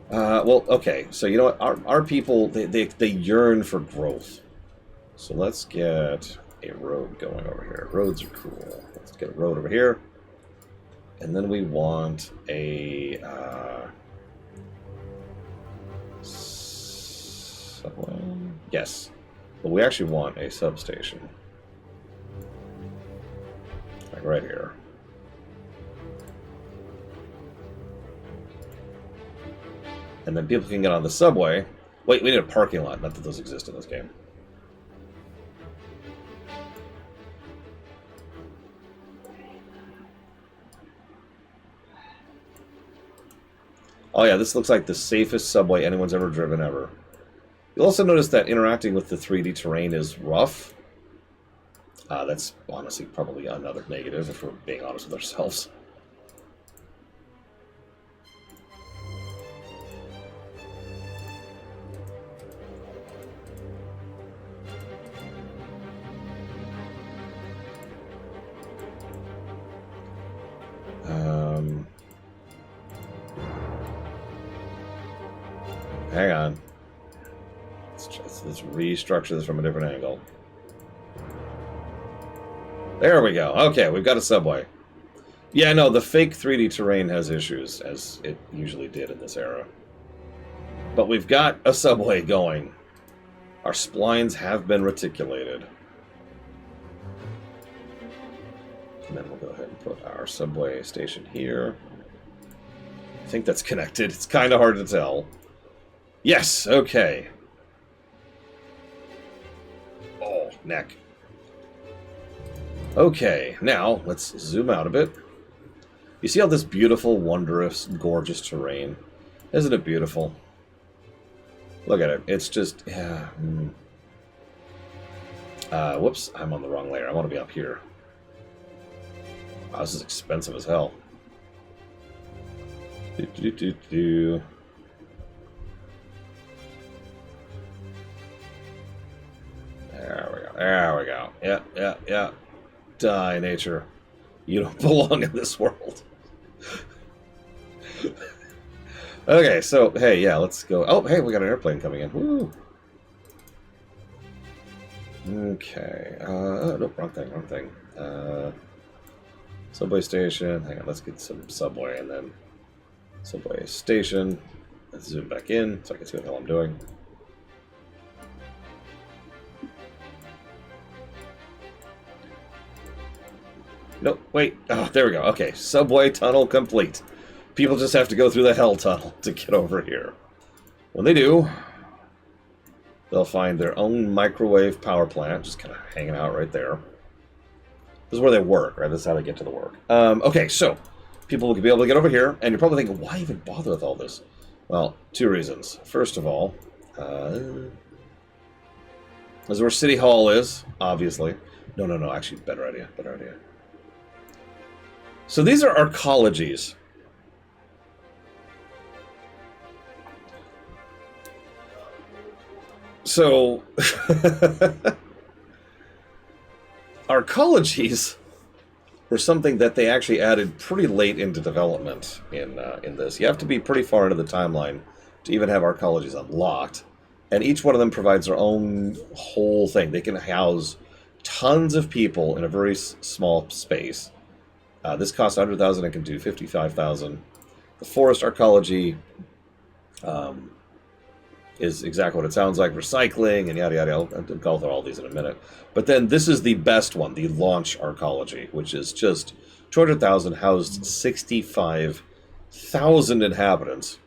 Well, okay, so you know what? Our people, they yearn for growth. So let's get a road going over here. Roads are cool. Let's get a road over here. And then we want a subway. Yes. But we actually want a substation. Like right here. And then people can get on the subway. Wait, we need a parking lot. Not that those exist in this game. Oh yeah, this looks like the safest subway anyone's ever driven ever. You'll also notice that interacting with the 3D terrain is rough. That's honestly probably another negative if we're being honest with ourselves. Hang on. Let's restructure this from a different angle. There we go. Okay, we've got a subway. Yeah, no, the fake 3D terrain has issues, as it usually did in this era. But we've got a subway going. Our splines have been reticulated. And then we'll go ahead and put our subway station here. I think that's connected. It's kind of hard to tell. Yes, okay. Oh, neck. Okay, now let's zoom out a bit. You see all this beautiful, wondrous, gorgeous terrain? Isn't it beautiful? Look at it. It's just, yeah. Whoops, I'm on the wrong layer. I want to be up here. Wow, this is expensive as hell. There we go. There we go. Yeah. Die, nature. You don't belong in this world. Okay, so, hey, yeah, let's go. Oh, hey, we got an airplane coming in. Woo! Okay. Oh, nope, wrong thing. Subway station. Hang on, let's get some subway and then subway station. Let's zoom back in so I can see what the hell I'm doing. Nope, wait. Oh, there we go. Okay, subway tunnel complete. People just have to go through the hell tunnel to get over here. When they do, they'll find their own microwave power plant, just kind of hanging out right there. This is where they work, right? This is how they get to the work. Okay, so people will be able to get over here, and you're probably thinking, why even bother with all this? Well, two reasons. First of all, this is where City Hall is, obviously. No, actually, better idea. So these are arcologies. So, arcologies were something that they actually added pretty late into development in this. You have to be pretty far into the timeline to even have arcologies unlocked. And each one of them provides their own whole thing. They can house tons of people in a very small space. This costs 100,000 and can do 55,000. The forest arcology is exactly what it sounds like, recycling and yada yada. I'll go through all these in a minute. But then this is the best one, the launch arcology, which is just 200,000, housed 65,000 inhabitants,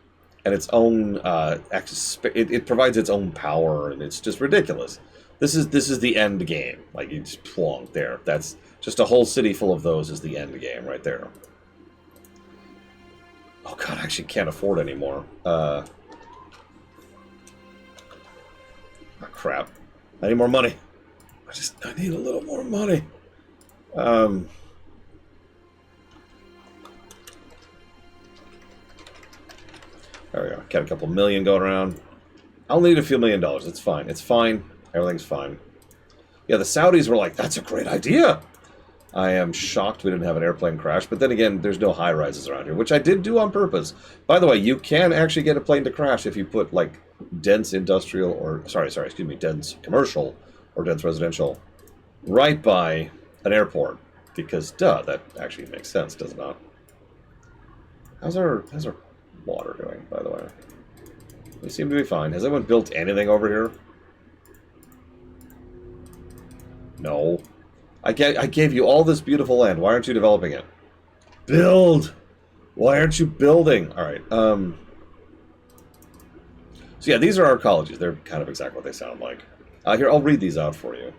and its own it provides its own power, and it's just ridiculous. This is the end game. Like, you just plonk there. That's just a whole city full of those is the end game right there. Oh god, I actually can't afford anymore. Oh, crap. I need more money. I need a little more money. There we go. Got a couple million going around. I'll need a few $1 million. It's fine. It's fine. Everything's fine. Yeah, the Saudis were like, that's a great idea. I am shocked we didn't have an airplane crash. But then again, there's no high-rises around here, which I did do on purpose. By the way, you can actually get a plane to crash if you put, like, dense industrial or... dense commercial or dense residential right by an airport. Because, duh, that actually makes sense, does it not? How's our water doing, by the way? We seem to be fine. Has anyone built anything over here? No. I gave you all this beautiful land. Why aren't you developing it? Build! Why aren't you building? Alright, So yeah, these are arcologies. They're kind of exactly what they sound like. Here, I'll read these out for you.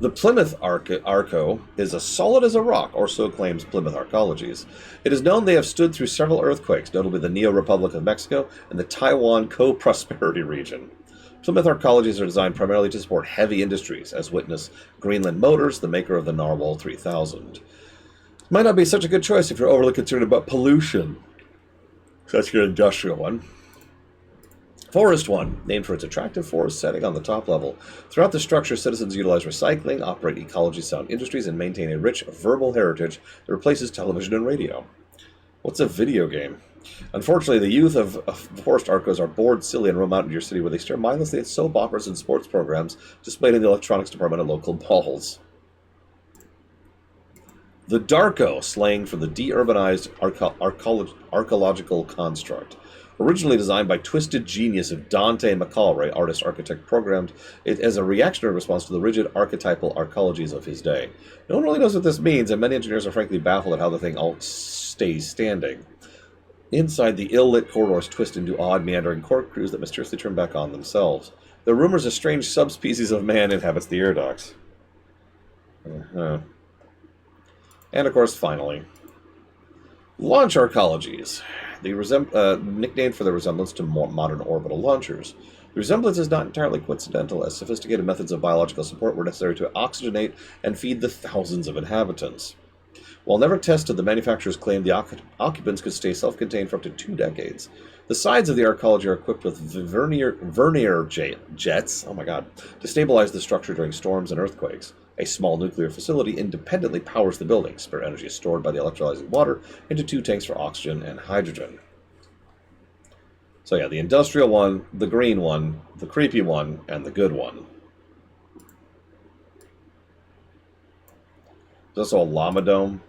The Plymouth Arco is as solid as a rock, or so claims Plymouth Arcologies. It is known they have stood through several earthquakes, notably the Neo-Republic of Mexico and the Taiwan Co-Prosperity region. Plymouth Arcologies are designed primarily to support heavy industries, as witness Greenland Motors, the maker of the Narwhal 3000. It might not be such a good choice if you're overly concerned about pollution. So that's your industrial one. Forest One, named for its attractive forest setting on the top level. Throughout the structure, citizens utilize recycling, operate ecology-sound industries, and maintain a rich verbal heritage that replaces television and radio. What's a video game? Unfortunately, the youth of Forest Arcos are bored, silly, and roam out into your city where they stare mindlessly at soap operas and sports programs displayed in the electronics department at local malls. The Darko, slang for the de-urbanized archaeological construct. Originally designed by twisted genius of Dante McAlroy, artist-architect, programmed it as a reactionary response to the rigid archetypal arcologies of his day. No one really knows what this means, and many engineers are frankly baffled at how the thing all stays standing. Inside, the ill-lit corridors twist into odd, meandering corkscrews that mysteriously turn back on themselves. There are rumors a strange subspecies of man inhabits the air ducts. And of course, finally, launch arcologies. Nicknamed for their resemblance to more modern orbital launchers. The resemblance is not entirely coincidental, as sophisticated methods of biological support were necessary to oxygenate and feed the thousands of inhabitants. While never tested, the manufacturers claimed the occupants could stay self-contained for up to 2 decades. The sides of the arcology are equipped with vernier jets, to stabilize the structure during storms and earthquakes. A small nuclear facility independently powers the building. Spare energy is stored by the electrolyzing water into 2 tanks for oxygen and hydrogen. So yeah, the industrial one, the green one, the creepy one, and the good one. There's also a llama dome.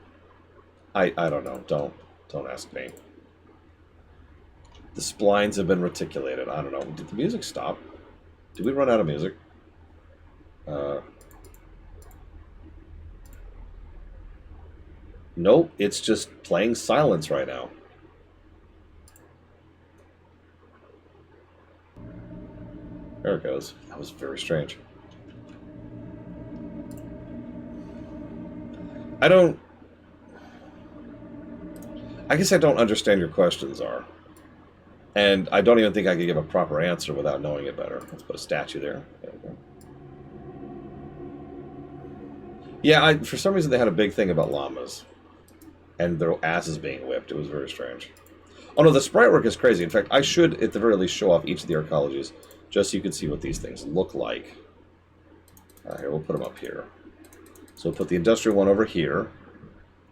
I don't know. Don't ask me. The splines have been reticulated. I don't know. Did the music stop? Did we run out of music? Nope, it's just playing silence right now. There it goes. That was very strange. I guess I don't understand your questions are. And I don't even think I could give a proper answer without knowing it better. Let's put a statue there. There we go. Yeah, for some reason they had a big thing about llamas. And their asses being whipped. It was very strange. Oh no, the sprite work is crazy. In fact, I should, at the very least, show off each of the arcologies, just so you can see what these things look like. Here, we'll put them up here. So we'll put the industrial one over here.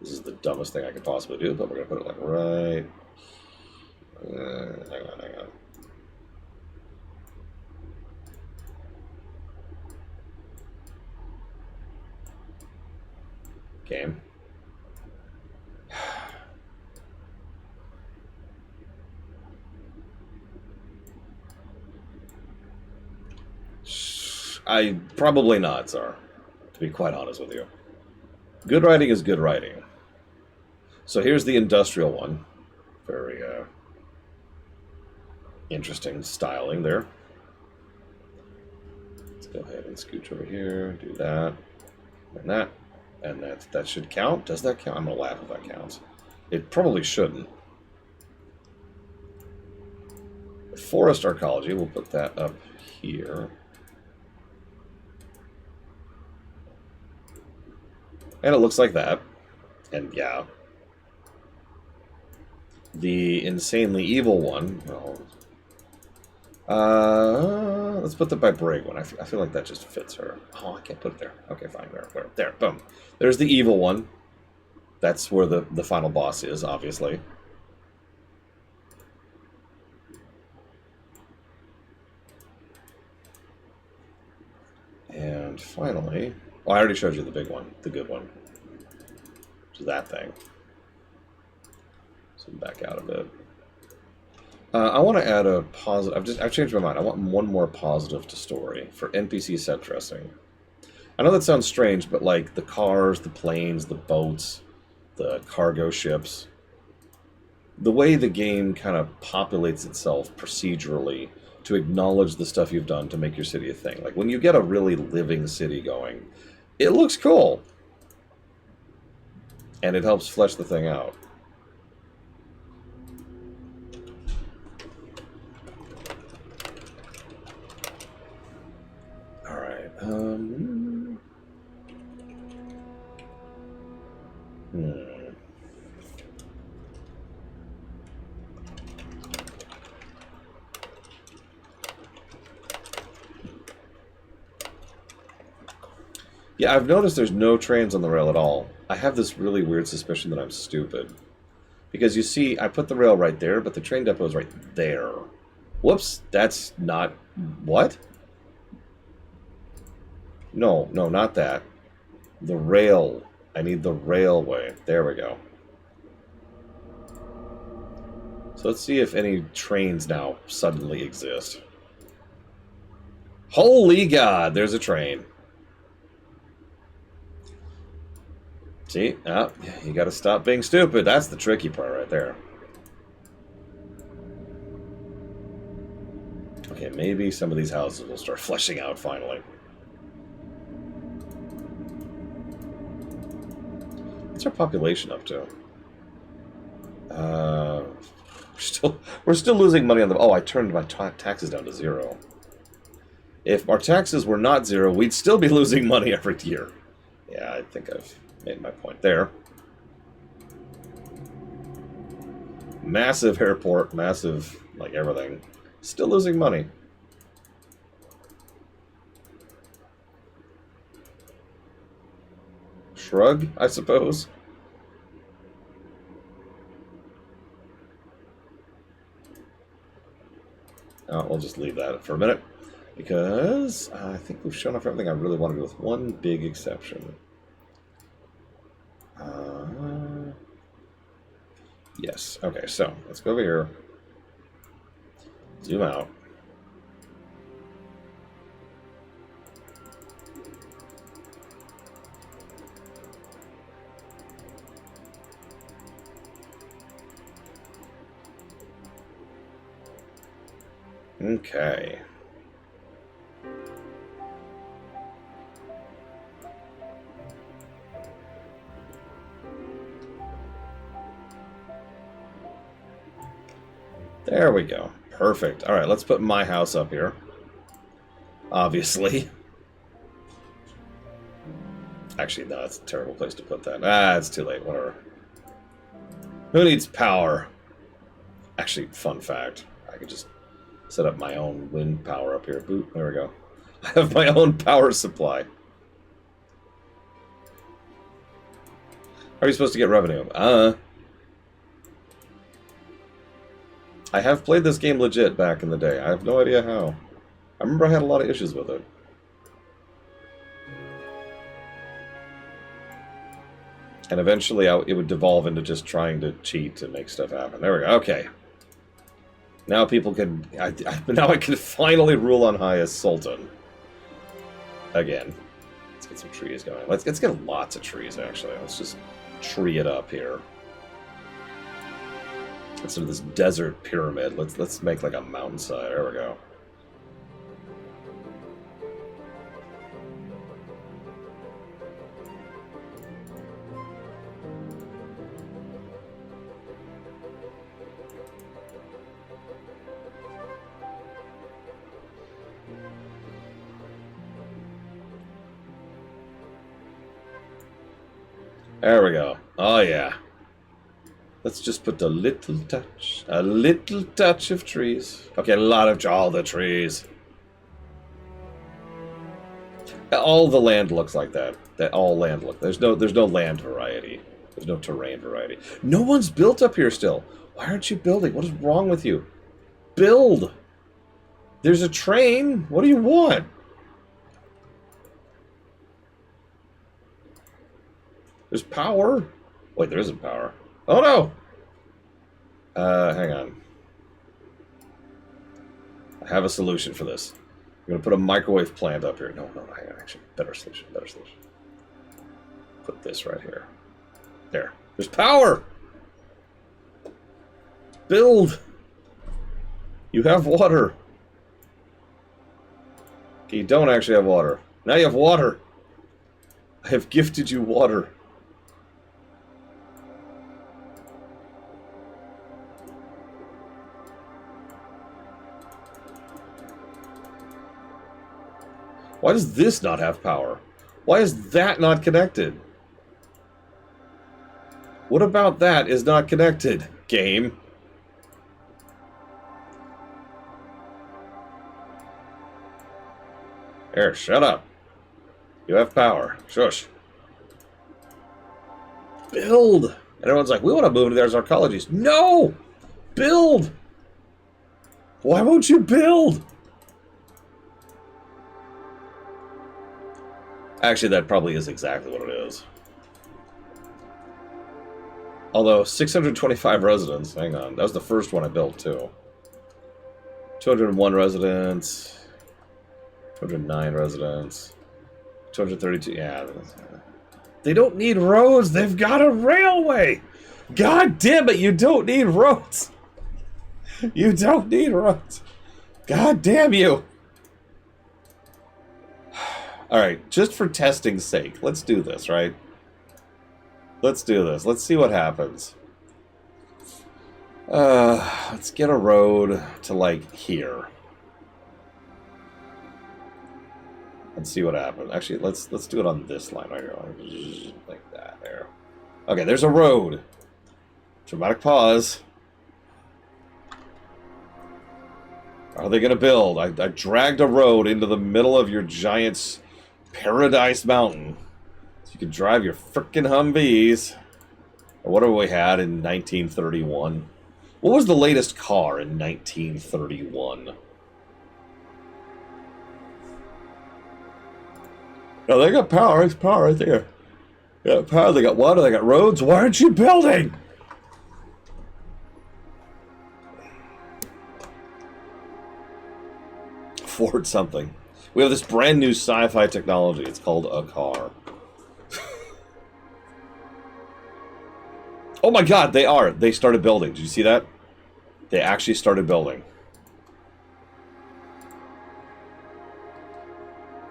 This is the dumbest thing I could possibly do, but we're going to put it like right... hang on. Game. Probably not, Tsar, to be quite honest with you. Good writing is good writing. So here's the industrial one. Very interesting styling there. Let's go ahead and scooch over here, do that, and that. And that should count. Does that count? I'm going to laugh if that counts. It probably shouldn't. Forest arcology, we'll put that up here. And it looks like that. And yeah. The insanely evil one. Well, let's put the by Brig one. I feel like that just fits her. Oh, I can't put it there. Okay, fine. There. Boom. There's the evil one. That's where the final boss is, obviously. And finally... Oh, I already showed you the big one. The good one. Which is that thing. So back out a bit. I want to add a positive... I've changed my mind. I want one more positive to story for NPC set dressing. I know that sounds strange, but like the cars, the planes, the boats, the cargo ships, the way the game kind of populates itself procedurally to acknowledge the stuff you've done to make your city a thing. Like when you get a really living city going, it looks cool. And it helps flesh the thing out. Alright, Yeah, I've noticed there's no trains on the rail at all. I have this really weird suspicion that I'm stupid. Because you see, I put the rail right there, but the train depot is right there. Whoops, that's not... What? No, no, not that. The rail. I need the railway. There we go. So let's see if any trains now suddenly exist. Holy God, there's a train. See? Ah, you gotta stop being stupid. That's the tricky part right there. Okay, maybe some of these houses will start fleshing out finally. What's our population up to? We're still losing money on the... Oh, I turned my taxes down to 0. If our taxes were not 0, we'd still be losing money every year. Yeah, I think I've made my point there. Massive airport, massive, like, everything. Still losing money. Shrug, I suppose. We'll just leave that for a minute. Because I think we've shown off everything I really want to do, with one big exception. Yes. Okay, so let's go over here. Zoom out. Okay. There we go. Perfect. All right, let's put my house up here. Obviously. Actually, no, that's a terrible place to put that. Ah, it's too late. Whatever. Who needs power? Actually, fun fact. I could just set up my own wind power up here. Boop. There we go. I have my own power supply. How are you supposed to get revenue? I have played this game legit back in the day. I have no idea how. I remember I had a lot of issues with it. And eventually it would devolve into just trying to cheat to make stuff happen. There we go. Okay. Now people can... now I can finally rule on high as Sultan. Again. Let's get some trees going. Let's get lots of trees, actually. Let's just tree it up here. Instead of this desert pyramid, let's make like a mountainside. There we go. There we go. Oh yeah. Let's just put a little touch of trees. Okay, a lot of all the trees. All the land looks like that. All land look. There's no land variety. There's no terrain variety. No one's built up here still. Why aren't you building? What is wrong with you? Build. There's a train. What do you want? There's power. Wait, there isn't power. Oh no! Hang on. I have a solution for this. I'm gonna put a microwave plant up here. No, hang on, actually. Better solution. Put this right here. There. There's power! Build! You have water. Okay, you don't actually have water. Now you have water. I have gifted you water. Why does this not have power? Why is that not connected? What about that is not connected, game? There, shut up. You have power. Shush. Build! And everyone's like, we want to move into their arcologies. No! Build! Why won't you build? Actually, that probably is exactly what it is. Although, 625 residents. Hang on. That was the first one I built, too. 201 residents. 209 residents. 232. Yeah. They don't need roads. They've got a railway. God damn it. You don't need roads. You don't need roads. God damn you. Alright, just for testing's sake, let's do this, right? Let's do this. Let's see what happens. Let's get a road to, like, here. And see what happens. Actually, let's do it on this line right here. Like that, there. Okay, there's a road. Dramatic pause. Are they gonna build? I dragged a road into the middle of your giant's Paradise Mountain. So you could drive your frickin' Humvees. Or whatever we had in 1931. What was the latest car in 1931? No, they got power. There's power right there. They got power. They got water. They got roads. Why aren't you building? Ford something. We have this brand new sci-fi technology. It's called a car. Oh my god, they are. They started building. Did you see that? They actually started building.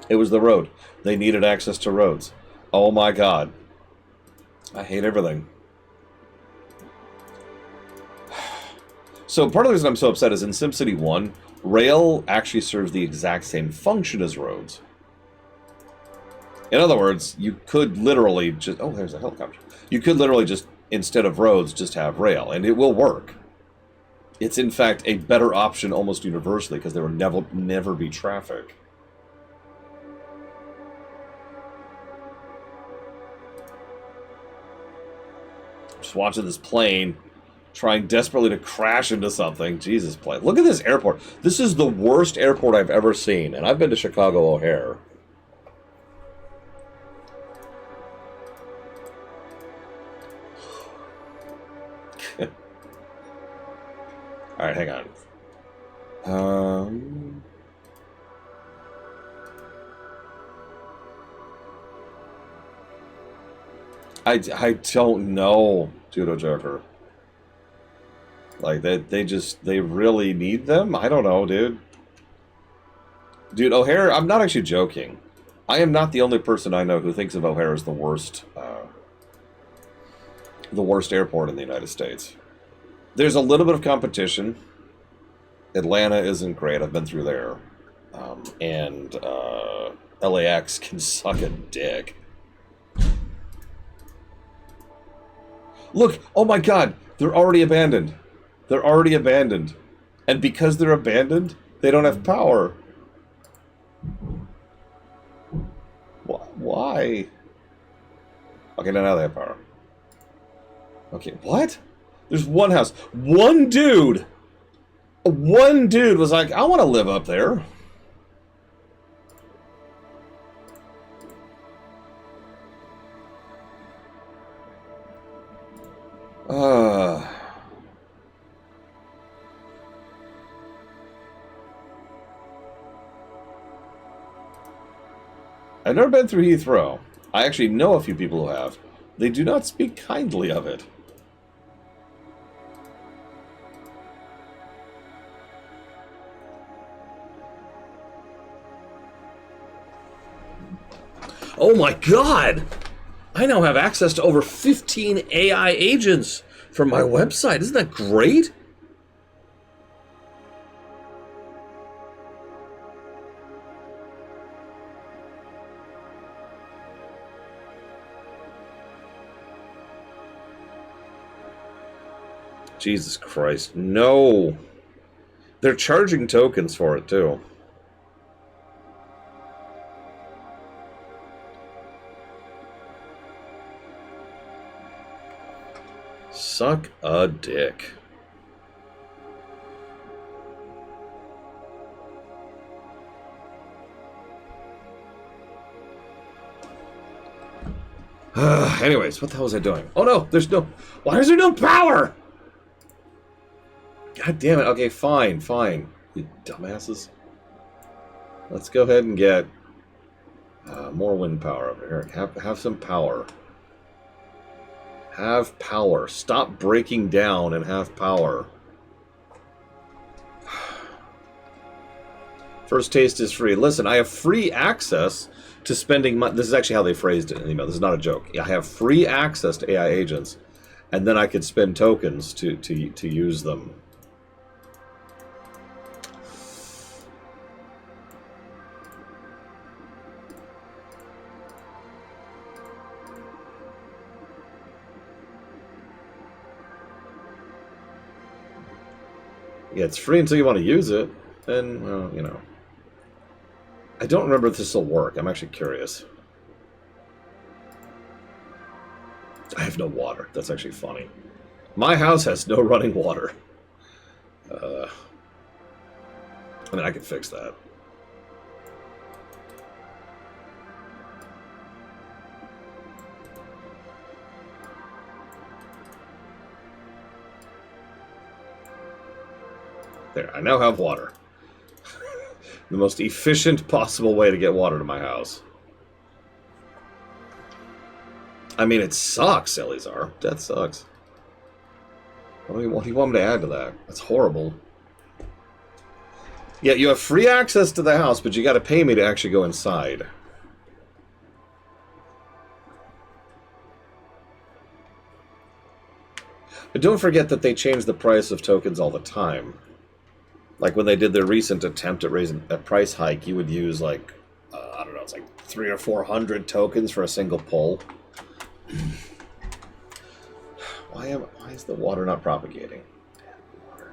It was the road. They needed access to roads. Oh my god. I hate everything. So part of the reason I'm so upset is in SimCity 1, rail actually serves the exact same function as roads. In other words, you could literally just... Oh, there's a helicopter. You could literally just, instead of roads, just have rail, and it will work. It's, in fact, a better option almost universally, because there will never be traffic. Just watching this plane trying desperately to crash into something. Jesus, plane. Look at this airport. This is the worst airport I've ever seen, and I've been to Chicago O'Hare. Alright, hang on. I don't know, Judo Joker. Like, they really need them? I don't know, dude. Dude, O'Hare, I'm not actually joking. I am not the only person I know who thinks of O'Hare as the worst airport in the United States. There's a little bit of competition. Atlanta isn't great. I've been through there. And LAX can suck a dick. Look! Oh my god! They're already abandoned. They're already abandoned. And because they're abandoned, they don't have power. Why? Okay, now they have power. Okay, what? There's one house. One dude was like, I want to live up there. I've never been through Heathrow. I actually know a few people who have. They do not speak kindly of it. Oh my god! I now have access to over 15 AI agents from my website. Isn't that great? Jesus Christ, no! They're charging tokens for it, too. Suck a dick. Anyways, what the hell was I doing? Oh no, there's no... Why is there no power? God damn it. Okay, fine, fine. You dumbasses. Let's go ahead and get more wind power over here. Have some power. Have power. Stop breaking down and have power. First taste is free. Listen, I have free access to spending money. This is actually how they phrased it in the email. This is not a joke. I have free access to AI agents, and then I could spend tokens to use them. Yeah, it's free until you want to use it. Then, well, you know. I don't remember if this will work. I'm actually curious. I have no water. That's actually funny. My house has no running water. I mean, I could fix that. There, I now have water. The most efficient possible way to get water to my house. I mean, it sucks, Eleazar. That sucks. What do you want me to add to that? That's horrible. Yeah, you have free access to the house, but you gotta pay me to actually go inside. But don't forget that they change the price of tokens all the time. Like when they did their recent attempt at raising a price hike, you would use like, I don't know, it's like 300 or 400 tokens for a single pull. Why is the water not propagating? Damn water.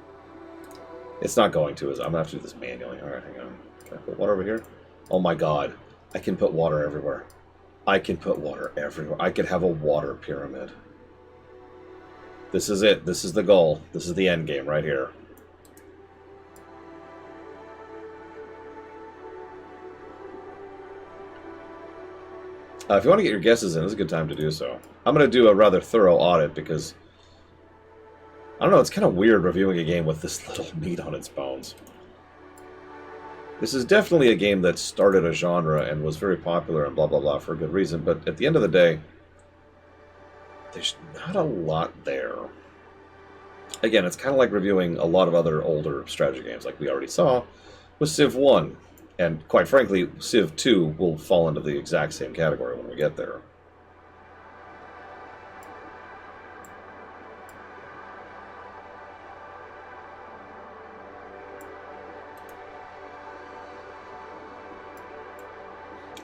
It's not going to. I'm gonna have to do this manually. All right, hang on. Can I put water over here? Oh my god, I can put water everywhere. I can put water everywhere. I could have a water pyramid. This is it. This is the goal. This is the end game right here. If you want to get your guesses in, it's a good time to do so. I'm going to do a rather thorough audit because, I don't know, it's kind of weird reviewing a game with this little meat on its bones. This is definitely a game that started a genre and was very popular and blah blah blah for a good reason, but at the end of the day, there's not a lot there. Again, it's kind of like reviewing a lot of other older strategy games like we already saw with Civ 1. And quite frankly, Civ 2 will fall into the exact same category when we get there.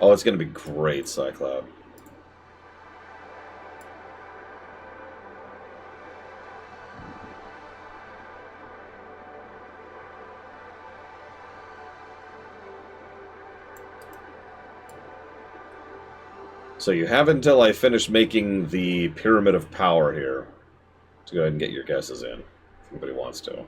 Oh, it's going to be great, Cyclops. So you have until I finish making the Pyramid of Power here to go ahead and get your guesses in, if anybody wants to.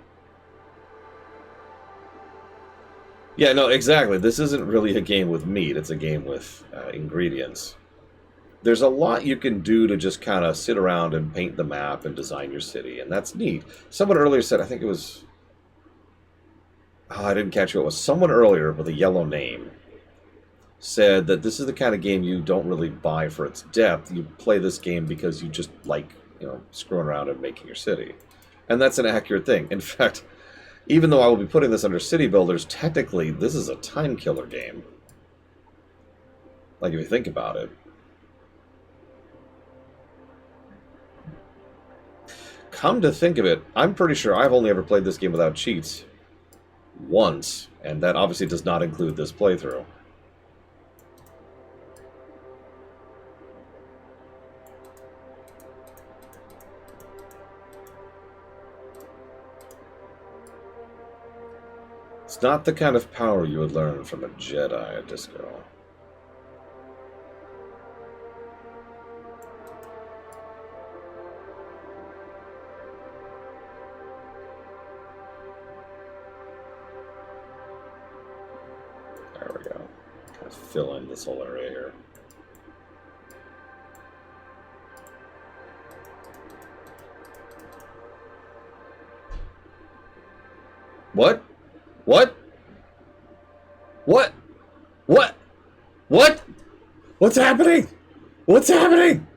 Yeah, no, exactly. This isn't really a game with meat. It's a game with ingredients. There's a lot you can do to just kind of sit around and paint the map and design your city, and that's neat. Someone earlier said, I think it was... Oh, I didn't catch who it was. Someone earlier with a yellow name said that this is the kind of game you don't really buy for its depth. You play this game because you just like, you know, screwing around and making your city. And that's an accurate thing. In fact, even though I will be putting this under City Builders, technically this is a time killer game. Like if you think about it. Come to think of it, I'm pretty sure I've only ever played this game without cheats once, and that obviously does not include this playthrough. It's not the kind of power you would learn from a Jedi at Disco. fill in this whole area here. What? What? What? What? What? What's happening? What's happening?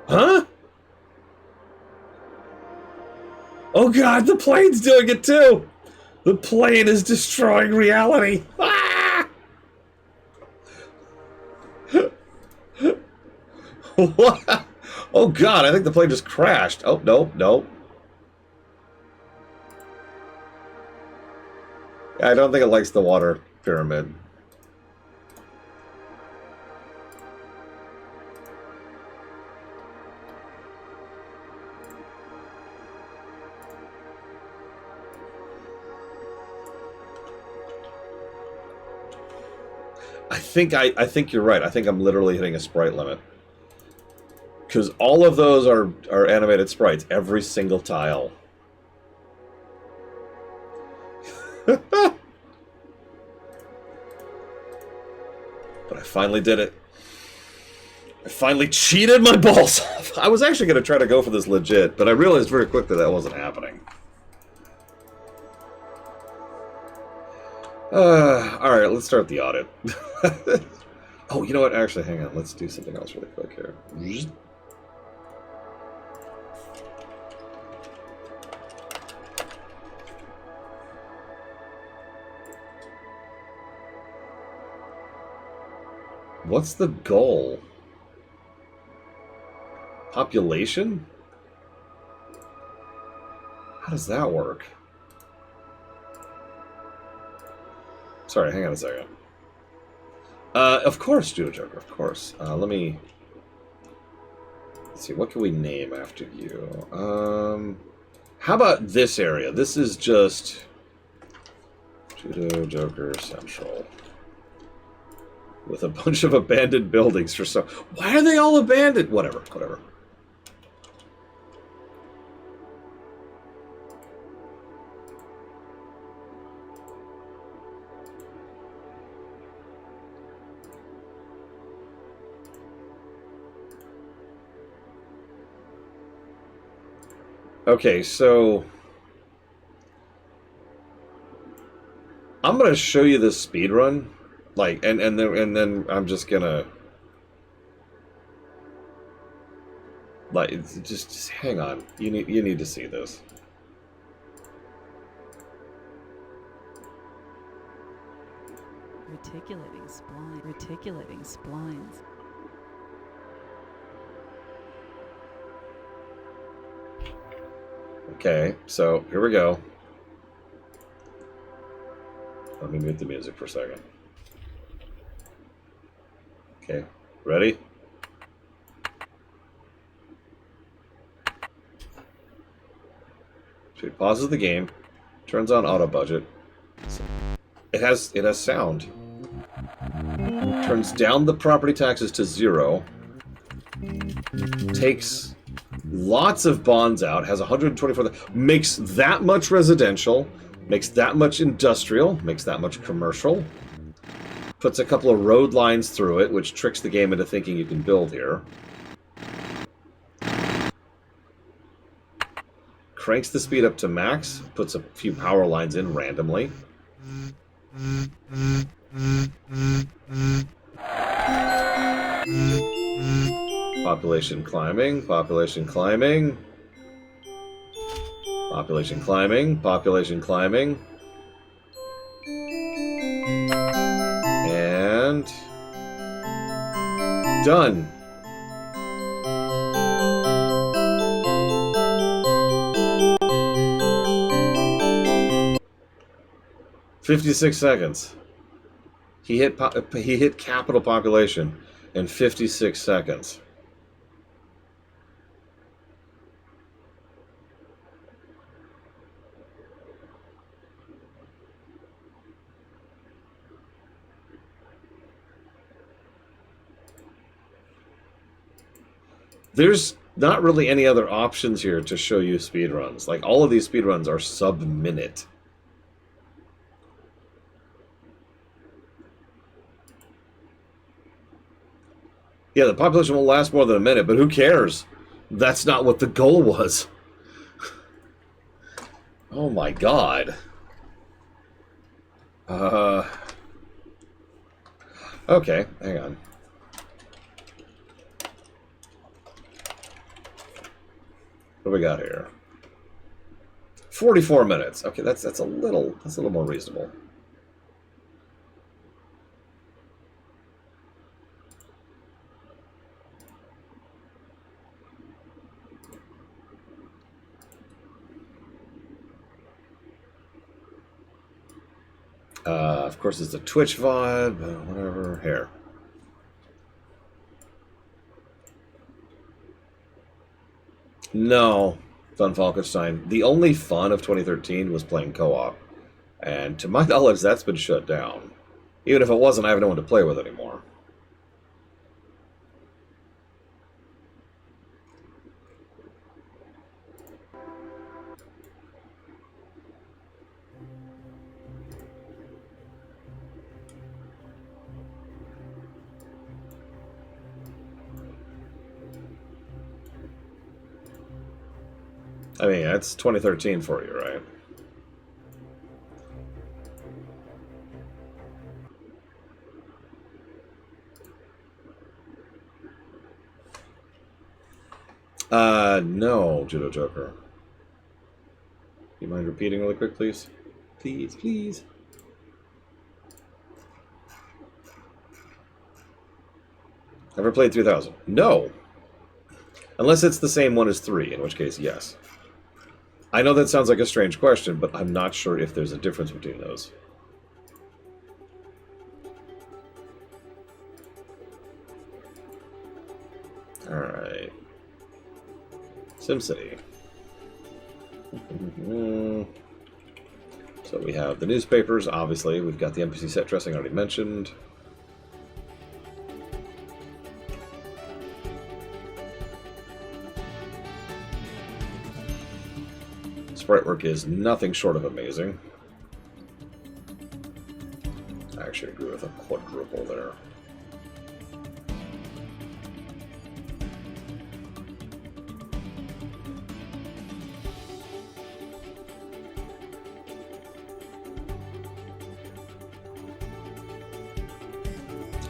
Huh? Oh god, the plane's doing it too! The plane is destroying reality! Ah! What? Oh god, I think the plane just crashed. Oh, no, no. I don't think it likes the water pyramid. I think you're right. I think I'm literally hitting a sprite limit. Because all of those are animated sprites. Every single tile. But I finally did it. I finally cheated my balls off. I was actually going to try to go for this legit, but I realized very quickly that wasn't happening. Alright, let's start the audit. Oh, you know what? Actually, hang on. Let's do something else really quick here. What's the goal? Population? How does that work? Sorry, hang on a second. Of course, Joker, of course. Let's see, what can we name after you? How about this area? This is just Judo Joker Central. With a bunch of abandoned buildings for some... Why are they all abandoned? Whatever, whatever. Okay, so I'm gonna show you this speed run, like, and then I'm just gonna like just hang on. You need to see this. Reticulating splines. Okay, so here we go. Let me mute the music for a second. Okay, ready? So he pauses the game, turns on auto budget. It has sound. Turns down the property taxes to 0. Takes lots of bonds out, has 124, makes that much residential, makes that much industrial, makes that much commercial, puts a couple of road lines through it, which tricks the game into thinking you can build here. Cranks the speed up to max, puts a few power lines in randomly. Population climbing, population climbing. Population climbing, population climbing. And... done. "56 seconds. He hit capital population in 56 seconds. not really any other options here to show you speedruns. Like, all of these speedruns are sub-minute. Yeah, the population won't last more than a minute, but who cares? That's not what the goal was. Oh my god. Okay, hang on. What do we got here? 44 minutes. Okay, that's a little more reasonable. Of course, it's a Twitch vibe, whatever. Here. No, Fun Falkenstein. The only fun of 2013 was playing co-op. And to my knowledge, that's been shut down. Even if it wasn't, I have no one to play with anymore. I mean, that's 2013 for you, right? No, Judo Joker. You mind repeating really quick, please? Please, please. Ever played 3000? No. Unless it's the same one as 3, in which case, yes. I know that sounds like a strange question, but I'm not sure if there's a difference between those. Alright. SimCity. So we have the newspapers, obviously. We've got the NPC set dressing already mentioned. Sprite work is nothing short of amazing. I actually agree with a quadruple there.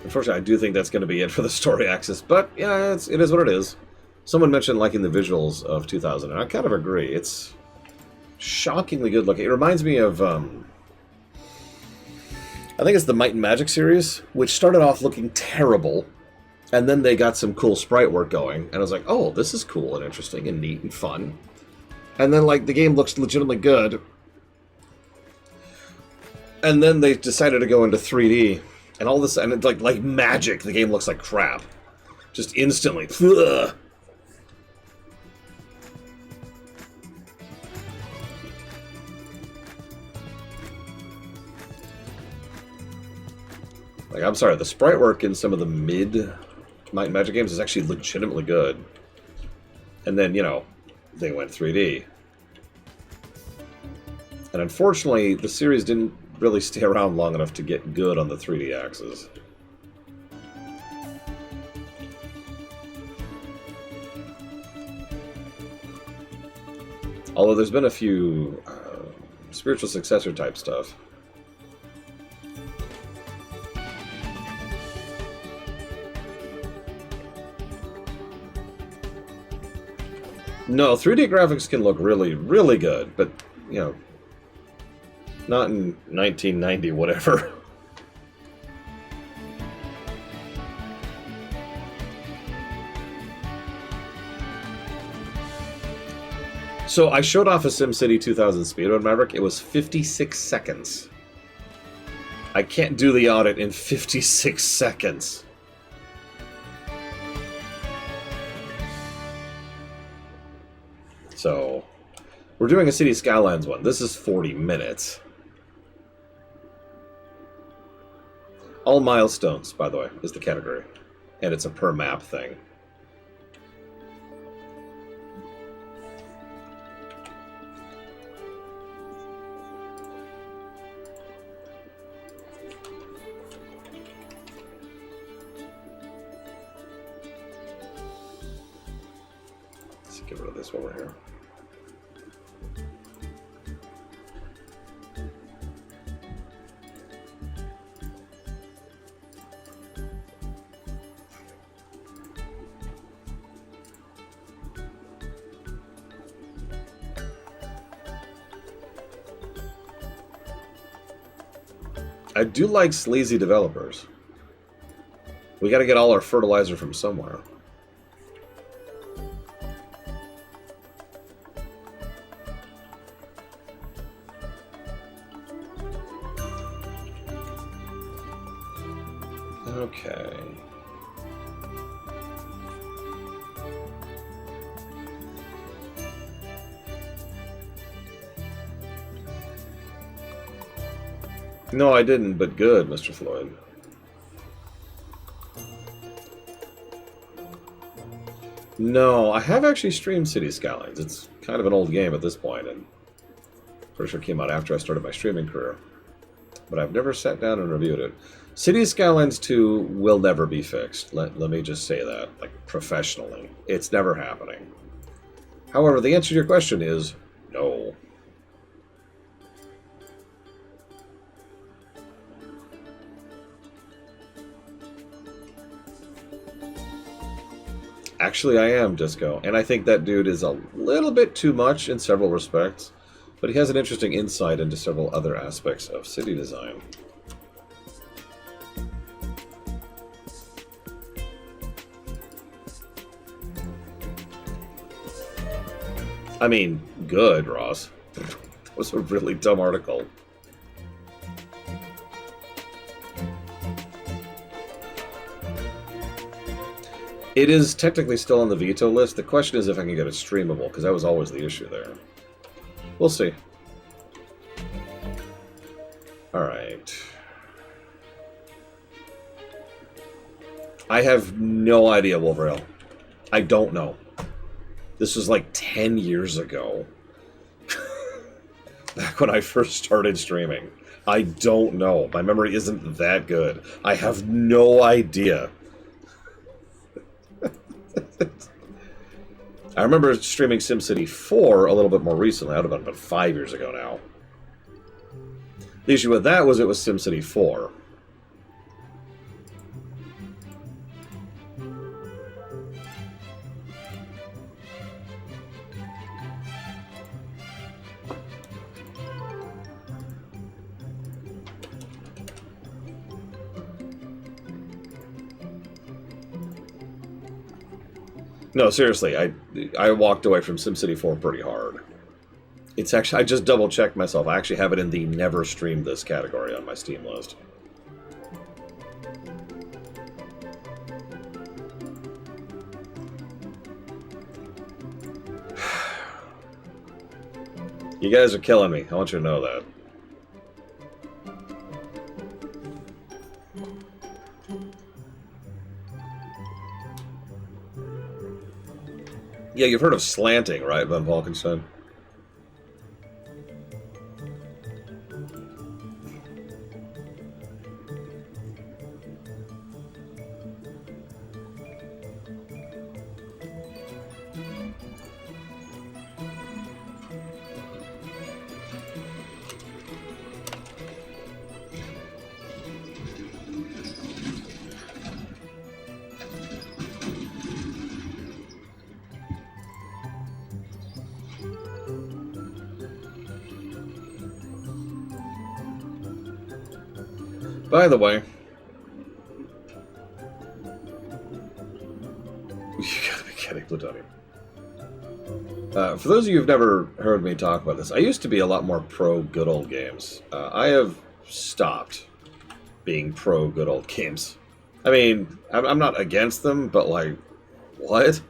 Unfortunately, I do think that's going to be it for the story axis, but yeah, it is what it is. Someone mentioned liking the visuals of 2000, and I kind of agree. It's shockingly good looking. It reminds me of, I think it's the Might and Magic series, which started off looking terrible, and then they got some cool sprite work going, and I was like, oh, this is cool and interesting and neat and fun. And then, like, the game looks legitimately good, and then they decided to go into 3D. And all this, and it's like magic, the game looks like crap. Just instantly. Ugh. Like, I'm sorry, the sprite work in some of the mid Might and Magic games is actually legitimately good. And then, you know, they went 3D. And unfortunately, the series didn't really stay around long enough to get good on the 3D axis. Although there's been a few spiritual successor type stuff. No, 3D graphics can look really, really good, but, you know, not in 1990, whatever. So I showed off a SimCity 2000 speedrun, Maverick. It was 56 seconds. I can't do the audit in 56 seconds. So, we're doing a City Skylines one. This is 40 minutes. All milestones, by the way, is the category. And it's a per map thing. get rid of this while we're here. I do like sleazy developers. We got to get all our fertilizer from somewhere. Okay. No, I didn't, but good, Mr. Floyd. No, I have actually streamed City Skylines. It's kind of an old game at this point, and pretty sure it came out after I started my streaming career. But I've never sat down and reviewed it. City Skylines 2 will never be fixed. Let me just say that, like, professionally. It's never happening. However, the answer to your question is no. Actually, I am, Disco, and I think that dude is a little bit too much in several respects, but he has an interesting insight into several other aspects of city design. I mean, good, Ross. That was a really dumb article. It is technically still on the veto list. The question is if I can get it streamable, because that was always the issue there. We'll see. Alright. I have no idea, Wolverine. I don't know. This was like 10 years ago. Back when I first started streaming. I don't know. My memory isn't that good. I have no idea. I remember streaming SimCity 4 a little bit more recently. That would have been about 5 years ago now. The issue with that was it was SimCity 4. No, seriously, I walked away from SimCity 4 pretty hard. It's actually, I just double checked myself. I actually have it in the never streamed this category on my Steam list. You guys are killing me. I want you to know that. Yeah, you've heard of slanting, right, Van Valkenstein? By the way, you gotta be kidding, Plutonium. For those of you who've never heard me talk about this, I used to be a lot more pro good old games. I have stopped being pro good old games. I mean, I'm not against them, but like, what?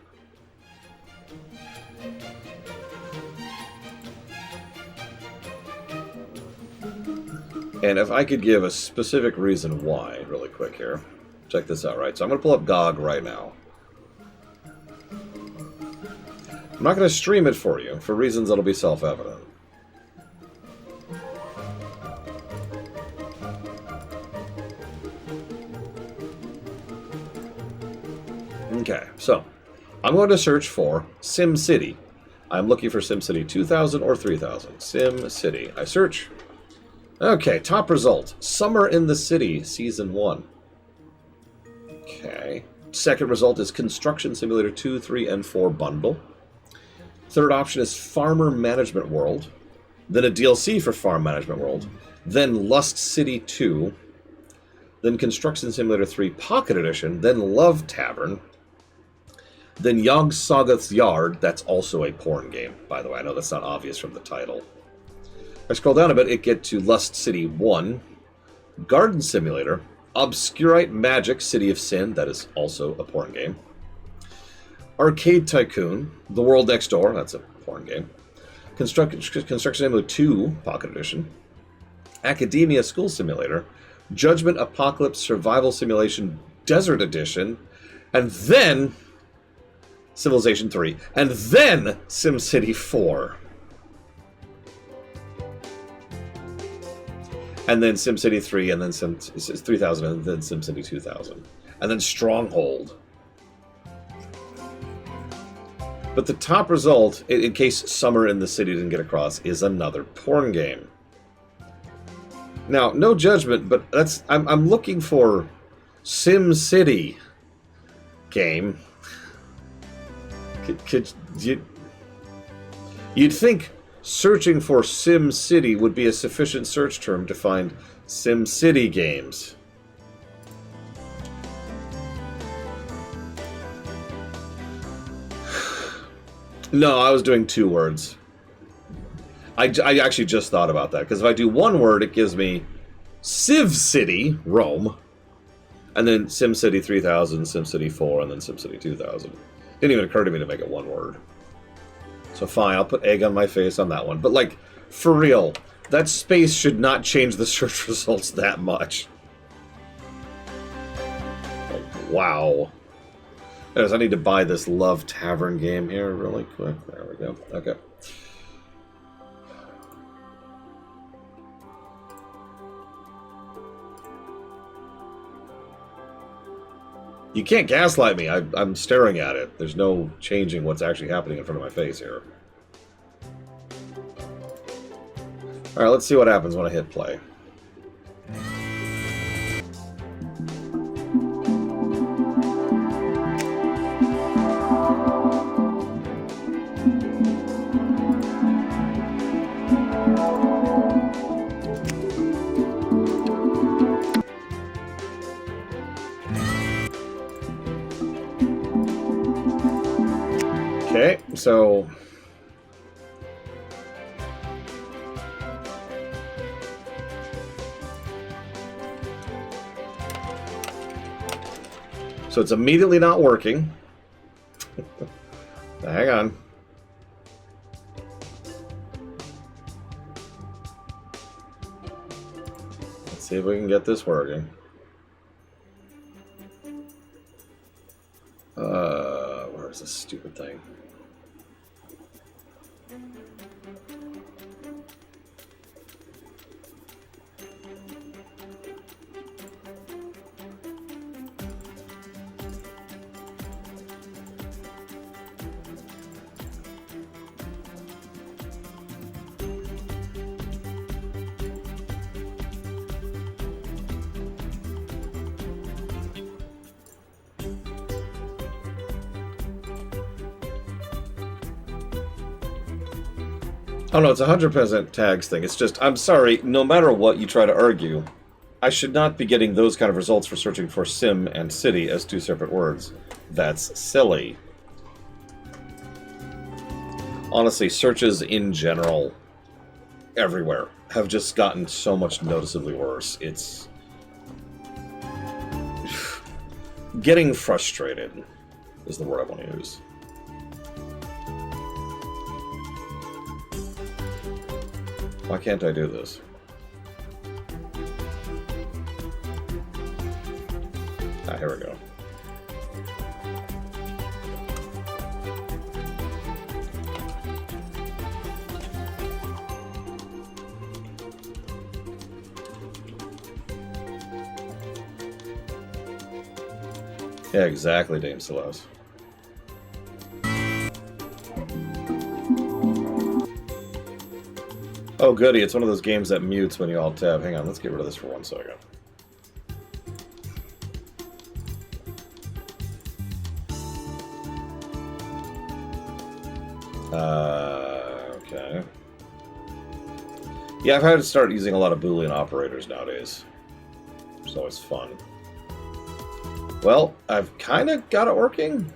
And if I could give a specific reason why, really quick here. Check this out, right? So I'm going to pull up GOG right now. I'm not going to stream it for you, for reasons that'll be self-evident. Okay, so I'm going to search for SimCity. I'm looking for SimCity 2000 or 3000. SimCity. I search. Okay, top result. Summer in the City, Season 1. Okay. Second result is Construction Simulator 2, 3, and 4 bundle. Third option is Farmer Management World. Then a DLC for Farm Management World. Then Lust City 2. Then Construction Simulator 3 Pocket Edition. Then Love Tavern. Then Yogg Sothoth's Yard. That's also a porn game, by the way. I know that's not obvious from the title. If I scroll down a bit, it get to Lust City 1. Garden Simulator. Obscurite Magic City of Sin. That is also a porn game. Arcade Tycoon. The World Next Door. That's a porn game. Construction Simulator 2 Pocket Edition. Academia School Simulator. Judgment Apocalypse Survival Simulation Desert Edition. And then Civilization 3. And then SimCity 4. And then SimCity 3, and then 3000, and then SimCity 2000. And then Stronghold. But the top result, in case Summer in the City didn't get across, is another porn game. Now, no judgment, but that's I'm looking for SimCity game. Could you'd think searching for SimCity would be a sufficient search term to find SimCity games. No, I was doing 2 words. I actually just thought about that, because if I do 1 word, it gives me Civ City, Rome, and then SimCity 3000, SimCity 4, and then SimCity 2000. Didn't even occur to me to make it 1 word. So fine, I'll put egg on my face on that one. But, like, for real, that space should not change the search results that much. Like, wow. Anyways, I need to buy this Love Tavern game here really quick. There we go. Okay. You can't gaslight me. I'm staring at it. There's no changing what's actually happening in front of my face here. Alright, let's see what happens when I hit play. Okay, so it's immediately not working. Hang on. Let's see if we can get this working. Where's this stupid thing? Oh no, it's 100% tags thing. It's just, I'm sorry, no matter what you try to argue, I should not be getting those kind of results for searching for sim and city as 2 separate words. That's silly. Honestly, searches in general, everywhere, have just gotten so much noticeably worse. It's getting frustrated is the word I want to use. Why can't I do this? Ah, here we go. Yeah, exactly, Dame Celeste. Oh, goody. It's one of those games that mutes when you alt-tab. Hang on, let's get rid of this for 1 second. Okay. Yeah, I've had to start using a lot of Boolean operators nowadays. It's always fun. Well, I've kind of got it working.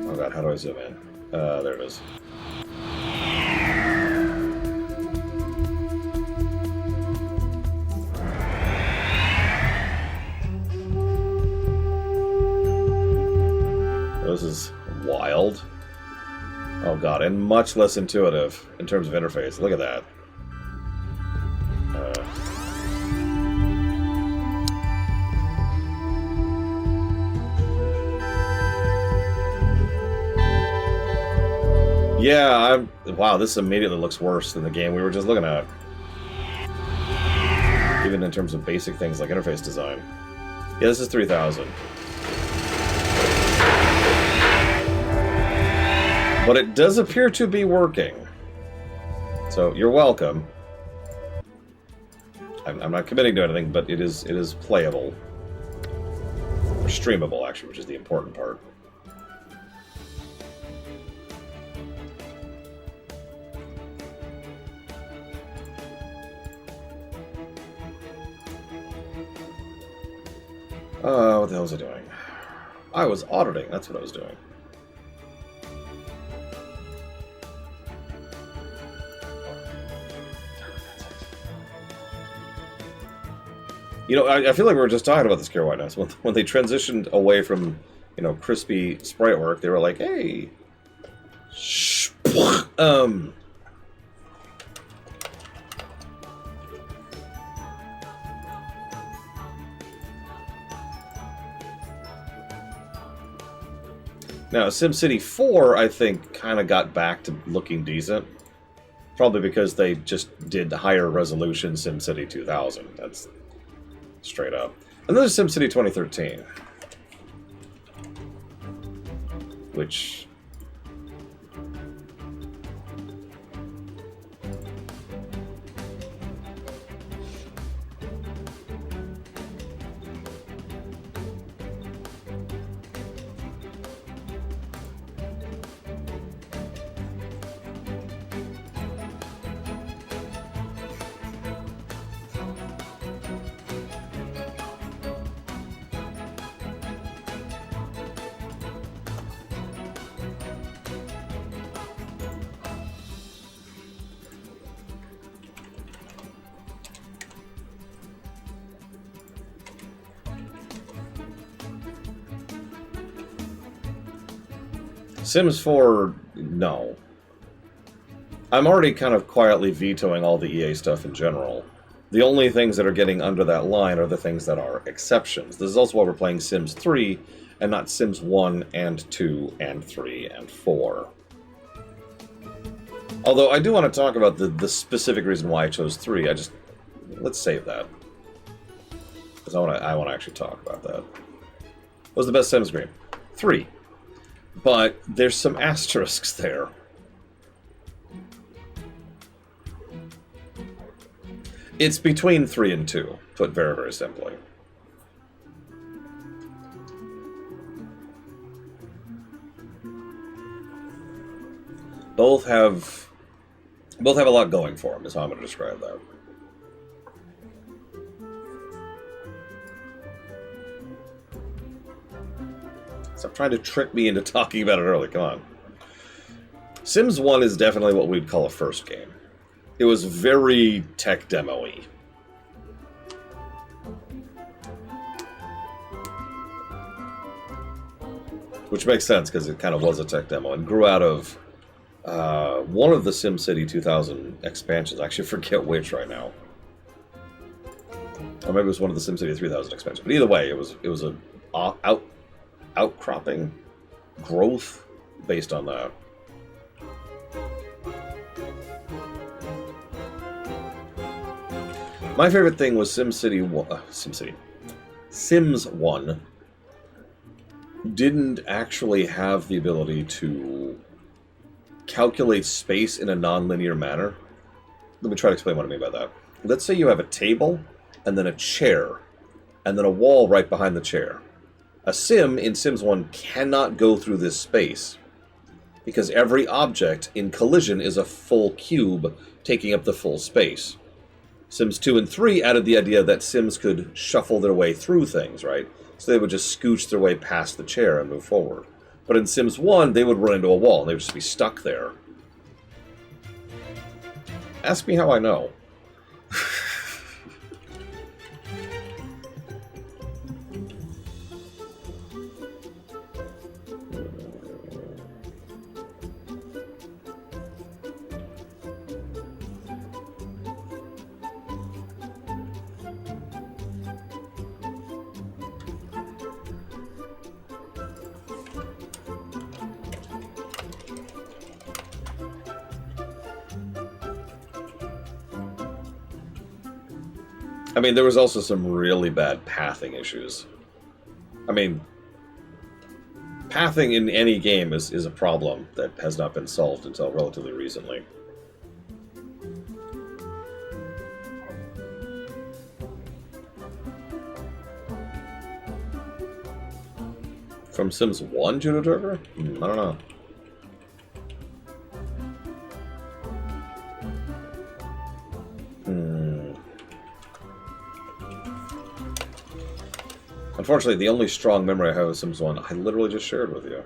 Oh god, how do I zoom in? There it is. This is wild. Oh god, and much less intuitive in terms of interface. Look at that. Yeah, wow, this immediately looks worse than the game we were just looking at. Even in terms of basic things like interface design. Yeah, this is 3000. But it does appear to be working. So, you're welcome. I'm not committing to anything, but it is playable. Or streamable, actually, which is the important part. What the hell was I doing? I was auditing, that's what I was doing. You know, I feel like we were just talking about this Care White House. When they transitioned away from, you know, crispy sprite work, they were like, hey... Now, SimCity 4, I think, kind of got back to looking decent. Probably because they just did higher resolution SimCity 2000. That's straight up. And then there's SimCity 2013. Which... Sims 4, no. I'm already kind of quietly vetoing all the EA stuff in general. The only things that are getting under that line are the things that are exceptions. This is also why we're playing Sims 3, and not Sims 1 and 2 and 3 and 4. Although I do want to talk about the specific reason why I chose 3. Let's save that. Because I want to actually talk about that. What was the best Sims game? 3. But there's some asterisks there. It's between 3 and 2, put very, very simply. Both have a lot going for them, is how I'm going to describe that. Stop trying to trick me into talking about it early, come on. Sims 1 is definitely what we'd call a first game. It was very tech demo-y. Which makes sense, because it kind of was a tech demo, and grew out of one of the SimCity 2000 expansions. I actually forget which right now. Or maybe it was one of the SimCity 3000 expansions. But either way, it was a outcropping growth based on that. My favorite thing was Sims 1 didn't actually have the ability to calculate space in a non-linear manner. Let me try to explain what I mean by that. Let's say you have a table, and then a chair, and then a wall right behind the chair. A sim in Sims 1 cannot go through this space, because every object in collision is a full cube taking up the full space. Sims 2 and 3 added the idea that Sims could shuffle their way through things, right? So they would just scooch their way past the chair and move forward. But in Sims 1, they would run into a wall, and they would just be stuck there. Ask me how I know. I mean, there was also some really bad pathing issues. I mean, pathing in any game is a problem that has not been solved until relatively recently. From Sims 1, Judo Turker? I don't know. Unfortunately, the only strong memory I have of Sims 1, I literally just shared with you.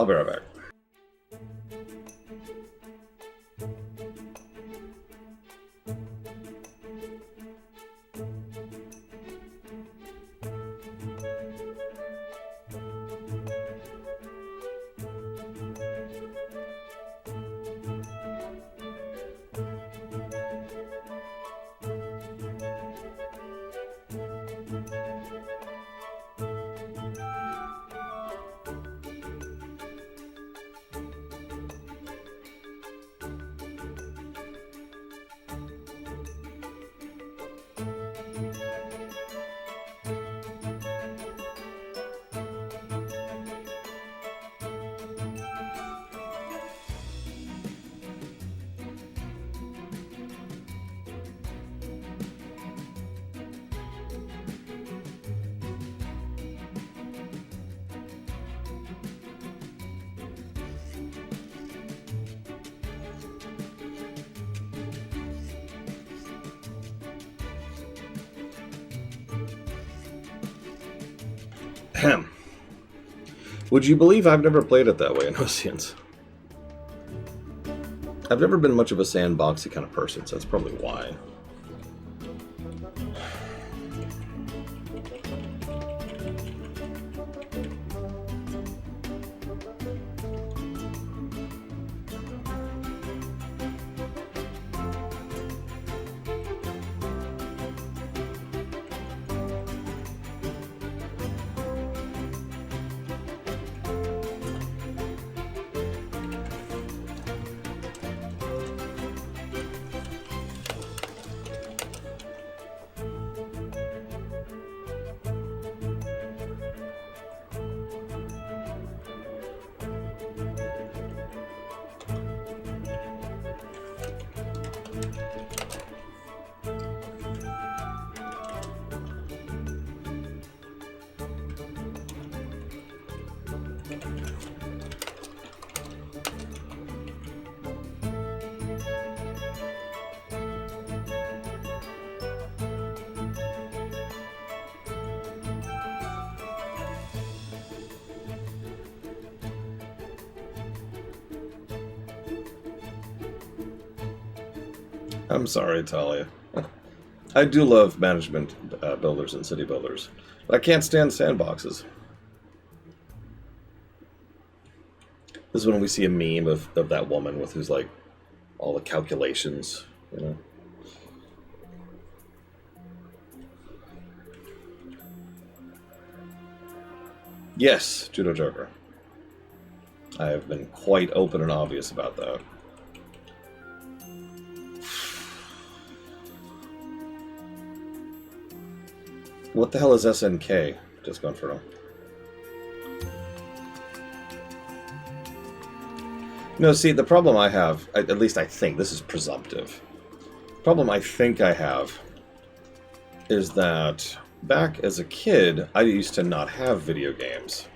I'll be right back. Ahem. Would you believe I've never played it that way in Oceans? I've never been much of a sandboxy kind of person, so that's probably why. I'm sorry, Talia. I do love management builders and city builders, but I can't stand sandboxes. This is when we see a meme of that woman with who's like all the calculations, you know. Yes, Judo Joker. I have been quite open and obvious about that. What the hell is SNK? Just going for now. No, see, the problem I have, at least I think, this is presumptive. The problem I think I have is that back as a kid, I used to not have video games.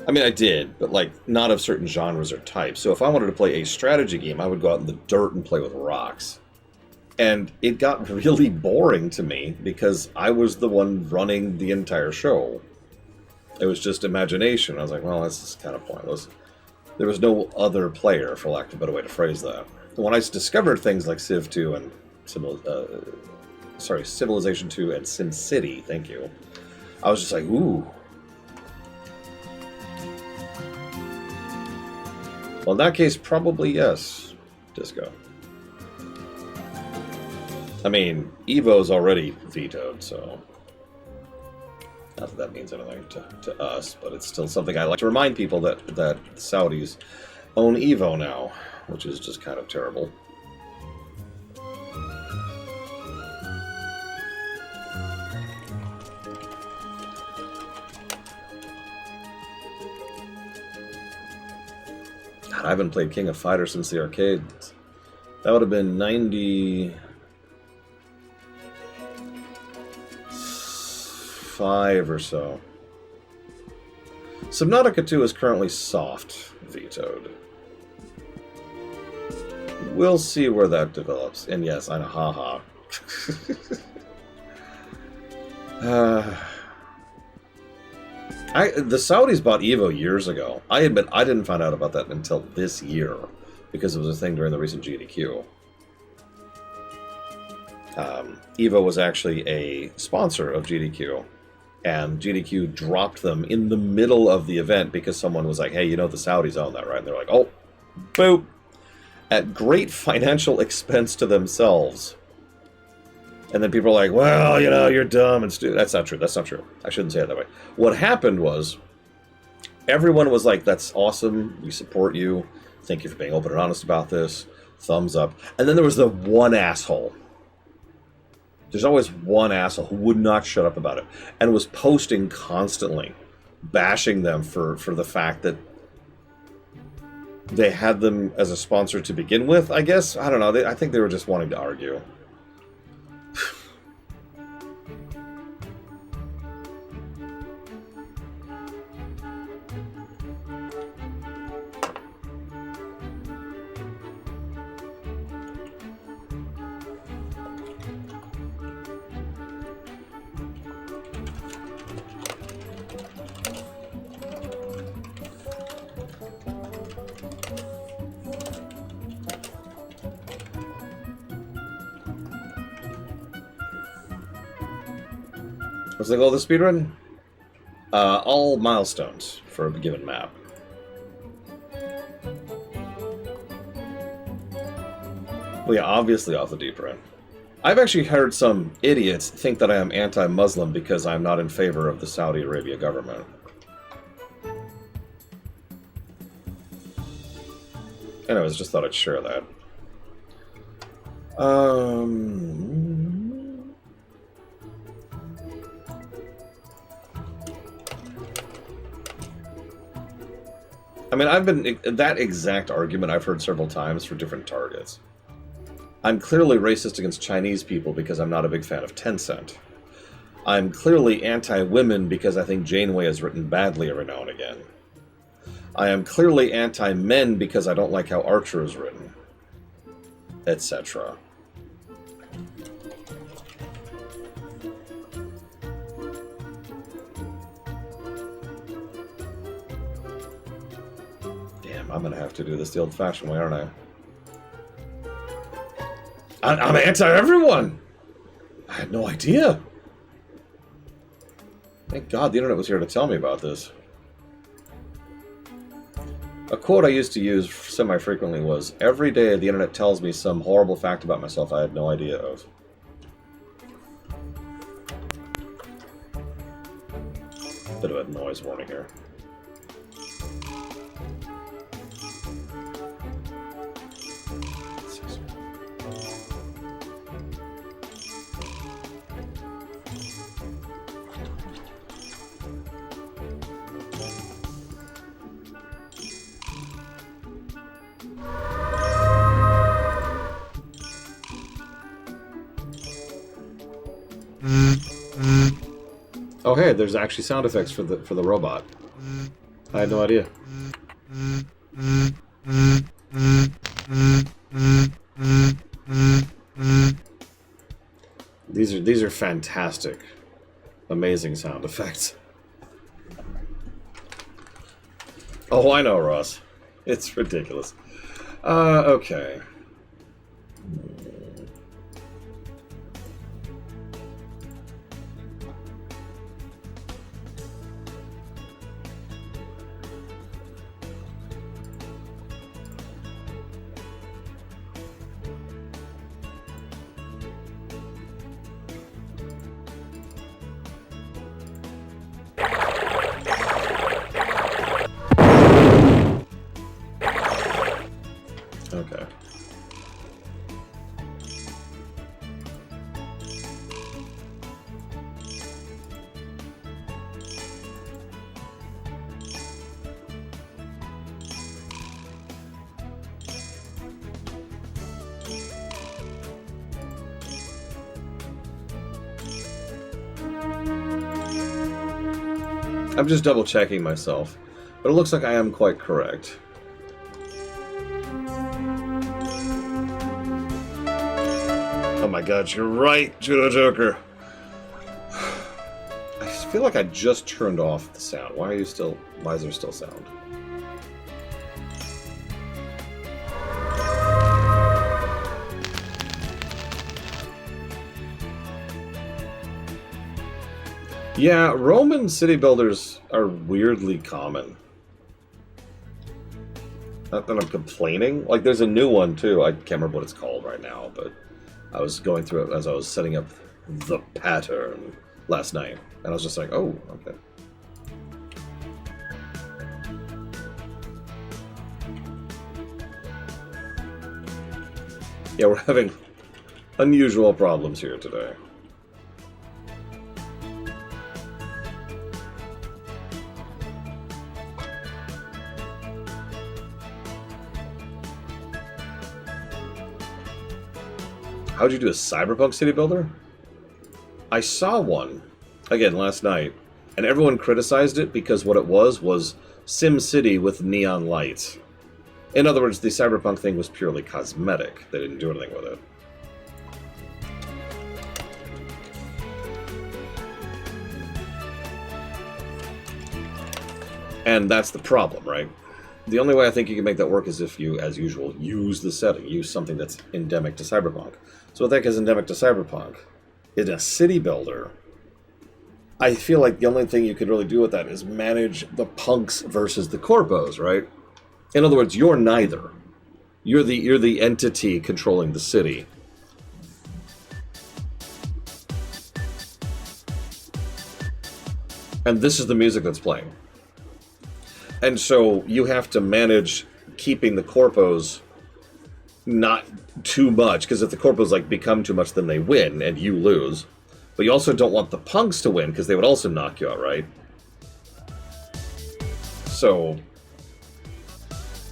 I mean, I did, but, like, not of certain genres or types. So if I wanted to play a strategy game, I would go out in the dirt and play with rocks. And it got really boring to me because I was the one running the entire show. It was just imagination. I was like, well, this is kind of pointless. There was no other player, for lack of a better way to phrase that. When I discovered things like Civ 2 and Civilization 2 and SimCity, thank you, I was just like, ooh. Well, in that case, probably yes, Disco. I mean, Evo's already vetoed, so... Not that that means anything to us, but it's still something I like to remind people that the Saudis own Evo now, which is just kind of terrible. God, I haven't played King of Fighters since the arcades. That would have been 95 or so. Subnautica 2 is currently soft vetoed. We'll see where that develops. And yes, I know, haha. The Saudis bought Evo years ago. I admit I didn't find out about that until this year, because it was a thing during the recent GDQ. Evo was actually a sponsor of GDQ, and GDQ dropped them in the middle of the event because someone was like, hey, you know the Saudis own that, right? And they're like, oh, boop. At great financial expense to themselves. And then people are like, well, you know, you're dumb and stupid. That's not true. That's not true. I shouldn't say it that way. What happened was, everyone was like, that's awesome. We support you. Thank you for being open and honest about this. Thumbs up. And then there was the one asshole. There's always one asshole who would not shut up about it and was posting constantly, bashing them for the fact that they had them as a sponsor to begin with, I guess. I don't know. I think they were just wanting to argue. What's the goal of the speedrun? All milestones for a given map. Well, yeah, obviously off the deep end. I've actually heard some idiots think that I am anti-Muslim because I'm not in favor of the Saudi Arabia government. Anyways, just thought I'd share that. I mean, that exact argument I've heard several times for different targets. I'm clearly racist against Chinese people because I'm not a big fan of Tencent. I'm clearly anti-women because I think Janeway is written badly every now and again. I am clearly anti-men because I don't like how Archer is written. Etc. I'm gonna have to do this the old-fashioned way, aren't I? I'm anti-everyone! I had no idea. Thank God the internet was here to tell me about this. A quote I used to use semi-frequently was, every day the internet tells me some horrible fact about myself I had no idea of. bit of a noise warning here. Oh hey, there's actually sound effects for the robot. I had no idea. These are fantastic, amazing sound effects. Oh, I know, Ross. It's ridiculous. Okay. Okay. I'm just double checking myself, but it looks like I am quite correct. Oh my god, you're right, Judo Joker. I feel like I just turned off the sound. Why is there still sound? Yeah, Roman city builders are weirdly common. Not that I'm complaining. Like, there's a new one, too. I can't remember what it's called right now, but I was going through it as I was setting up the pattern last night. And I was just like, oh, okay. Yeah, we're having unusual problems here today. How'd you do a cyberpunk city builder? I saw one, again, last night, and everyone criticized it because what it was SimCity with neon lights. In other words, the cyberpunk thing was purely cosmetic. They didn't do anything with it. And that's the problem, right? The only way I think you can make that work is if you, as usual, use the setting. Use something that's endemic to cyberpunk. So what the heck is endemic to cyberpunk? In a city builder, I feel like the only thing you could really do with that is manage the punks versus the corpos, right? In other words, you're neither. You're the entity controlling the city. And this is the music that's playing. And so you have to manage keeping the corpos not too much, because if the corpos like become too much, then they win and you lose. But you also don't want the punks to win, because they would also knock you out, right? So,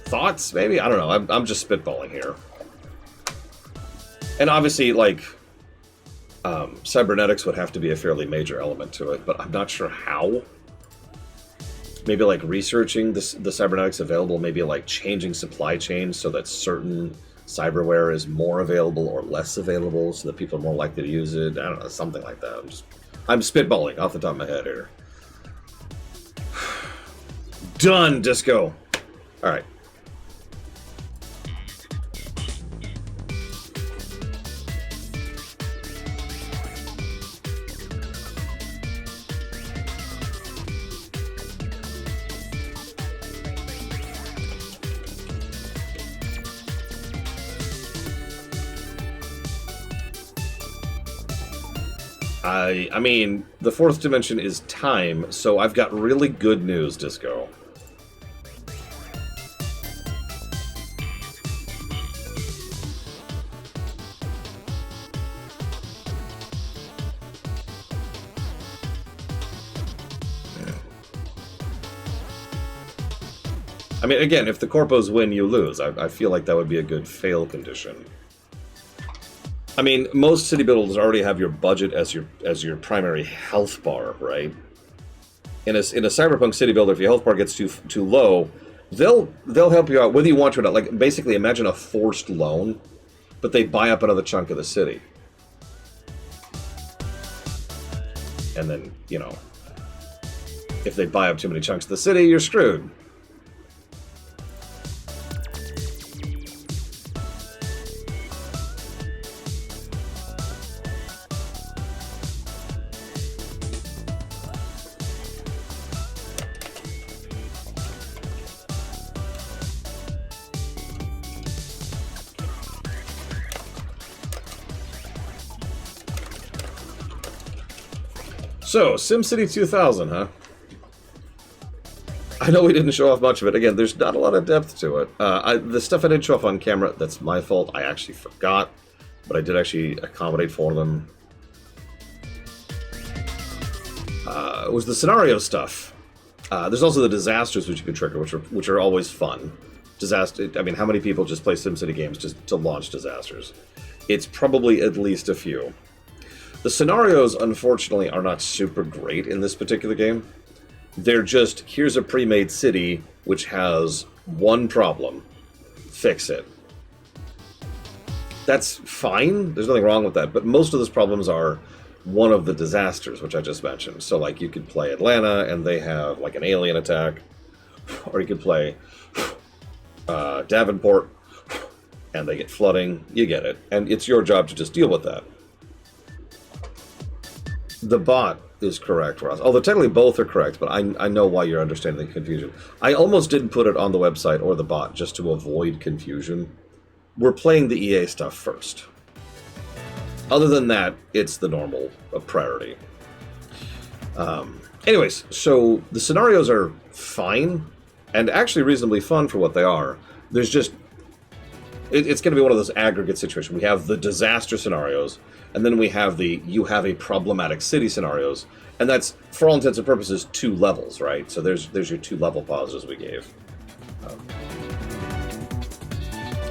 thoughts? Maybe? I don't know. I'm just spitballing here. And obviously, like, cybernetics would have to be a fairly major element to it, but I'm not sure how. Maybe like researching the cybernetics available, maybe like changing supply chains so that certain cyberware is more available or less available so that people are more likely to use it. I don't know, something like that. I'm spitballing off the top of my head here. Done, Disco. All right. I mean, the fourth dimension is time, so I've got really good news, Disco. I mean, again, if the corpos win, you lose. I feel like that would be a good fail condition. I mean, most city builders already have your budget as your primary health bar, right? In a cyberpunk city builder, if your health bar gets too low, they'll help you out whether you want to or not. Like, basically, imagine a forced loan, but they buy up another chunk of the city, and then, you know, if they buy up too many chunks of the city, you're screwed. So, SimCity 2000, huh? I know we didn't show off much of it. Again, there's not a lot of depth to it. The stuff I did show off on camera, that's my fault. I actually forgot, but I did actually accommodate for them. It was the scenario stuff. There's also the disasters which you can trigger, which are always fun. Disaster. I mean, how many people just play SimCity games just to launch disasters? It's probably at least a few. The scenarios, unfortunately, are not super great in this particular game. They're just, here's a pre-made city which has one problem. Fix it. That's fine. There's nothing wrong with that. But most of those problems are one of the disasters, which I just mentioned. So, like, you could play Atlanta, and they have, like, an alien attack. Or you could play Davenport, and they get flooding. You get it. And it's your job to just deal with that. The bot is correct, Ross. Although technically both are correct, but I know why you're understanding the confusion. I almost didn't put it on the website or the bot just to avoid confusion. We're playing the EA stuff first. Other than that, it's the normal priority. Anyways, so the scenarios are fine and actually reasonably fun for what they are. There's just... It's going to be one of those aggregate situations. We have the disaster scenarios, and then we have the you have a problematic city scenarios, and that's, for all intents and purposes, 2 levels, right? So there's your 2 level pauses we gave.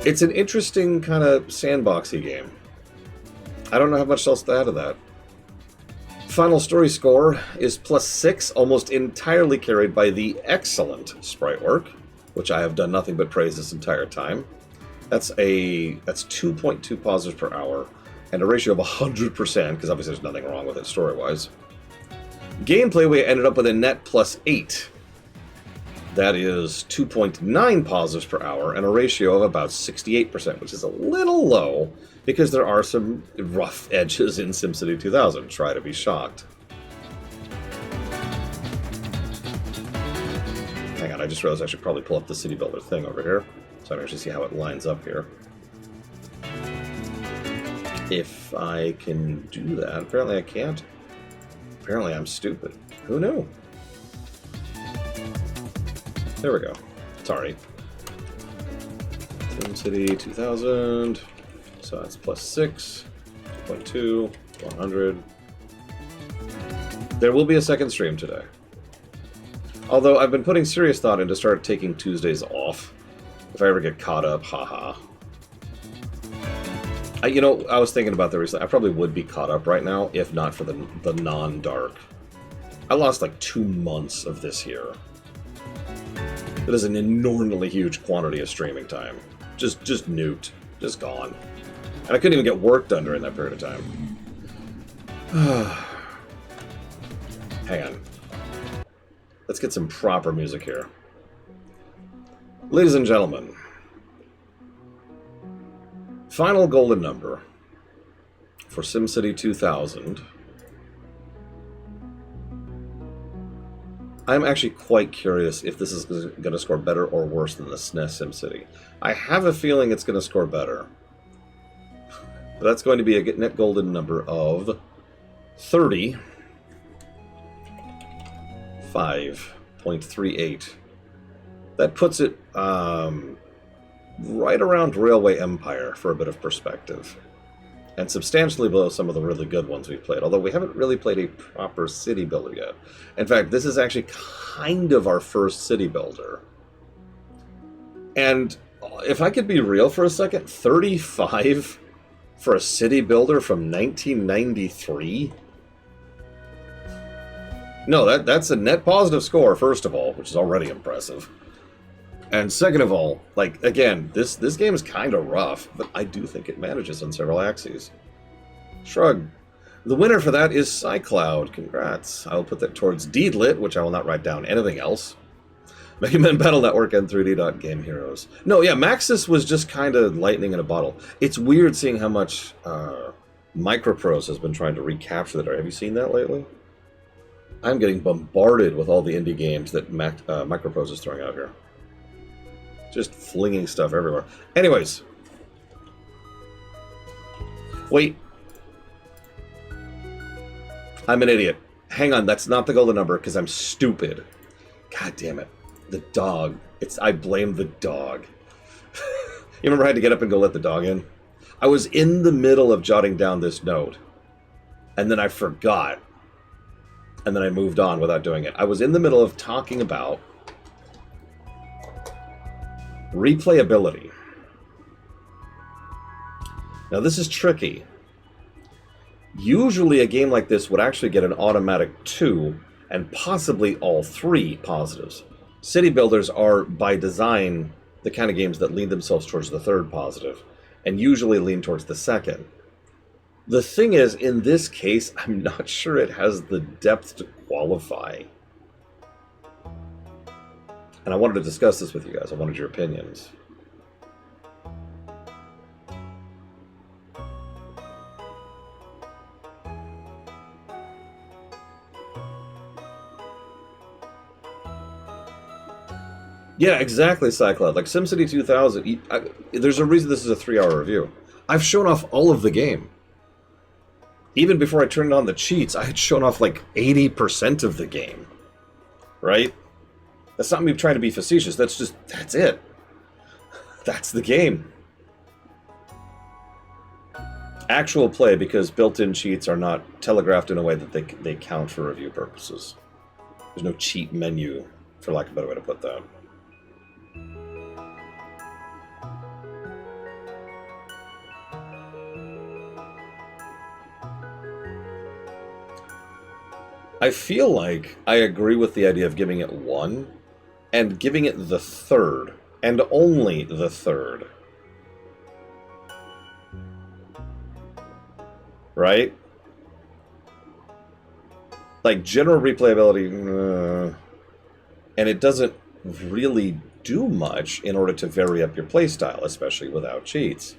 It's an interesting kind of sandboxy game. I don't know how much else to add to that. Final story score is +6, almost entirely carried by the excellent sprite work, which I have done nothing but praise this entire time. That's 2.2 pauses per hour, and a ratio of 100%, because obviously there's nothing wrong with it story-wise. Gameplay, we ended up with a net +8. That is 2.9 pauses per hour, and a ratio of about 68%, which is a little low, because there are some rough edges in SimCity 2000. Try to be shocked. Hang on, I just realized I should probably pull up the City Builder thing over here, so I can actually see how it lines up here. If I can do that. Apparently I can't. Apparently I'm stupid. Who knew? There we go. Sorry. SimCity 2000. So that's +6, 2.2, 100. There will be a second stream today. Although I've been putting serious thought into start taking Tuesdays off. If I ever get caught up, haha. I was thinking about that recently. I probably would be caught up right now, if not for the non-dark. I lost like 2 months of this year. That is an inordinately huge quantity of streaming time. Just nuked. Just gone. And I couldn't even get work done during that period of time. Hang on. Let's get some proper music here. Ladies and gentlemen, final golden number for SimCity 2000. I'm actually quite curious if this is going to score better or worse than the SNES SimCity. I have a feeling it's going to score better. But that's going to be a net golden number of 35.38. That puts it right around Railway Empire for a bit of perspective. And substantially below some of the really good ones we've played, although we haven't really played a proper city builder yet. In fact, this is actually kind of our first city builder. And if I could be real for a second, 35 for a city builder from 1993? No, that's a net positive score, first of all, which is already impressive. And second of all, like, again, this game is kind of rough, but I do think it manages on several axes. Shrug. The winner for that is Cycloud. Congrats. I will put that towards Deedlit, which I will not write down anything else. Mega Man Battle Network and 3D Game Heroes. No, yeah, Maxis was just kind of lightning in a bottle. It's weird seeing how much Microprose has been trying to recapture that. Have you seen that lately? I'm getting bombarded with all the indie games that Microprose is throwing out here. Just flinging stuff everywhere. Anyways. Wait. I'm an idiot. Hang on, that's not the golden number, because I'm stupid. God damn it. The dog. I blame the dog. You remember I had to get up and go let the dog in? I was in the middle of jotting down this note. And then I forgot. And then I moved on without doing it. I was in the middle of talking about replayability. Now this is tricky. Usually a game like this would actually get an automatic 2 and possibly all 3 positives. City builders are, by design, the kind of games that lean themselves towards the 3rd positive, and usually lean towards the 2nd. The thing is, in this case, I'm not sure it has the depth to qualify. And I wanted to discuss this with you guys. I wanted your opinions. Yeah, exactly, Cycloud. Like SimCity 2000, there's a reason this is a 3-hour review. I've shown off all of the game. Even before I turned on the cheats, I had shown off like 80% of the game. Right? That's not me trying to be facetious. That's it. That's the game. Actual play, because built-in cheats are not telegraphed in a way that they count for review purposes. There's no cheat menu, for lack of a better way to put that. I feel like I agree with the idea of giving it 1, and giving it the 3rd, and only the 3rd. Right? Like, general replayability, and it doesn't really do much in order to vary up your playstyle, especially without cheats.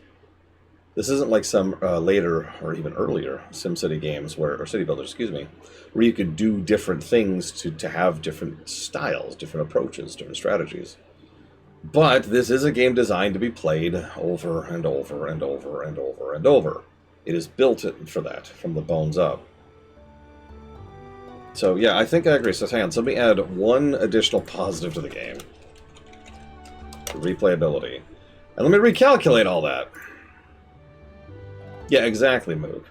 This isn't like some later or even earlier SimCity games or city builders, excuse me, where you could do different things to have different styles, different approaches, different strategies. But this is a game designed to be played over and over and over and over and over. It is built for that, from the bones up. So yeah, I think I agree. So hang on, so let me add 1 additional positive to the game. Replayability. And let me recalculate all that. Yeah, exactly, Moog.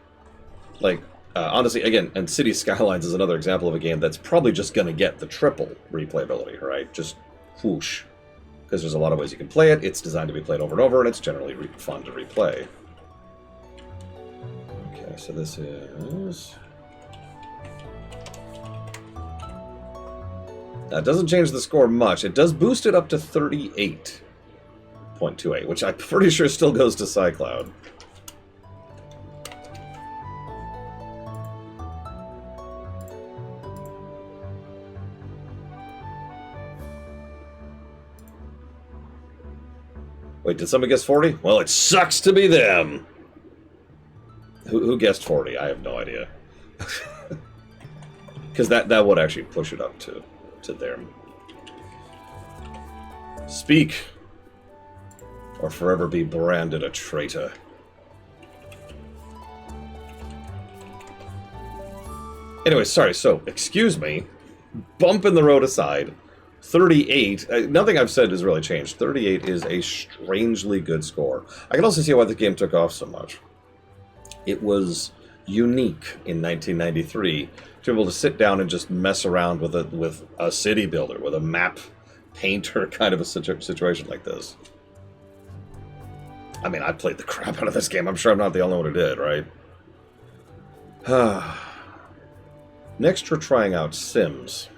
Like, honestly, again, and City Skylines is another example of a game that's probably just going to get the triple replayability, right? Just whoosh. Because there's a lot of ways you can play it, it's designed to be played over and over, and it's generally fun to replay. Okay, so this is... That doesn't change the score much. It does boost it up to 38.28, which I'm pretty sure still goes to Cycloud. Wait, did somebody guess 40? Well, it sucks to be them! Who guessed 40? I have no idea. Because that would actually push it up to there. Speak, or forever be branded a traitor. Anyway, sorry, so, excuse me. Bumping the road aside. 38, nothing I've said has really changed. 38 is a strangely good score. I can also see why the game took off so much. It was unique in 1993 to be able to sit down and just mess around with a city builder, with a map painter kind of a situation like this. I mean, I played the crap out of this game. I'm sure I'm not the only one who did, right? Next, we're trying out Sims.